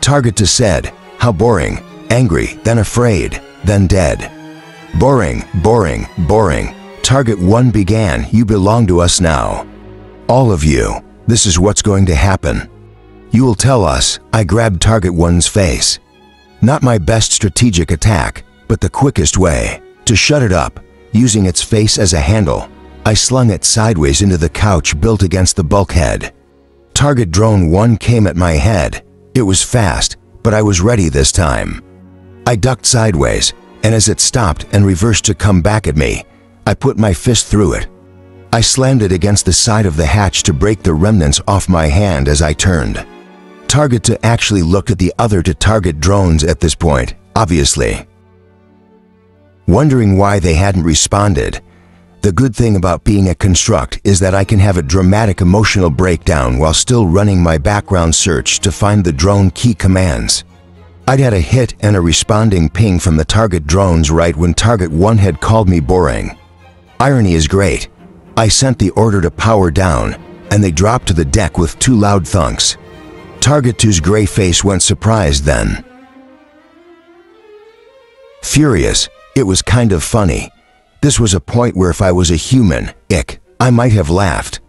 Target 2 said, "How boring, angry, then afraid, then dead." "Boring, boring, boring." Target 1 began, "You belong to us now. All of you. This is what's going to happen. You will tell us." I grabbed Target 1's face. Not my best strategic attack, but the quickest way. To shut it up, using its face as a handle, I slung it sideways into the couch built against the bulkhead. Target Drone 1 came at my head. It was fast, but I was ready this time. I ducked sideways, and as it stopped and reversed to come back at me, I put my fist through it. I slammed it against the side of the hatch to break the remnants off my hand as I turned. Target 2 actually looked at the other 2 target drones at this point, obviously wondering why they hadn't responded. The good thing about being a construct is that I can have a dramatic emotional breakdown while still running my background search to find the drone key commands. I'd had a hit and a responding ping from the target drones right when Target 1 had called me boring. Irony is great. I sent the order to power down, and they dropped to the deck with 2 loud thunks. Target 2's gray face went surprised then. Furious. It was kind of funny. This was a point where if I was a human, I might have laughed.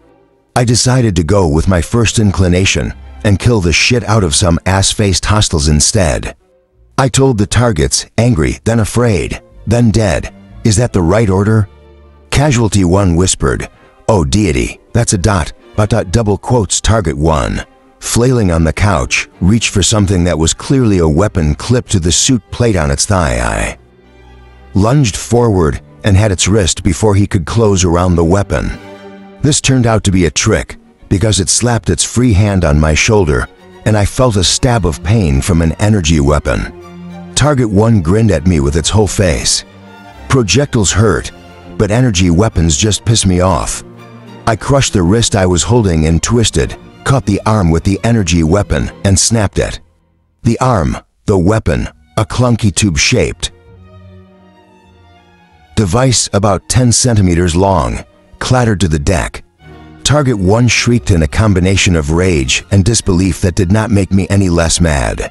I decided to go with my first inclination and kill the shit out of some ass-faced hostiles instead. I told the targets, angry, then afraid, then dead. Is that the right order? Casualty 1 whispered, "Oh deity, that's a dot, double quotes target 1. Flailing on the couch, reached for something that was clearly a weapon clipped to the suit plate on its thigh. I lunged forward and had its wrist before he could close around the weapon. This turned out to be a trick, because it slapped its free hand on my shoulder, and I felt a stab of pain from an energy weapon. Target 1 grinned at me with its whole face. Projectiles hurt, but energy weapons just piss me off. I crushed the wrist I was holding and twisted, caught the arm with the energy weapon and snapped it. The arm, the weapon, a clunky tube-shaped device about 10 centimeters long, clattered to the deck. Target 1 shrieked in a combination of rage and disbelief that did not make me any less mad.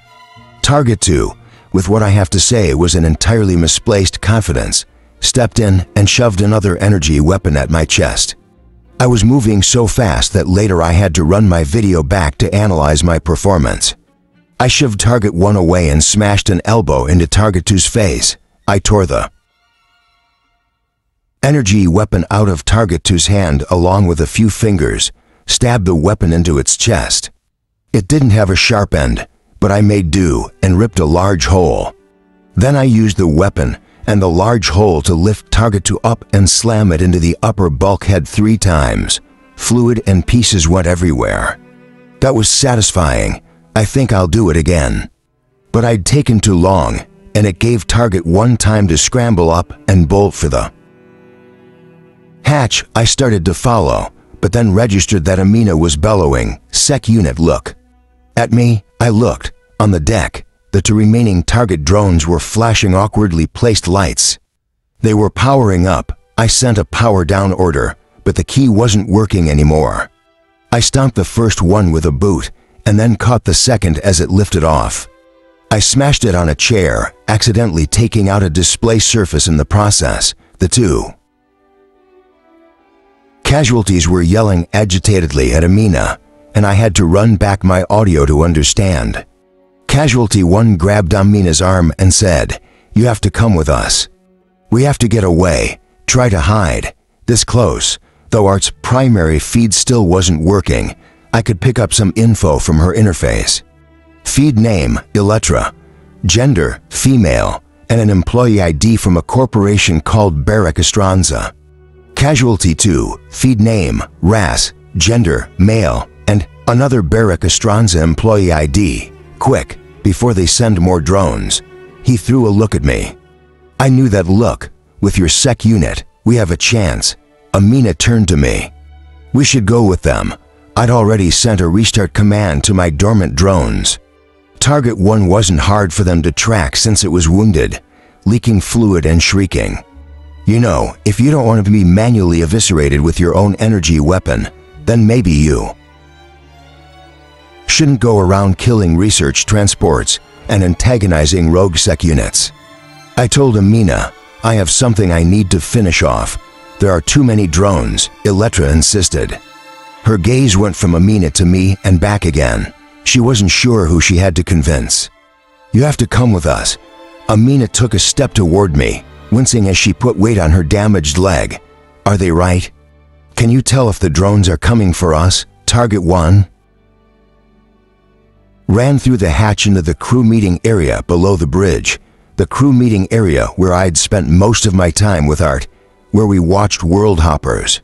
Target 2, with what I have to say was an entirely misplaced confidence, stepped in and shoved another energy weapon at my chest. I was moving so fast that later I had to run my video back to analyze my performance. I shoved Target 1 away and smashed an elbow into Target 2's face. I tore the energy weapon out of Target 2's hand along with a few fingers, stabbed the weapon into its chest. It didn't have a sharp end, but I made do and ripped a large hole. Then I used the weapon and the large hole to lift Target 2 up and slam it into the upper bulkhead 3 times. Fluid and pieces went everywhere. That was satisfying. I think I'll do it again. But I'd taken too long, and it gave Target 1 time to scramble up and bolt for the hatch. I started to follow, but then registered that Amina was bellowing, "Sec unit, look." At me, I looked. On the deck, the 2 remaining target drones were flashing awkwardly placed lights. They were powering up. I sent a power down order, but the key wasn't working anymore. I stomped the first one with a boot, and then caught the second as it lifted off. I smashed it on a chair, accidentally taking out a display surface in the process. The 2 casualties were yelling agitatedly at Amina, and I had to run back my audio to understand. Casualty 1 grabbed Amina's arm and said, "You have to come with us. We have to get away. Try to hide." This close, though Art's primary feed still wasn't working, I could pick up some info from her interface. Feed name, Electra. Gender, female, and an employee ID from a corporation called Barrack Estranza. Casualty 2, feed name, RAS, gender, male, and another Barrack Estranza employee ID. Quick, before they send more drones. He threw a look at me. I knew that look. With your sec unit, we have a chance. Amina turned to me. We should go with them. I'd already sent a restart command to my dormant drones. Target 1 wasn't hard for them to track since it was wounded, leaking fluid and shrieking. You know, if you don't want to be manually eviscerated with your own energy weapon, then maybe you shouldn't go around killing research transports and antagonizing rogue sec units. I told Amina, I have something I need to finish off. There are too many drones, Electra insisted. Her gaze went from Amina to me and back again. She wasn't sure who she had to convince. You have to come with us. Amina took a step toward me, wincing as she put weight on her damaged leg. Are they right? Can you tell if the drones are coming for us, Target 1? Ran through the hatch into the crew meeting area below the bridge, the crew meeting area where I'd spent most of my time with Art, where we watched World Hoppers.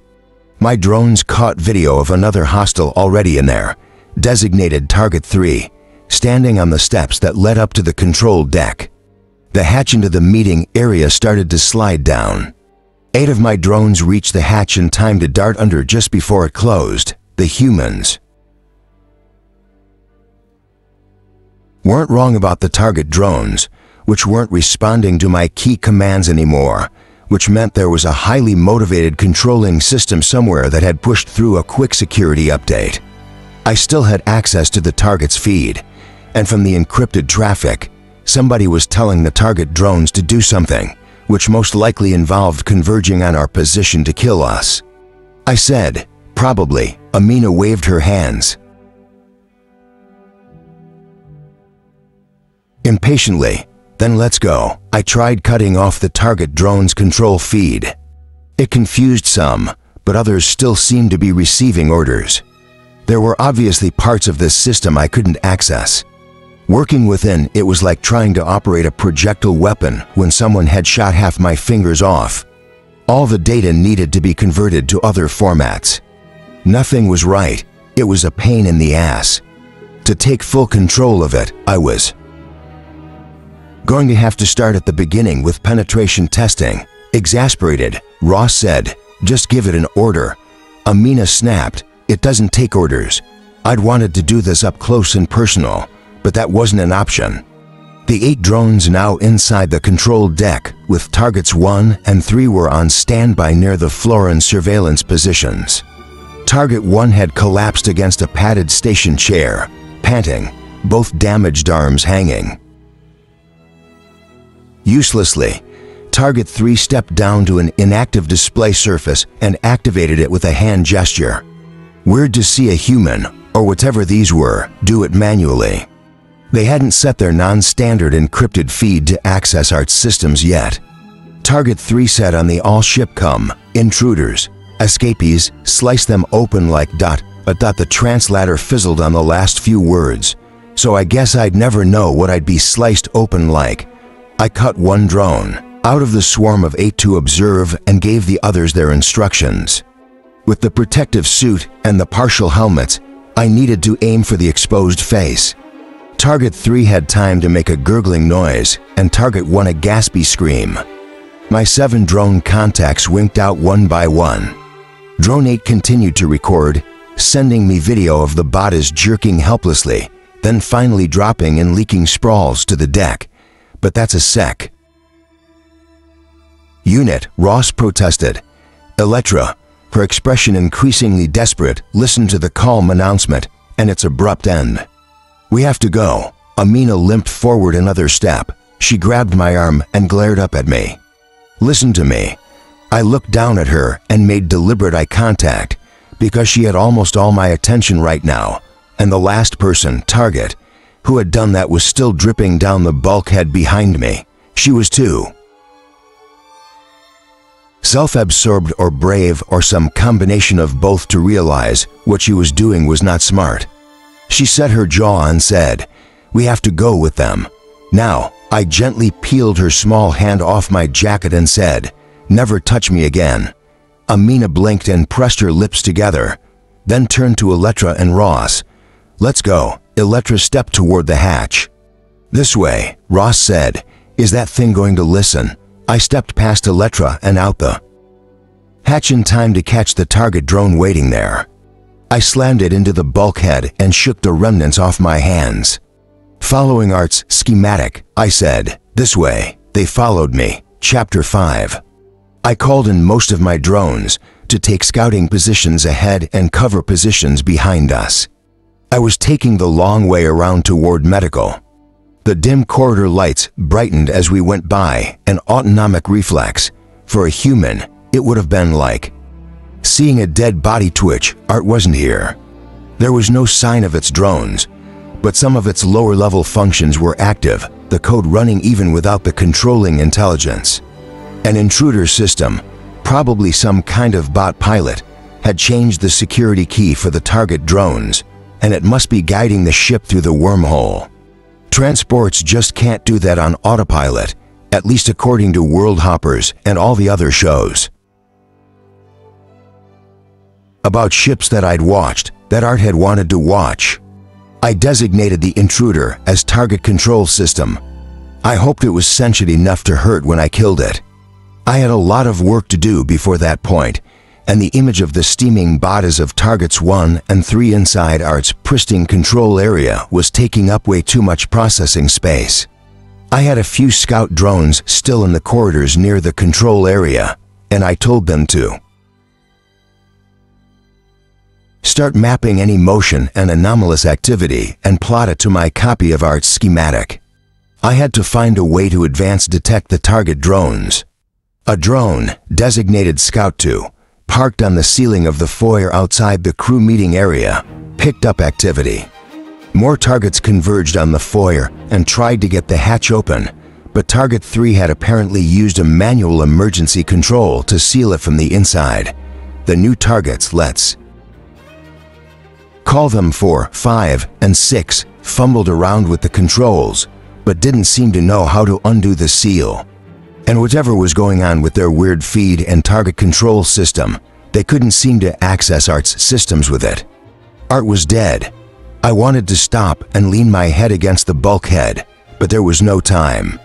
My drones caught video of another hostile already in there, designated Target 3, standing on the steps that led up to the control deck. The hatch into the meeting area started to slide down. 8 of my drones reached the hatch in time to dart under just before it closed. The humans weren't wrong about the target drones, which weren't responding to my key commands anymore, which meant there was a highly motivated controlling system somewhere that had pushed through a quick security update. I still had access to the target's feed, and from the encrypted traffic, somebody was telling the target drones to do something, which most likely involved converging on our position to kill us. I said, "Probably." Amina waved her hands impatiently. "Then let's go." I tried cutting off the target drone's control feed. It confused some, but others still seemed to be receiving orders. There were obviously parts of this system I couldn't access. Working within, it was like trying to operate a projectile weapon when someone had shot half my fingers off. All the data needed to be converted to other formats. Nothing was right. It was a pain in the ass. To take full control of it, I was going to have to start at the beginning with penetration testing. Exasperated, Ross said, "Just give it an order." Amina snapped, "It doesn't take orders." I'd wanted to do this up close and personal, but that wasn't an option. The 8 drones now inside the control deck, with targets 1 and 3 were on standby near the floor in surveillance positions. Target 1 had collapsed against a padded station chair, panting, both damaged arms hanging. Uselessly, Target 3 stepped down to an inactive display surface and activated it with a hand gesture. Weird to see a human, or whatever these were, do it manually. They hadn't set their non-standard encrypted feed to access our systems yet. Target 3 said on the all-ship come, "Intruders, escapees, slice them open like ... But the translator fizzled on the last few words, so I guess I'd never know what I'd be sliced open like. I cut 1 drone out of the swarm of 8 to observe and gave the others their instructions. With the protective suit and the partial helmets, I needed to aim for the exposed face. Target 3 had time to make a gurgling noise, and Target 1 a gaspy scream. My 7 drone contacts winked out one by one. Drone 8 continued to record, sending me video of the bodies jerking helplessly, then finally dropping in leaking sprawls to the deck. But that's a sec. "Unit," Ross protested. Electra, her expression increasingly desperate, listened to the calm announcement and its abrupt end. "We have to go." Amina limped forward another step. She grabbed my arm and glared up at me. "Listen to me." I looked down at her and made deliberate eye contact, because she had almost all my attention right now, and the last person, Target, who had done that was still dripping down the bulkhead behind me. She was too self-absorbed or brave or some combination of both to realize what she was doing was not smart. She set her jaw and said, "We have to go with them." Now, I gently peeled her small hand off my jacket and said, "Never touch me again." Amina blinked and pressed her lips together, then turned to Electra and Ross. "Let's go." Electra stepped toward the hatch. "This way," Ross said. "Is that thing going to listen?" I stepped past Electra and out the hatch in time to catch the target drone waiting there. I slammed it into the bulkhead and shook the remnants off my hands. Following Art's schematic, I said, "This way." They followed me. Chapter 5. I called in most of my drones to take scouting positions ahead and cover positions behind us. I was taking the long way around toward medical. The dim corridor lights brightened as we went by, an autonomic reflex. For a human, it would have been like seeing a dead body twitch. Art wasn't here. There was no sign of its drones, but some of its lower-level functions were active, the code running even without the controlling intelligence. An intruder system, probably some kind of bot pilot, had changed the security key for the target drones, and it must be guiding the ship through the wormhole. Transports just can't do that on autopilot, at least according to World Hoppers and all the other shows about ships that I'd watched, that Art had wanted to watch. I designated the intruder as target control system. I hoped it was sentient enough to hurt when I killed it. I had a lot of work to do before that point, and the image of the steaming bodies of targets 1 and 3 inside Art's pristine control area was taking up way too much processing space. I had a few scout drones still in the corridors near the control area, and I told them to start mapping any motion and anomalous activity and plot it to my copy of Art's schematic. I had to find a way to advance detect the target drones, A drone, designated Scout 2, parked on the ceiling of the foyer outside the crew meeting area, picked up activity. More targets converged on the foyer and tried to get the hatch open, but Target 3 had apparently used a manual emergency control to seal it from the inside. The new targets, let's call them 4, 5, and 6, fumbled around with the controls, but didn't seem to know how to undo the seal. And whatever was going on with their weird feed and target control system, they couldn't seem to access Art's systems with it. Art was dead. I wanted to stop and lean my head against the bulkhead, but there was no time.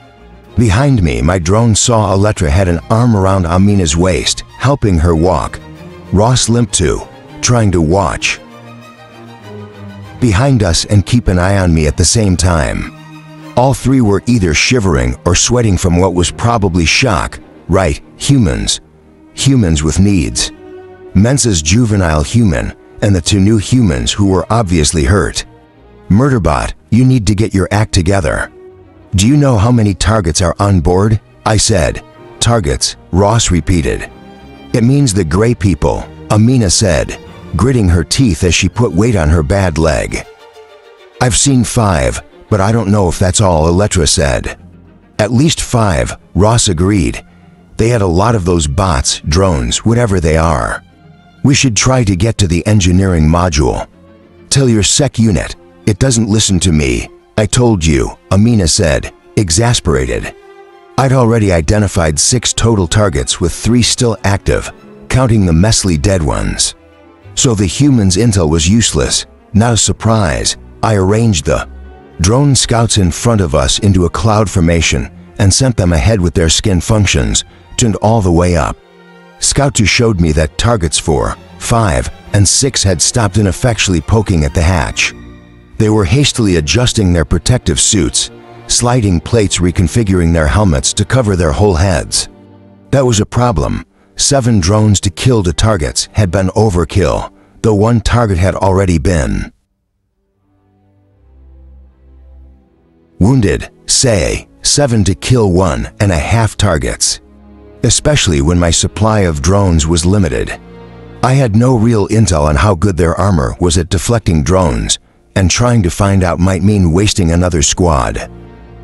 Behind me, my drone saw Electra had an arm around Amina's waist, helping her walk. Ross limped too, trying to watch behind us and keep an eye on me at the same time. All three were either shivering or sweating from what was probably shock. Right, humans. Humans with needs. Mensa's juvenile human and the 2 new humans who were obviously hurt. Murderbot, you need to get your act together. Do you know how many targets are on board? I said. Targets, Ross repeated. It means the gray people, Amina said, gritting her teeth as she put weight on her bad leg. I've seen 5, but I don't know if that's all, Electra said. At least 5, Ross agreed. They had a lot of those bots, drones, whatever they are. We should try to get to the engineering module. Tell your sec unit. It doesn't listen to me. I told you, Amina said, exasperated. I'd already identified 6 total targets with 3 still active, counting the messily dead ones. So the humans' intel was useless. Not a surprise. I arranged the drone scouts in front of us into a cloud formation and sent them ahead with their skin functions, tuned all the way up. Scout 2 showed me that targets 4, 5, and 6 had stopped ineffectually poking at the hatch. They were hastily adjusting their protective suits, sliding plates, reconfiguring their helmets to cover their whole heads. That was a problem. 7 drones to kill the targets had been overkill, though 1 target had already been wounded. Say, 7 to kill 1.5 targets. Especially when my supply of drones was limited. I had no real intel on how good their armor was at deflecting drones, and trying to find out might mean wasting another squad.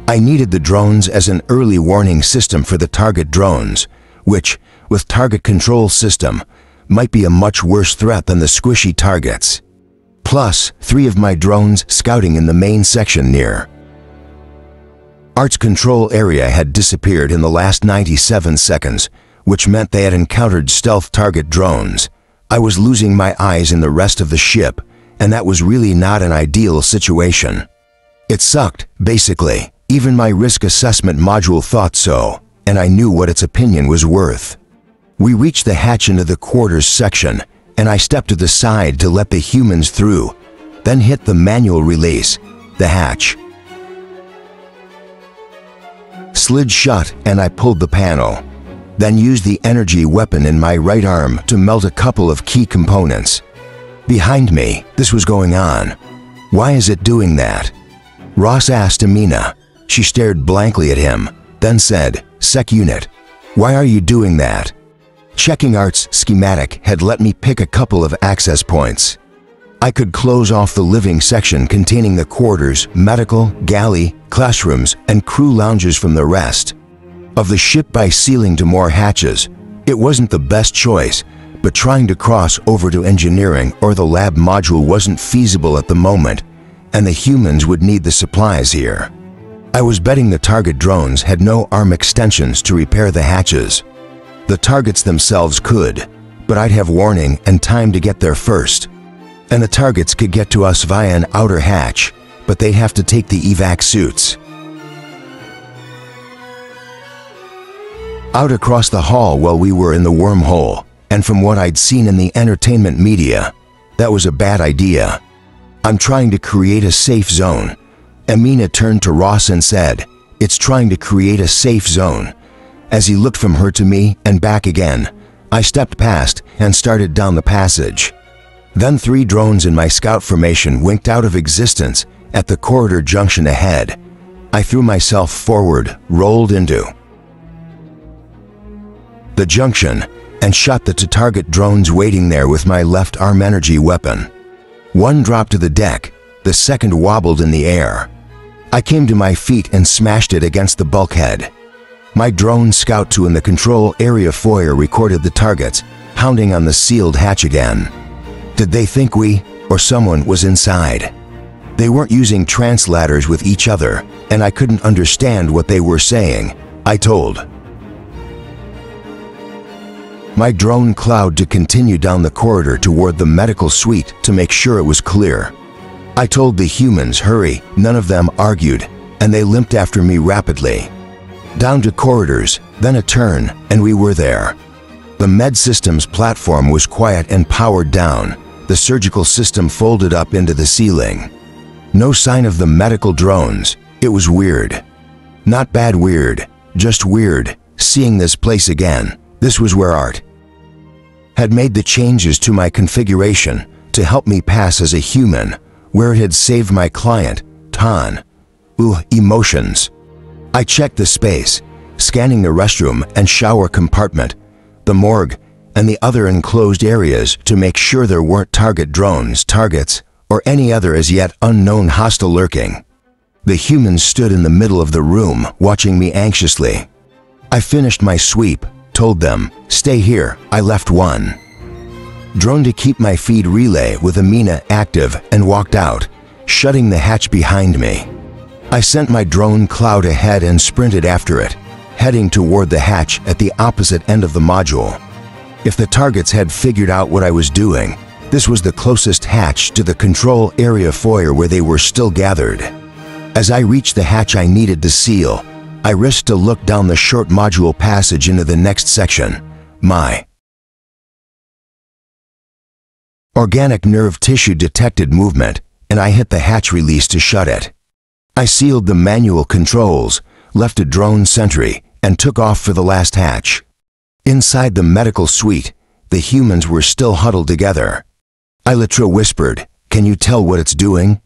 I needed the drones as an early warning system for the target drones, which, with target control system, might be a much worse threat than the squishy targets. Plus, 3 of my drones scouting in the main section near Art's control area had disappeared in the last 97 seconds, which meant they had encountered stealth target drones. I was losing my eyes in the rest of the ship, and that was really not an ideal situation. It sucked, basically. Even my risk assessment module thought so, and I knew what its opinion was worth. We reached the hatch into the quarters section, and I stepped to the side to let the humans through, then hit the manual release. The hatch slid shut and I pulled the panel, then used the energy weapon in my right arm to melt a couple of key components. Behind me, this was going on. Why is it doing that? Ross asked Amina. She stared blankly at him, then said, Sec unit, why are you doing that? Checking Art's schematic had let me pick a couple of access points. I could close off the living section containing the quarters, medical, galley, classrooms, and crew lounges from the rest of the ship by sealing to more hatches. It wasn't the best choice, but trying to cross over to engineering or the lab module wasn't feasible at the moment, and the humans would need the supplies here. I was betting the target drones had no arm extensions to repair the hatches. The targets themselves could, but I'd have warning and time to get there first. And the targets could get to us via an outer hatch, but they'd have to take the evac suits out across the hall while we were in the wormhole, and from what I'd seen in the entertainment media, that was a bad idea. I'm trying to create a safe zone. Amina turned to Ross and said, It's trying to create a safe zone. As he looked from her to me and back again, I stepped past and started down the passage. Then 3 drones in my scout formation winked out of existence at the corridor junction ahead. I threw myself forward, rolled into the junction, and shot the to-target drones waiting there with my left arm energy weapon. One dropped to the deck, the second wobbled in the air. I came to my feet and smashed it against the bulkhead. My drone Scout 2 in the control area foyer recorded the targets, pounding on the sealed hatch again. Did they think we, or someone, was inside? They weren't using translattors with each other, and I couldn't understand what they were saying, I told my drone Cloud to continue down the corridor toward the medical suite to make sure it was clear. I told the humans hurry, none of them argued, and they limped after me rapidly. Down to corridors, then a turn, and we were there. The med systems platform was quiet and powered down, the surgical system folded up into the ceiling. No sign of the medical drones. It was weird. Not bad weird, just weird, seeing this place again. This was where Art had made the changes to my configuration to help me pass as a human, where it had saved my client, Tan. Emotions. I checked the space, scanning the restroom and shower compartment, the morgue, and the other enclosed areas to make sure there weren't target drones, targets, or any other as yet unknown hostile lurking. The humans stood in the middle of the room, watching me anxiously. I finished my sweep, told them, stay here, I left one. Drone to keep my feed relay with Amina active and walked out, shutting the hatch behind me. I sent my drone Cloud ahead and sprinted after it, heading toward the hatch at the opposite end of the module. If the targets had figured out what I was doing, this was the closest hatch to the control area foyer where they were still gathered. As I reached the hatch I needed to seal, I risked a look down the short module passage into the next section. My organic nerve tissue detected movement, and I hit the hatch release to shut it. I sealed the manual controls, left a drone sentry, and took off for the last hatch. Inside the medical suite, the humans were still huddled together. Ilitra whispered, "Can you tell what it's doing?"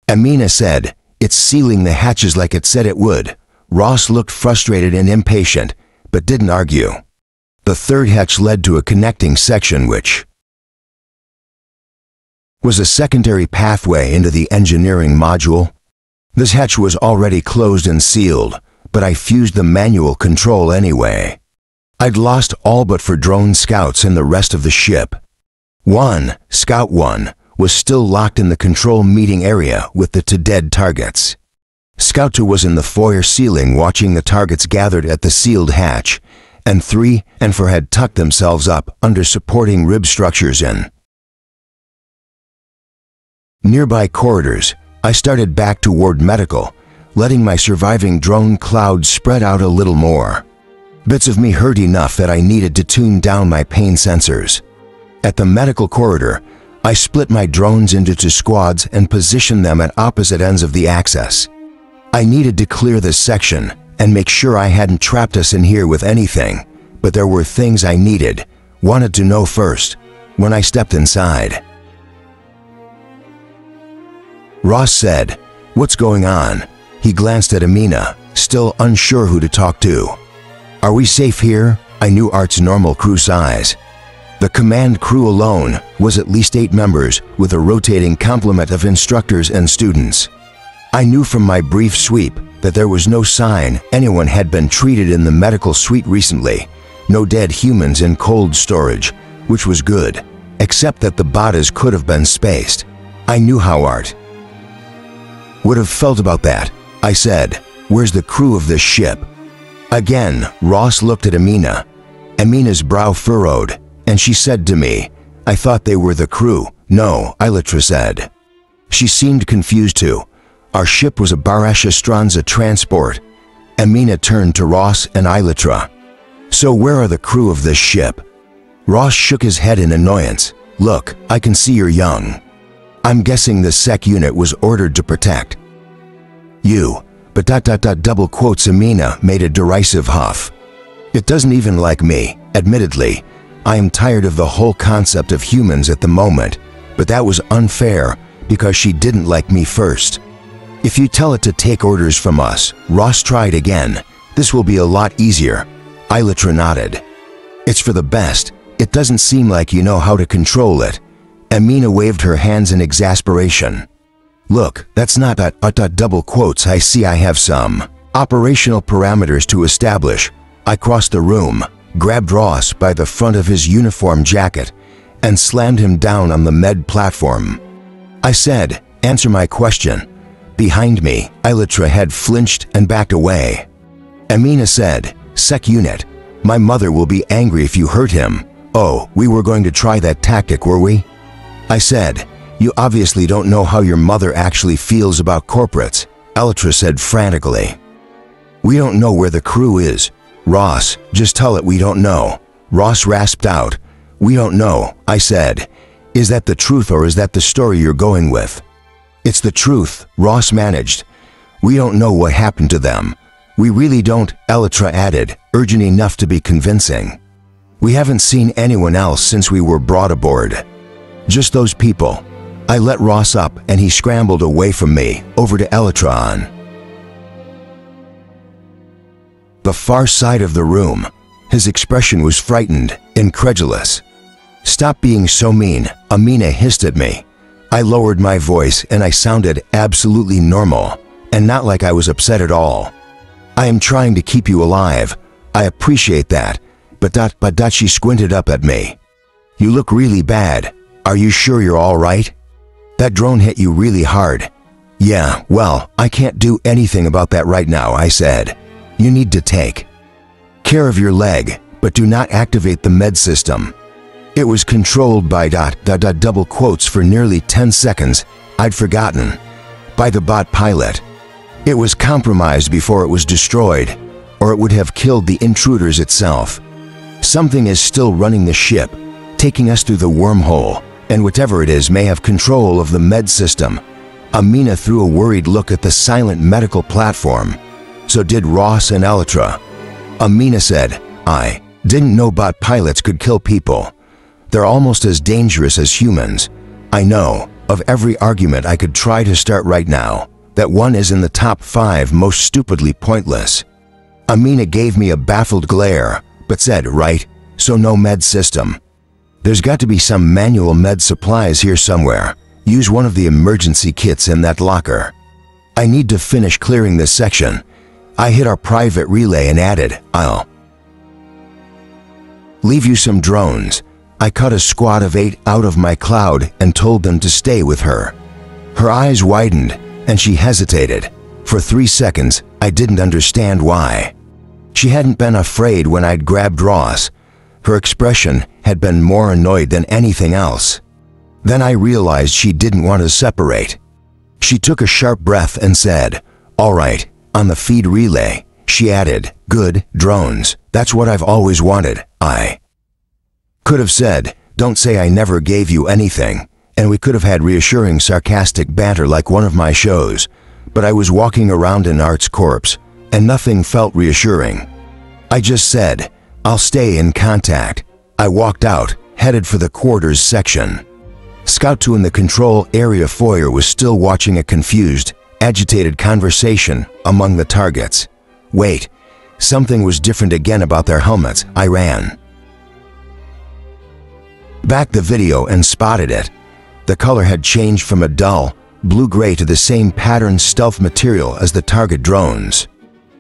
Amina said, "It's sealing the hatches like it said it would." Ross looked frustrated and impatient, but didn't argue. The third hatch led to a connecting section which was a secondary pathway into the engineering module. This hatch was already closed and sealed, but I fused the manual control anyway. I'd lost all but for drone scouts and the rest of the ship. Scout 1, was still locked in the control meeting area with the to-dead targets. Scout 2 was in the foyer ceiling watching the targets gathered at the sealed hatch, and 3 and 4 had tucked themselves up under supporting rib structures in nearby corridors. I started back toward medical, letting my surviving drone Cloud spread out a little more. Bits of me hurt enough that I needed to tune down my pain sensors. At the medical corridor, I split my drones into 2 squads and positioned them at opposite ends of the axis. I needed to clear this section and make sure I hadn't trapped us in here with anything, but there were things I wanted to know first, when I stepped inside. Ross said, "What's going on?" He glanced at Amina, still unsure who to talk to. "Are we safe here?" I knew Art's normal crew size. The command crew alone was at least 8 members with a rotating complement of instructors and students. I knew from my brief sweep that there was no sign anyone had been treated in the medical suite recently, no dead humans in cold storage, which was good, except that the bodies could have been spaced. I knew how Art would have felt about that. I said, "Where's the crew of this ship?" Again, Ross looked at Amina. Amina's brow furrowed, and she said to me, "I thought they were the crew." "No," Ilitra said. She seemed confused too. Our ship was a Barash Estranza transport. Amina turned to Ross and Ilitra. "So where are the crew of this ship?" Ross shook his head in annoyance. "Look, I can see you're young. I'm guessing the sec unit was ordered to protect you, but double quotes." Amina made a derisive huff. "It doesn't even like me, admittedly. I am tired of the whole concept of humans at the moment, but that was unfair because she didn't like me first. If you tell it to take orders from us," Ross tried again, "this will be a lot easier." Ilitra nodded. It's for the best. It doesn't seem like you know how to control it." Amina waved her hands in exasperation. "Look, that's not double quotes. I see I have some operational parameters to establish." I crossed the room, grabbed Ross by the front of his uniform jacket, and slammed him down on the med platform. I said, "Answer my question." Behind me, Elytra had flinched and backed away. Amina said, "Sec unit, my mother will be angry if you hurt him." "Oh, we were going to try that tactic, were we?" I said, "You obviously don't know how your mother actually feels about corporates," Elytra said frantically. "We don't know where the crew is. Ross, just tell it we don't know." Ross rasped out, "We don't know," I said. "Is that the truth or is that the story you're going with?" "It's the truth," Ross managed. "We don't know what happened to them. We really don't," Elytra added, urgent enough to be convincing. "We haven't seen anyone else since we were brought aboard. Just those people." I let Ross up and he scrambled away from me, over to Elytra on the far side of the room. His expression was frightened, incredulous. "Stop being so mean," Amina hissed at me. I lowered my voice and I sounded absolutely normal, and not like I was upset at all. "I am trying to keep you alive. I appreciate that, but she squinted up at me. "You look really bad. Are you sure you're all right? That drone hit you really hard." "Yeah, well, I can't do anything about that right now," I said. "You need to take care of your leg, but do not activate the med system." It was controlled by double quotes for nearly 10 seconds. I'd forgotten. By the bot pilot. It was compromised before it was destroyed, or it would have killed the intruders itself. Something is still running the ship, taking us through the wormhole, and whatever it is may have control of the med system. Amina threw a worried look at the silent medical platform. So did Ross and Elytra. Amina said, "I didn't know bot pilots could kill people. They're almost as dangerous as humans. I know, of every argument I could try to start right now, that one is in the top 5 most stupidly pointless." Amina gave me a baffled glare, but said, "Right, so no med system. There's got to be some manual med supplies here somewhere. Use one of the emergency kits in that locker. I need to finish clearing this section." I hit our private relay and added, "I'll leave you some drones." I cut a squad of 8 out of my cloud and told them to stay with her. Her eyes widened and she hesitated. For 3 seconds, I didn't understand why. She hadn't been afraid when I'd grabbed Ross. Her expression had been more annoyed than anything else. Then I realized she didn't want to separate. She took a sharp breath and said, "All right." On the feed relay, she added, "Good, drones. That's what I've always wanted." I could have said, "Don't say I never gave you anything," and we could have had reassuring sarcastic banter like one of my shows, but I was walking around in Art's corpse, and nothing felt reassuring. I just said, "I'll stay in contact." I walked out, headed for the quarters section. Scout 2 in the control area foyer was still watching a confused, agitated conversation among the targets. Wait, something was different again about their helmets. I ran back the video and spotted it. The color had changed from a dull, blue-gray to the same patterned stealth material as the target drones.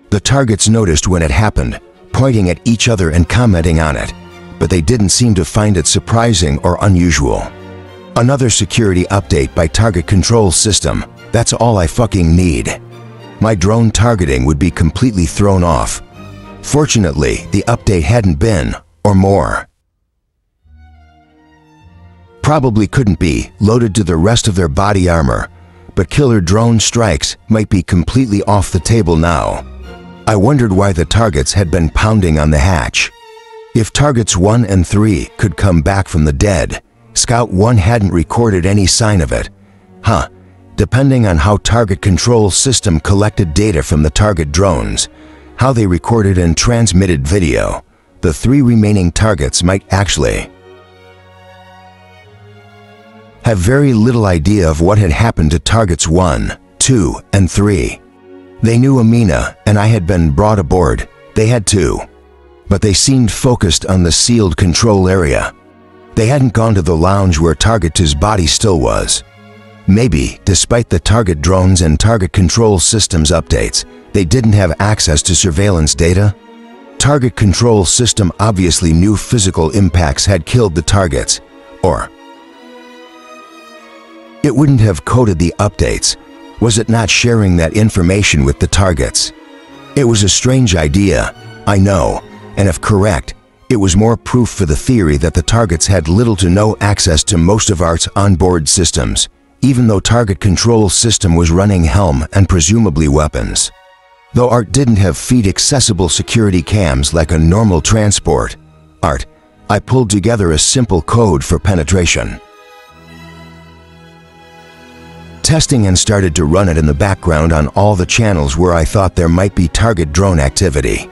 The targets noticed when it happened, pointing at each other and commenting on it, but they didn't seem to find it surprising or unusual. Another security update by target control system. That's all I fucking need. My drone targeting would be completely thrown off. Fortunately, the update hadn't been, or more. Probably couldn't be loaded to the rest of their body armor, but killer drone strikes might be completely off the table now. I wondered why the targets had been pounding on the hatch. If targets 1 and 3 could come back from the dead, Scout 1 hadn't recorded any sign of it. Depending on how target control system collected data from the target drones, how they recorded and transmitted video, the 3 remaining targets might actually have very little idea of what had happened to targets 1, 2, and 3. They knew Amina and I had been brought aboard. They had too. but they seemed focused on the sealed control area. They hadn't gone to the lounge where Target's body still was. Maybe, despite the target drones and target control systems updates, they didn't have access to surveillance data? Target control system obviously knew physical impacts had killed the targets, or it wouldn't have coded the updates. Was it not sharing that information with the targets? It was a strange idea, I know, and if correct, it was more proof for the theory that the targets had little to no access to most of ART's onboard systems, even though target control system was running Helm and presumably weapons. Though ART didn't have feed-accessible security cams like a normal transport, I pulled together a simple code for penetration. Testing and started to run it in the background on all the channels where I thought there might be target drone activity.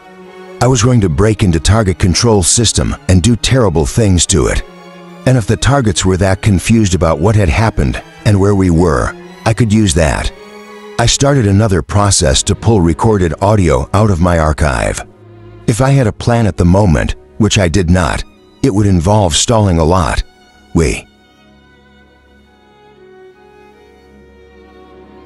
I was going to break into target control system and do terrible things to it. And if the targets were that confused about what had happened and where we were, I could use that. I started another process to pull recorded audio out of my archive. If I had a plan at the moment, which I did not, it would involve stalling a lot.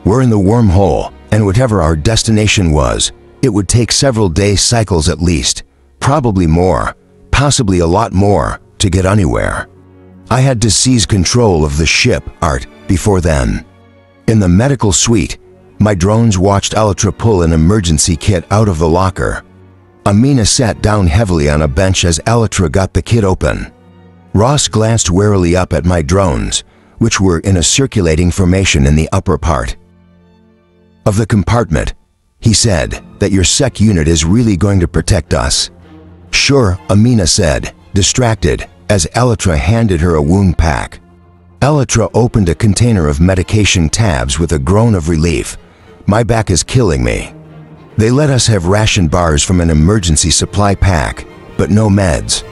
We're in the wormhole, and whatever our destination was, it would take several day cycles at least, probably more, possibly a lot more, to get anywhere. I had to seize control of the ship, before then. In the medical suite, my drones watched Elytra pull an emergency kit out of the locker. Amina sat down heavily on a bench as Elytra got the kit open. Ross glanced warily up at my drones, which were in a circulating formation in the upper part of the compartment. He said that your sec unit is really going to protect us. Sure, Amina said, distracted, as Elytra handed her a wound pack. Elytra opened a container of medication tabs with a groan of relief. My back is killing me. They let us have ration bars from an emergency supply pack, but no meds.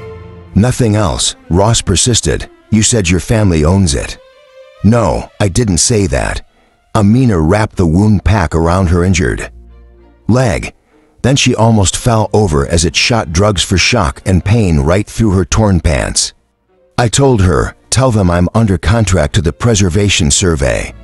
Nothing else, Ross persisted. You said your family owns it. No, I didn't say that. Amina wrapped the wound pack around her injured leg. Then she almost fell over as it shot drugs for shock and pain right through her torn pants. I told her, tell them I'm under contract to the Preservation Survey.